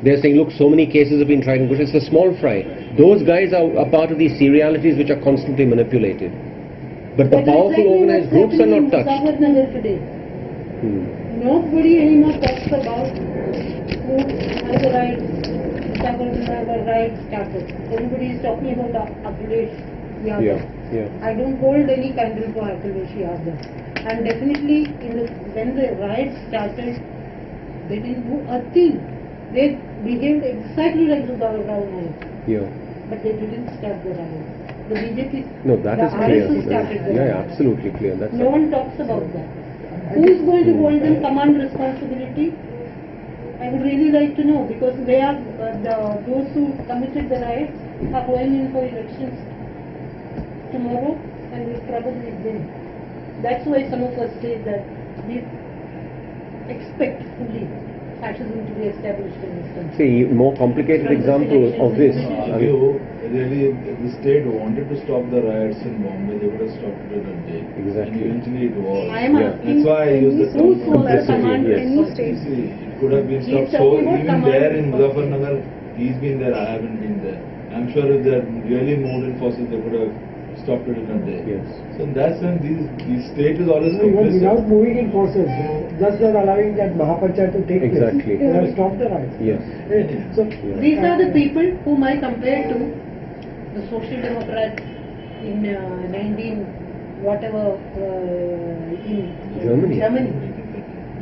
They're saying, look, so many cases have been tried in Gujarat. It's the small fry. Those guys are part of these serialities which are constantly manipulated. But the powerful organized groups are not touched. Today. Nobody anymore talks about who has the right, Muzaffarnagar right started. Everybody is talking about Akhilesh Yadav. Yeah. I don't hold any candle for Akhilesh Yadav. And definitely, when the riots started, they didn't do a thing. They behaved exactly like the Rao Naik. Yeah. But they didn't start the riots. The BJP, No, that the is clear. RSS started the riots. Absolutely clear. That's No one talks about that. Who is going to hold them command responsibility? I would really like to know, because they are those who committed the riots are going in for elections tomorrow and will probably win. That's why some of us say that we expect fully fascism to be established in this country. See, more complicated example of this. Really, the state wanted to stop the riots in Bombay, they would have stopped it at a day. Exactly. And eventually it was. I am asking That's why I use the who term was the command yes. complicity. It could have been He is stopped. So talking about even command there in responsibility. Muzaffarnagar, he's been there, I haven't been there. I'm sure if they had really moved in forces, they could have stopped it in a day. Yes. So in that sense, the state is always Even complicit. without moving in forces, just not allowing that Mahapanchayat to take Exactly. place, they have stopped the riots. Yes. So These are the people whom I compare to the Social Democrats in 19 whatever in Germany.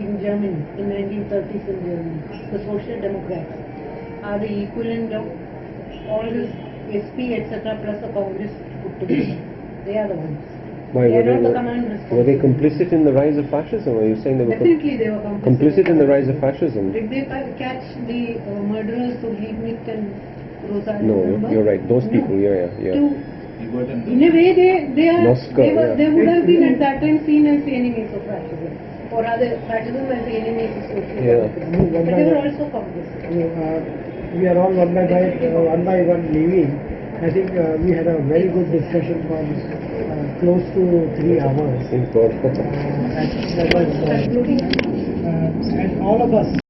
In 1930s in Germany, the Social Democrats are the equivalent of all this SP etc. plus the Congress put together. They are the ones. Why, They are not the were command they responsible. complicit in the rise of fascism? Are you saying they were Definitely they were complicit in the rise of fascism? Did they catch the murderers of Liebknecht and Rosario? No, remember? you're right. Those people, No. yeah. In a way, they would have been at that time seen as the enemies of fascism, or rather, fascism as the enemies of socialism. But they were also complicit. we are all one by one leaving. I think we had a very good discussion for close to 3 hours. Thank God. And that was, and all of us